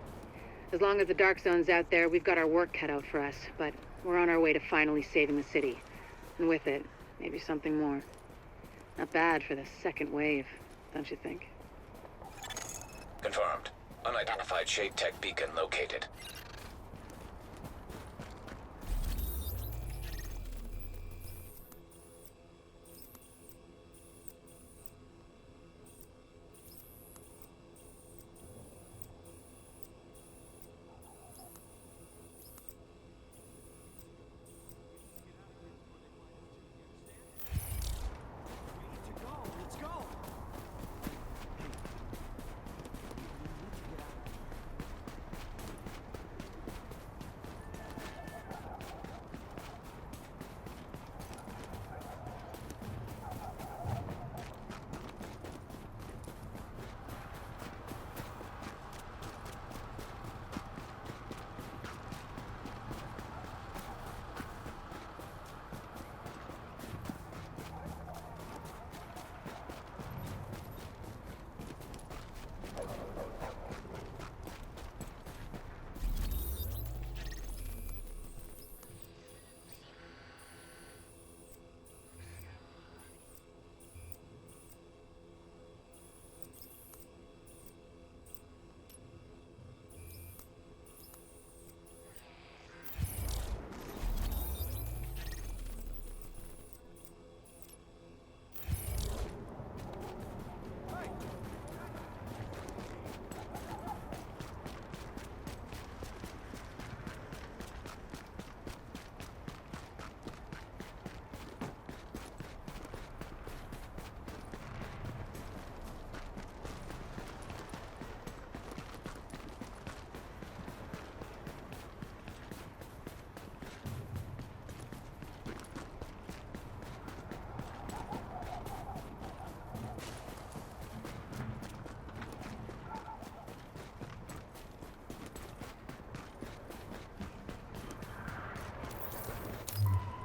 As long as the Dark Zone's out there, we've got our work cut out for us, but we're on our way to finally saving the city. And with it, maybe something more. Not bad for the second wave, don't you think? Confirmed. Unidentified Shade Tech beacon located.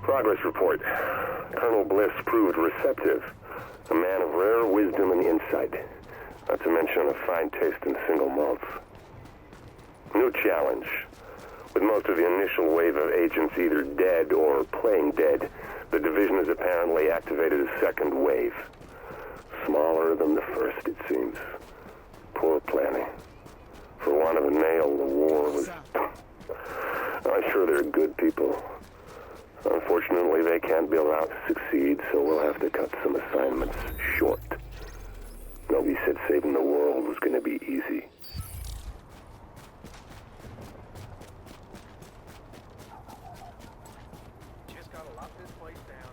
Progress report. Colonel Bliss proved receptive. A man of rare wisdom and insight. Not to mention a fine taste in single malts. New challenge. With most of the initial wave of agents either dead or playing dead, the division has apparently activated a second wave. Smaller than the first, it seems. Poor planning. For want of a nail, the war was... I'm sure they're good people. Unfortunately, they can't be allowed to succeed, so we'll have to cut some assignments short. Nobody said saving the world was going to be easy. Just gotta lock this place down.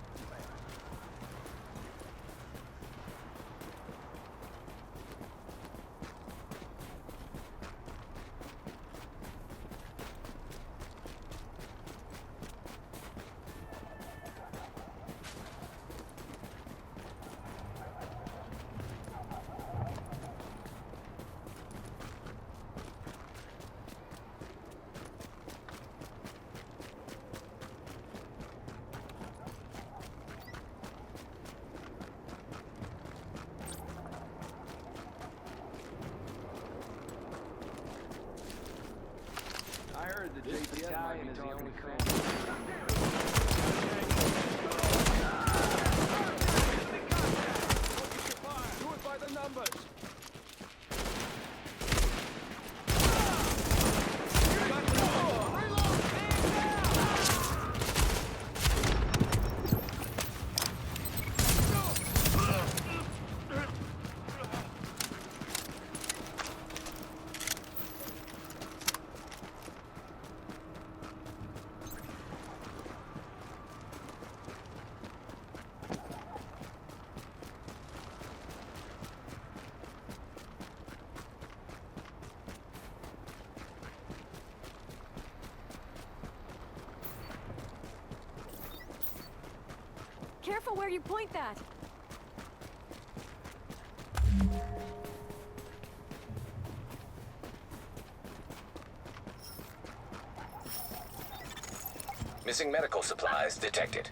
I heard the JPF might be talking to Colonel. Do it by the numbers. Careful where you point that. Missing medical supplies detected.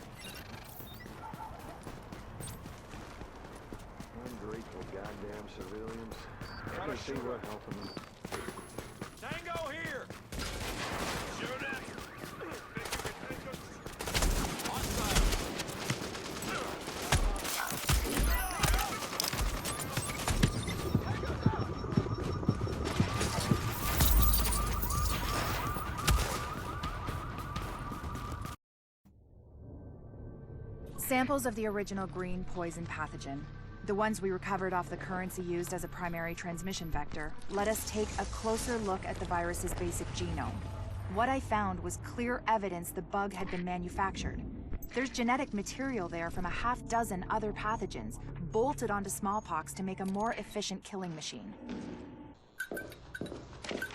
Ungrateful goddamn civilians. I can see what helping them. Tango here! Shoot it! Samples of the original green poison pathogen, the ones we recovered off the currency used as a primary transmission vector, let us take a closer look at the virus's basic genome. What I found was clear evidence the bug had been manufactured. There's genetic material there from a half-dozen other pathogens, bolted onto smallpox to make a more efficient killing machine.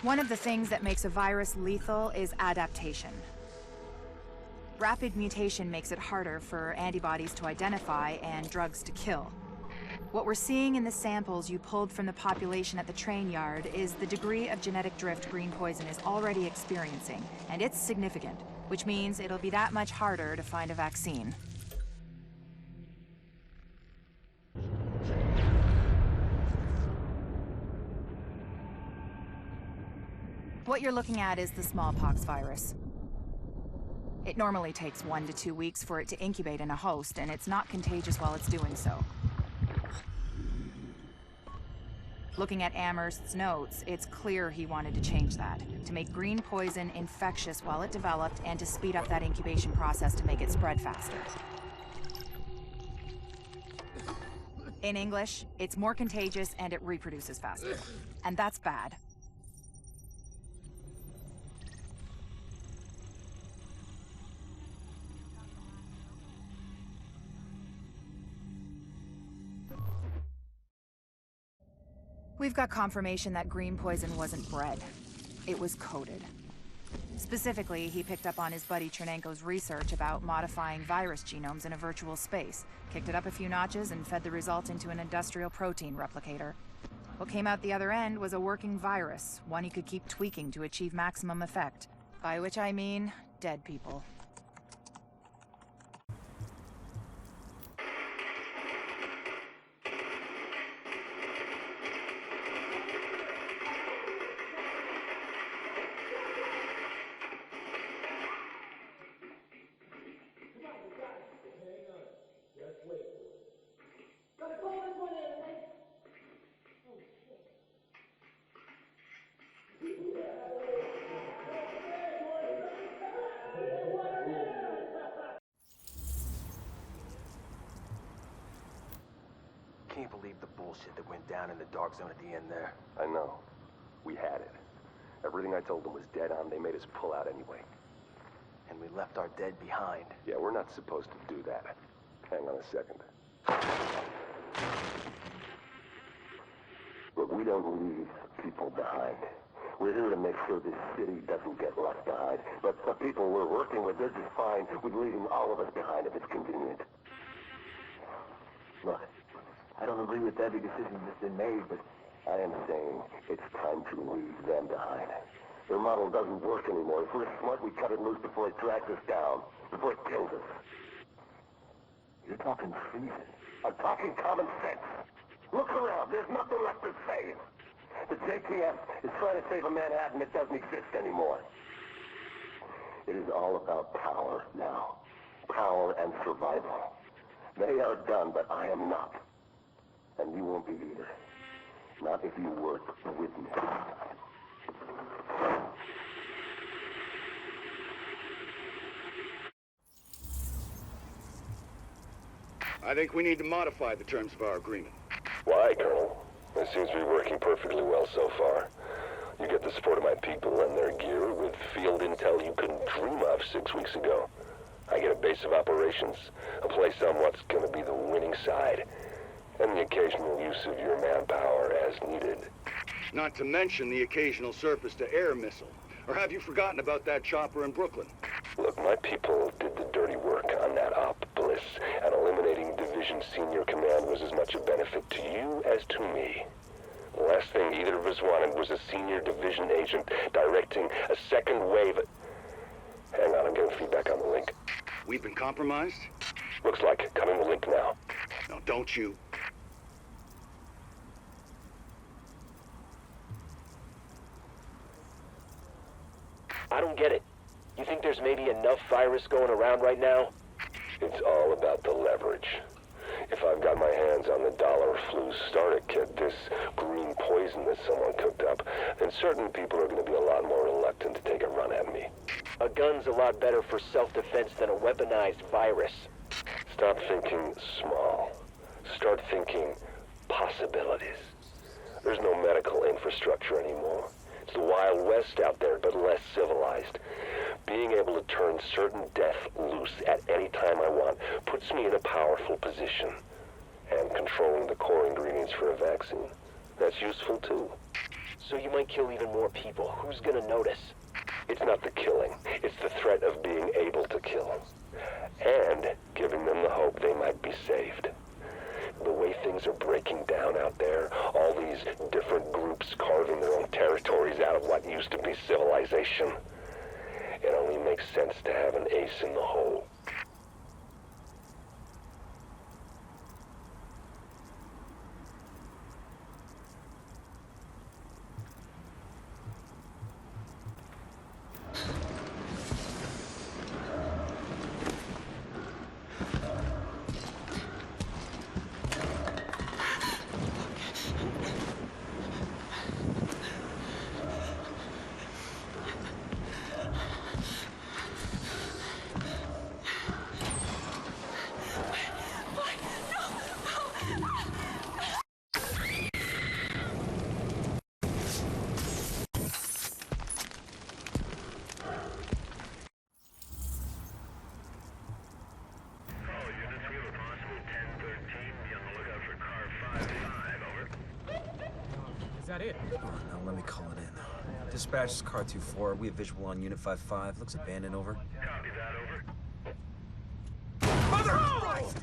One of the things that makes a virus lethal is adaptation. Rapid mutation makes it harder for antibodies to identify and drugs to kill. What we're seeing in the samples you pulled from the population at the train yard is the degree of genetic drift green poison is already experiencing, and it's significant, which means it'll be that much harder to find a vaccine. What you're looking at is the smallpox virus. It normally takes 1 to 2 weeks for it to incubate in a host, and it's not contagious while it's doing so. Looking at Amherst's notes, it's clear he wanted to change that, to make green poison infectious while it developed and to speed up that incubation process to make it spread faster. In English, it's more contagious and it reproduces faster. And that's bad. We've got confirmation that green poison wasn't bred. It was coded. Specifically, he picked up on his buddy Chernenko's research about modifying virus genomes in a virtual space, kicked it up a few notches, and fed the result into an industrial protein replicator. What came out the other end was a working virus, one he could keep tweaking to achieve maximum effect. By which I mean, dead people. Can't believe the bullshit that went down in the dark zone at the end there. I know. We had it. Everything I told them was dead on. They made us pull out anyway. And we left our dead behind. Yeah, we're not supposed to do that. Hang on a second. Look, we don't leave people behind. We're here to make sure this city doesn't get left behind. But the people we're working with, they're just fine with leaving all of us behind if it's convenient. Look, I don't agree with every decision that's been made, but I am saying it's time to leave them behind. Their model doesn't work anymore. If we're smart, we cut it loose before it tracks us down, before it kills us. You're talking treason. I'm talking common sense. Look around. There's nothing left to save. The JTF is trying to save a Manhattan that doesn't exist anymore. It is all about power now. Power and survival. They are done, but I am not. And you won't be either. Not if you work with me. I think we need to modify the terms of our agreement. Why, Colonel? It seems to be working perfectly well so far. You get the support of my people and their gear with field intel you couldn't dream of 6 weeks ago. I get a base of operations, a place on what's gonna be the winning side, and the occasional use of your manpower as needed. Not to mention the occasional surface-to-air missile. Or have you forgotten about that chopper in Brooklyn? Look, My people did the dirty work on that op, Bliss, and eliminating Division Senior Command was as much a benefit to you as to me. The last thing either of us wanted was a senior division agent directing a second wave. Hang on, I'm getting feedback on the link. We've been compromised? Looks like. Coming the link now. No, don't you. I don't get it. You think there's maybe enough virus going around right now? It's all about the leverage. If I've got my hands on the dollar flu starter kit, this green poison that someone cooked up, then certain people are going to be a lot more reluctant to take a run at me. A gun's a lot better for self-defense than a weaponized virus. Stop thinking small. Start thinking possibilities. There's no medical infrastructure anymore. It's the Wild West out there, but less civilized. Being able to turn certain death loose at any time I want puts me in a powerful position. And controlling the core ingredients for a vaccine, that's useful too. So you might kill even more people. Who's gonna notice? It's not the killing, it's the threat of being able to kill. And giving them the hope they might be saved. The way things are breaking down out there, all these different groups carving their own territories out of what used to be civilization, it only makes sense to have an ace in the hole. Is that it? Oh, no, let me call it in. Dispatch is Car 2-4. We have visual on Unit 5-5. Looks abandoned, over. Copy that, over. Mother Christ!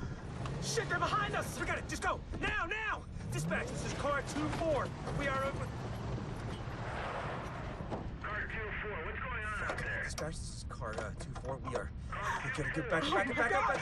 Shit, they're behind us! Forget it, just go! Now, now! Dispatch, this is Car 2-4. We are over... Car 2-4, what's going on out there? Dispatch, this is Car 2-4. We are... Okay, get back up!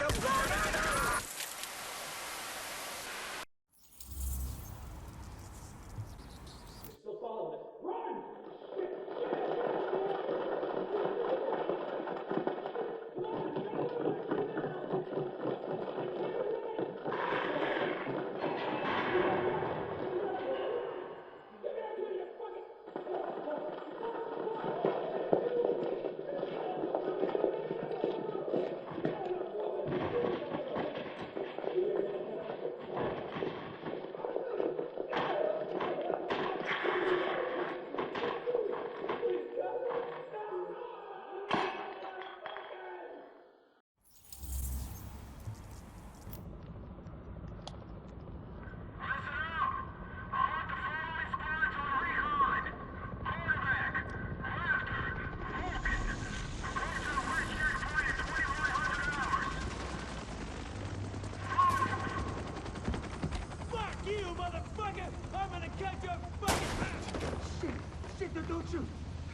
Don't shoot!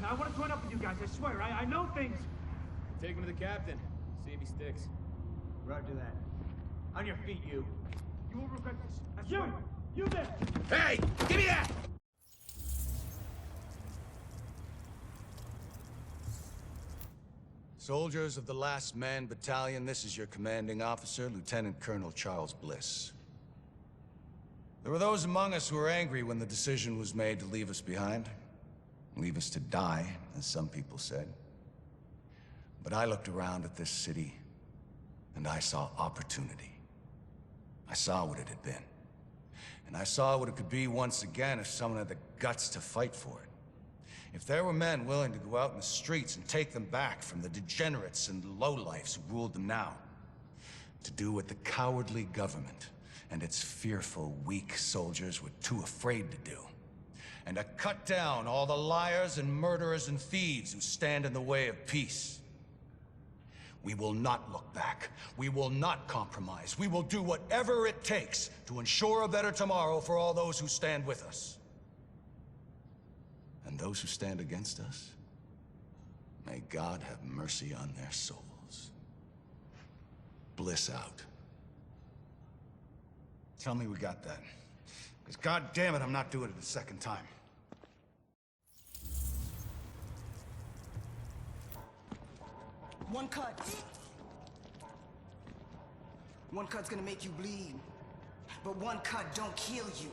I want to join up with you guys, I swear. I know things. Take him to the captain. See if he sticks. Roger that. On your feet, you. You will regret this. I swear. You there! Hey! Give me that! Soldiers of the Last Man Battalion, this is your commanding officer, Lieutenant Colonel Charles Bliss. There were those among us who were angry when the decision was made to leave us behind. Leave us to die, as some people said. But I looked around at this city, and I saw opportunity. I saw what it had been. And I saw what it could be once again if someone had the guts to fight for it. If there were men willing to go out in the streets and take them back from the degenerates and lowlifes who ruled them now. To do what the cowardly government and its fearful, weak soldiers were too afraid to do. And to cut down all the liars and murderers and thieves who stand in the way of peace. We will not look back. We will not compromise. We will do whatever it takes to ensure a better tomorrow for all those who stand with us. And those who stand against us, may God have mercy on their souls. Bliss out. Tell me we got that. Because God damn it, I'm not doing it a second time. One cut. One cut's gonna make you bleed. But one cut don't kill you.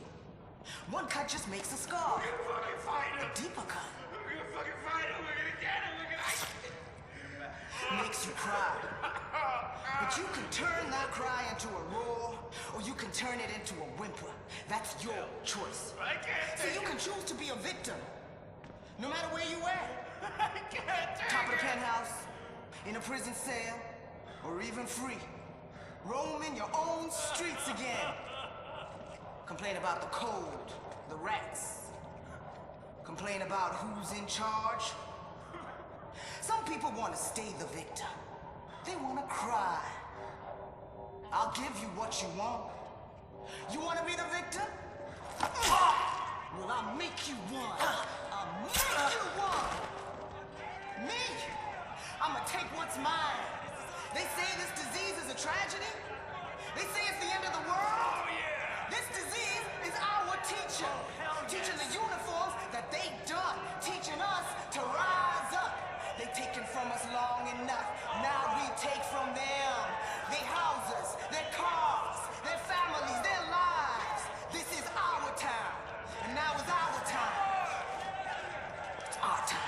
One cut just makes a scar. We're gonna fucking fight him. A deeper cut. We're gonna fucking fight him. We're gonna get him. We're gonna... Makes you cry. But you can turn that cry into a roar, or you can turn it into a whimper. That's your choice. I can't So take you it. can choose to be a victim, no matter where you at. I can't take Top of the it. penthouse, in a prison cell, or even free. Roaming your own streets again. Complain about the cold, the rats. Complain about who's in charge. Some people want to stay the victim. They want to cry. I'll give you what you want. You want to be the victim? Well, I'll make you one. I'll make you one. Me? I'ma take what's mine. They say this disease is a tragedy. They say it's the end of the world. This disease is our teacher. Teaching the uniforms that they done. Teaching us to rise up. They taken from us long enough. Now we take from them. Their houses, their cars, their families, their lives. This is our time. And now is our time. It's our time.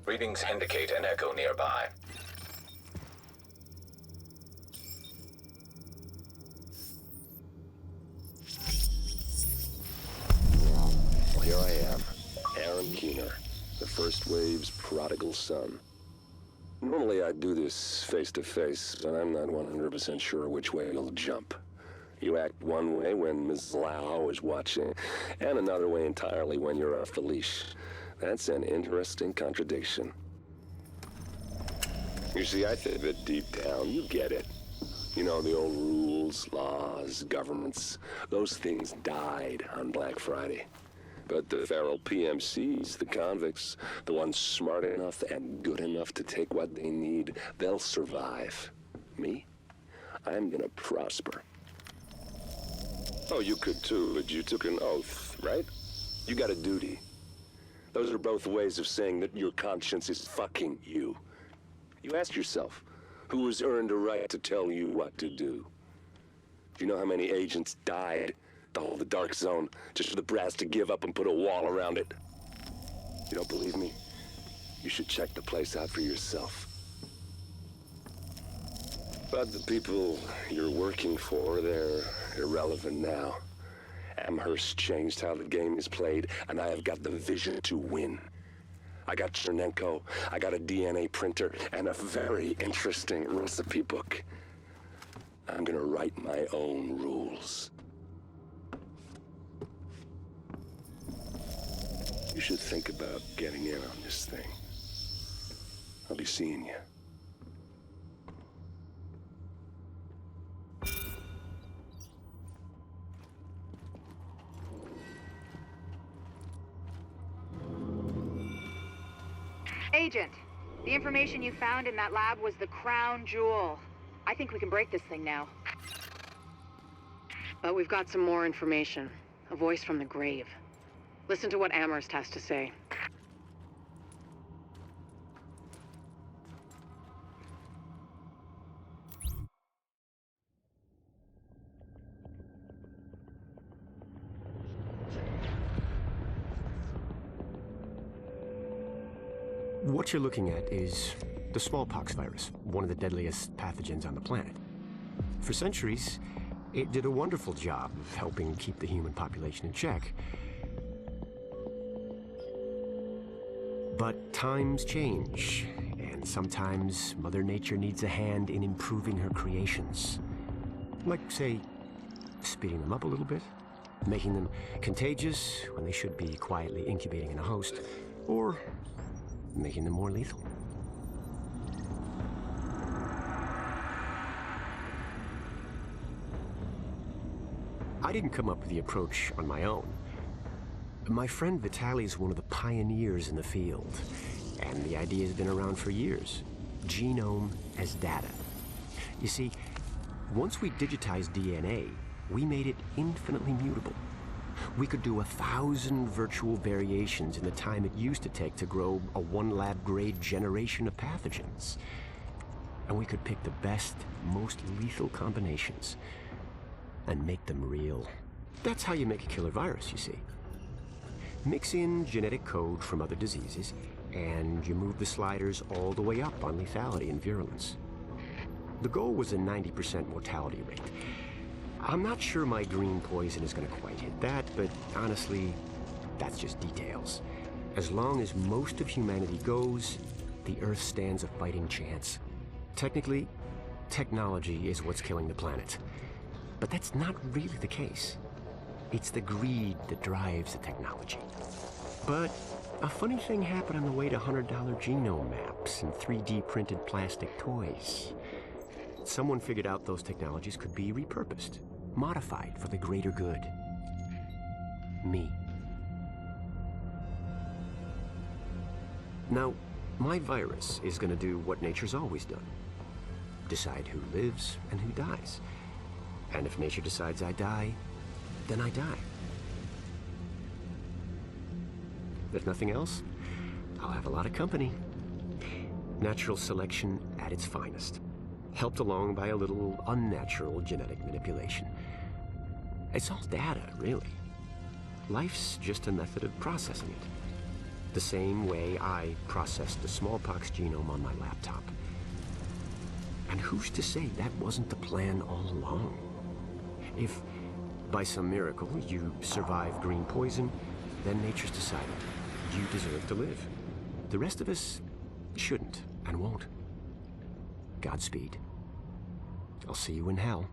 Readings indicate an echo nearby. Well, here I am, Aaron Keener, the First Wave's prodigal son. Normally I'd do this face-to-face, but I'm not 100% sure which way you'll jump. You act one way when Ms. Lau is watching, and another way entirely when you're off the leash. That's an interesting contradiction. You see, I think that deep down, you get it. You know, the old rules, laws, governments, those things died on Black Friday. But the feral PMCs, the convicts, the ones smart enough and good enough to take what they need, they'll survive. Me? I'm gonna prosper. Oh, you could too, but you took an oath, right? You got a duty. Those are both ways of saying that your conscience is fucking you. You ask yourself, who has earned a right to tell you what to do? Do you know how many agents died to hold the Dark Zone just for the brass to give up and put a wall around it? You don't believe me? You should check the place out for yourself. But the people you're working for, they're irrelevant now. Amherst changed how the game is played, and I have got the vision to win. I got Chernenko, I got a DNA printer, and a very interesting recipe book. I'm gonna write my own rules. should think about getting in on this thing. I'll be seeing you. Agent, the information you found in that lab was the crown jewel. I think we can break this thing now. But we've got some more information. A voice from the grave. Listen to what Amherst has to say. What you're looking at is the smallpox virus, one of the deadliest pathogens on the planet. For centuries, it did a wonderful job of helping keep the human population in check. But times change, and sometimes Mother Nature needs a hand in improving her creations. Like, say, speeding them up a little bit, making them contagious when they should be quietly incubating in a host, or making them more lethal. I didn't come up with the approach on my own. My friend Vitaly is one of the pioneers in the field, and the idea has been around for years. Genome as data. You see, once we digitized DNA, we made it infinitely mutable. We could do 1,000 virtual variations in the time it used to take to grow a one-lab-grade generation of pathogens. And we could pick the best, most lethal combinations and make them real. That's how you make a killer virus, you see. Mix in genetic code from other diseases, and you move the sliders all the way up on lethality and virulence. The goal was a 90% mortality rate. I'm not sure my green poison is going to quite hit that, but honestly, that's just details. As long as most of humanity goes, the Earth stands a fighting chance. Technically, technology is what's killing the planet. But that's not really the case. It's the greed that drives the technology. But a funny thing happened on the way to $100 genome maps and 3D printed plastic toys. Someone figured out those technologies could be repurposed, modified for the greater good. Me. Now, my virus is going to do what nature's always done. Decide who lives and who dies. And if nature decides I die, then I die. If nothing else, I'll have a lot of company. Natural selection at its finest, helped along by a little unnatural genetic manipulation. It's all data, really. Life's just a method of processing it. The same way I processed the smallpox genome on my laptop. And who's to say that wasn't the plan all along? If, by some miracle, you survive green poison, then nature's decided you deserve to live. The rest of us shouldn't and won't. Godspeed. I'll see you in hell.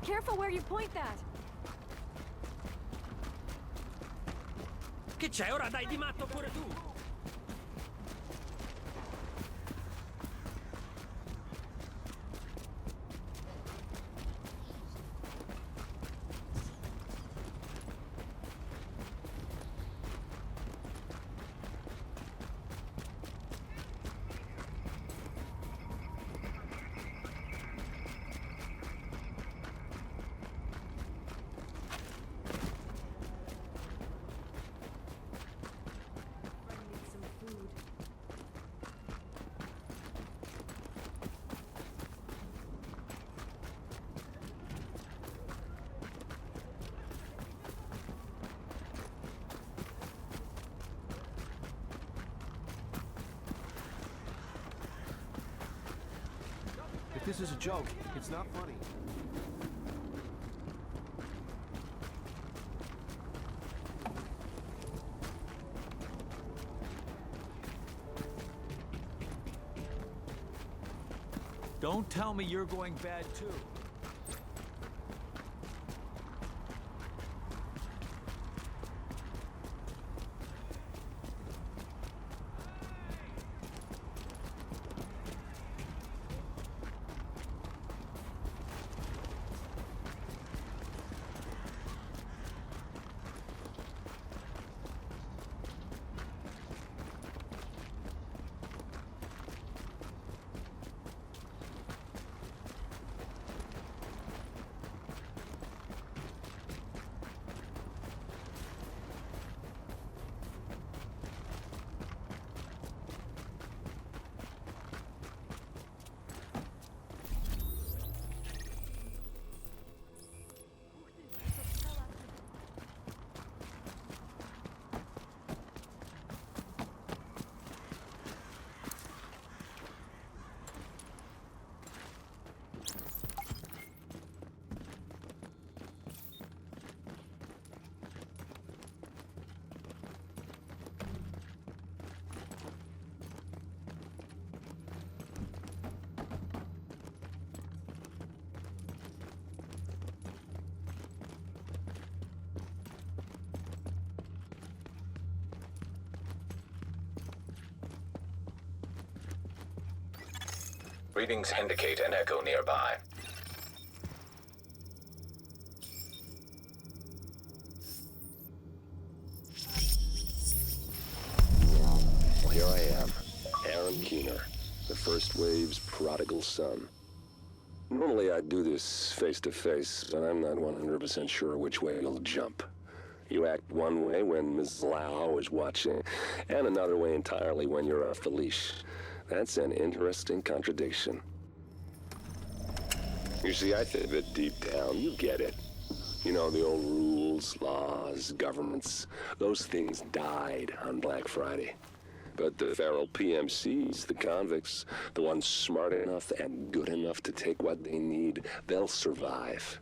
Careful where you point that. Che c'è? Ora dai di matto pure tu! If this is a joke, it's not funny. Don't tell me you're going bad too. Readings indicate an echo nearby. Well, here I am, Aaron Keener, the First Wave's prodigal son. Normally I'd do this face-to-face, but I'm not 100% sure which way you'll jump. You act one way when Ms. Lau is watching, and another way entirely when you're off the leash. That's an interesting contradiction. You see, I think that deep down, you get it. You know, the old rules, laws, governments, those things died on Black Friday. But the feral PMCs, the convicts, the ones smart enough and good enough to take what they need, they'll survive.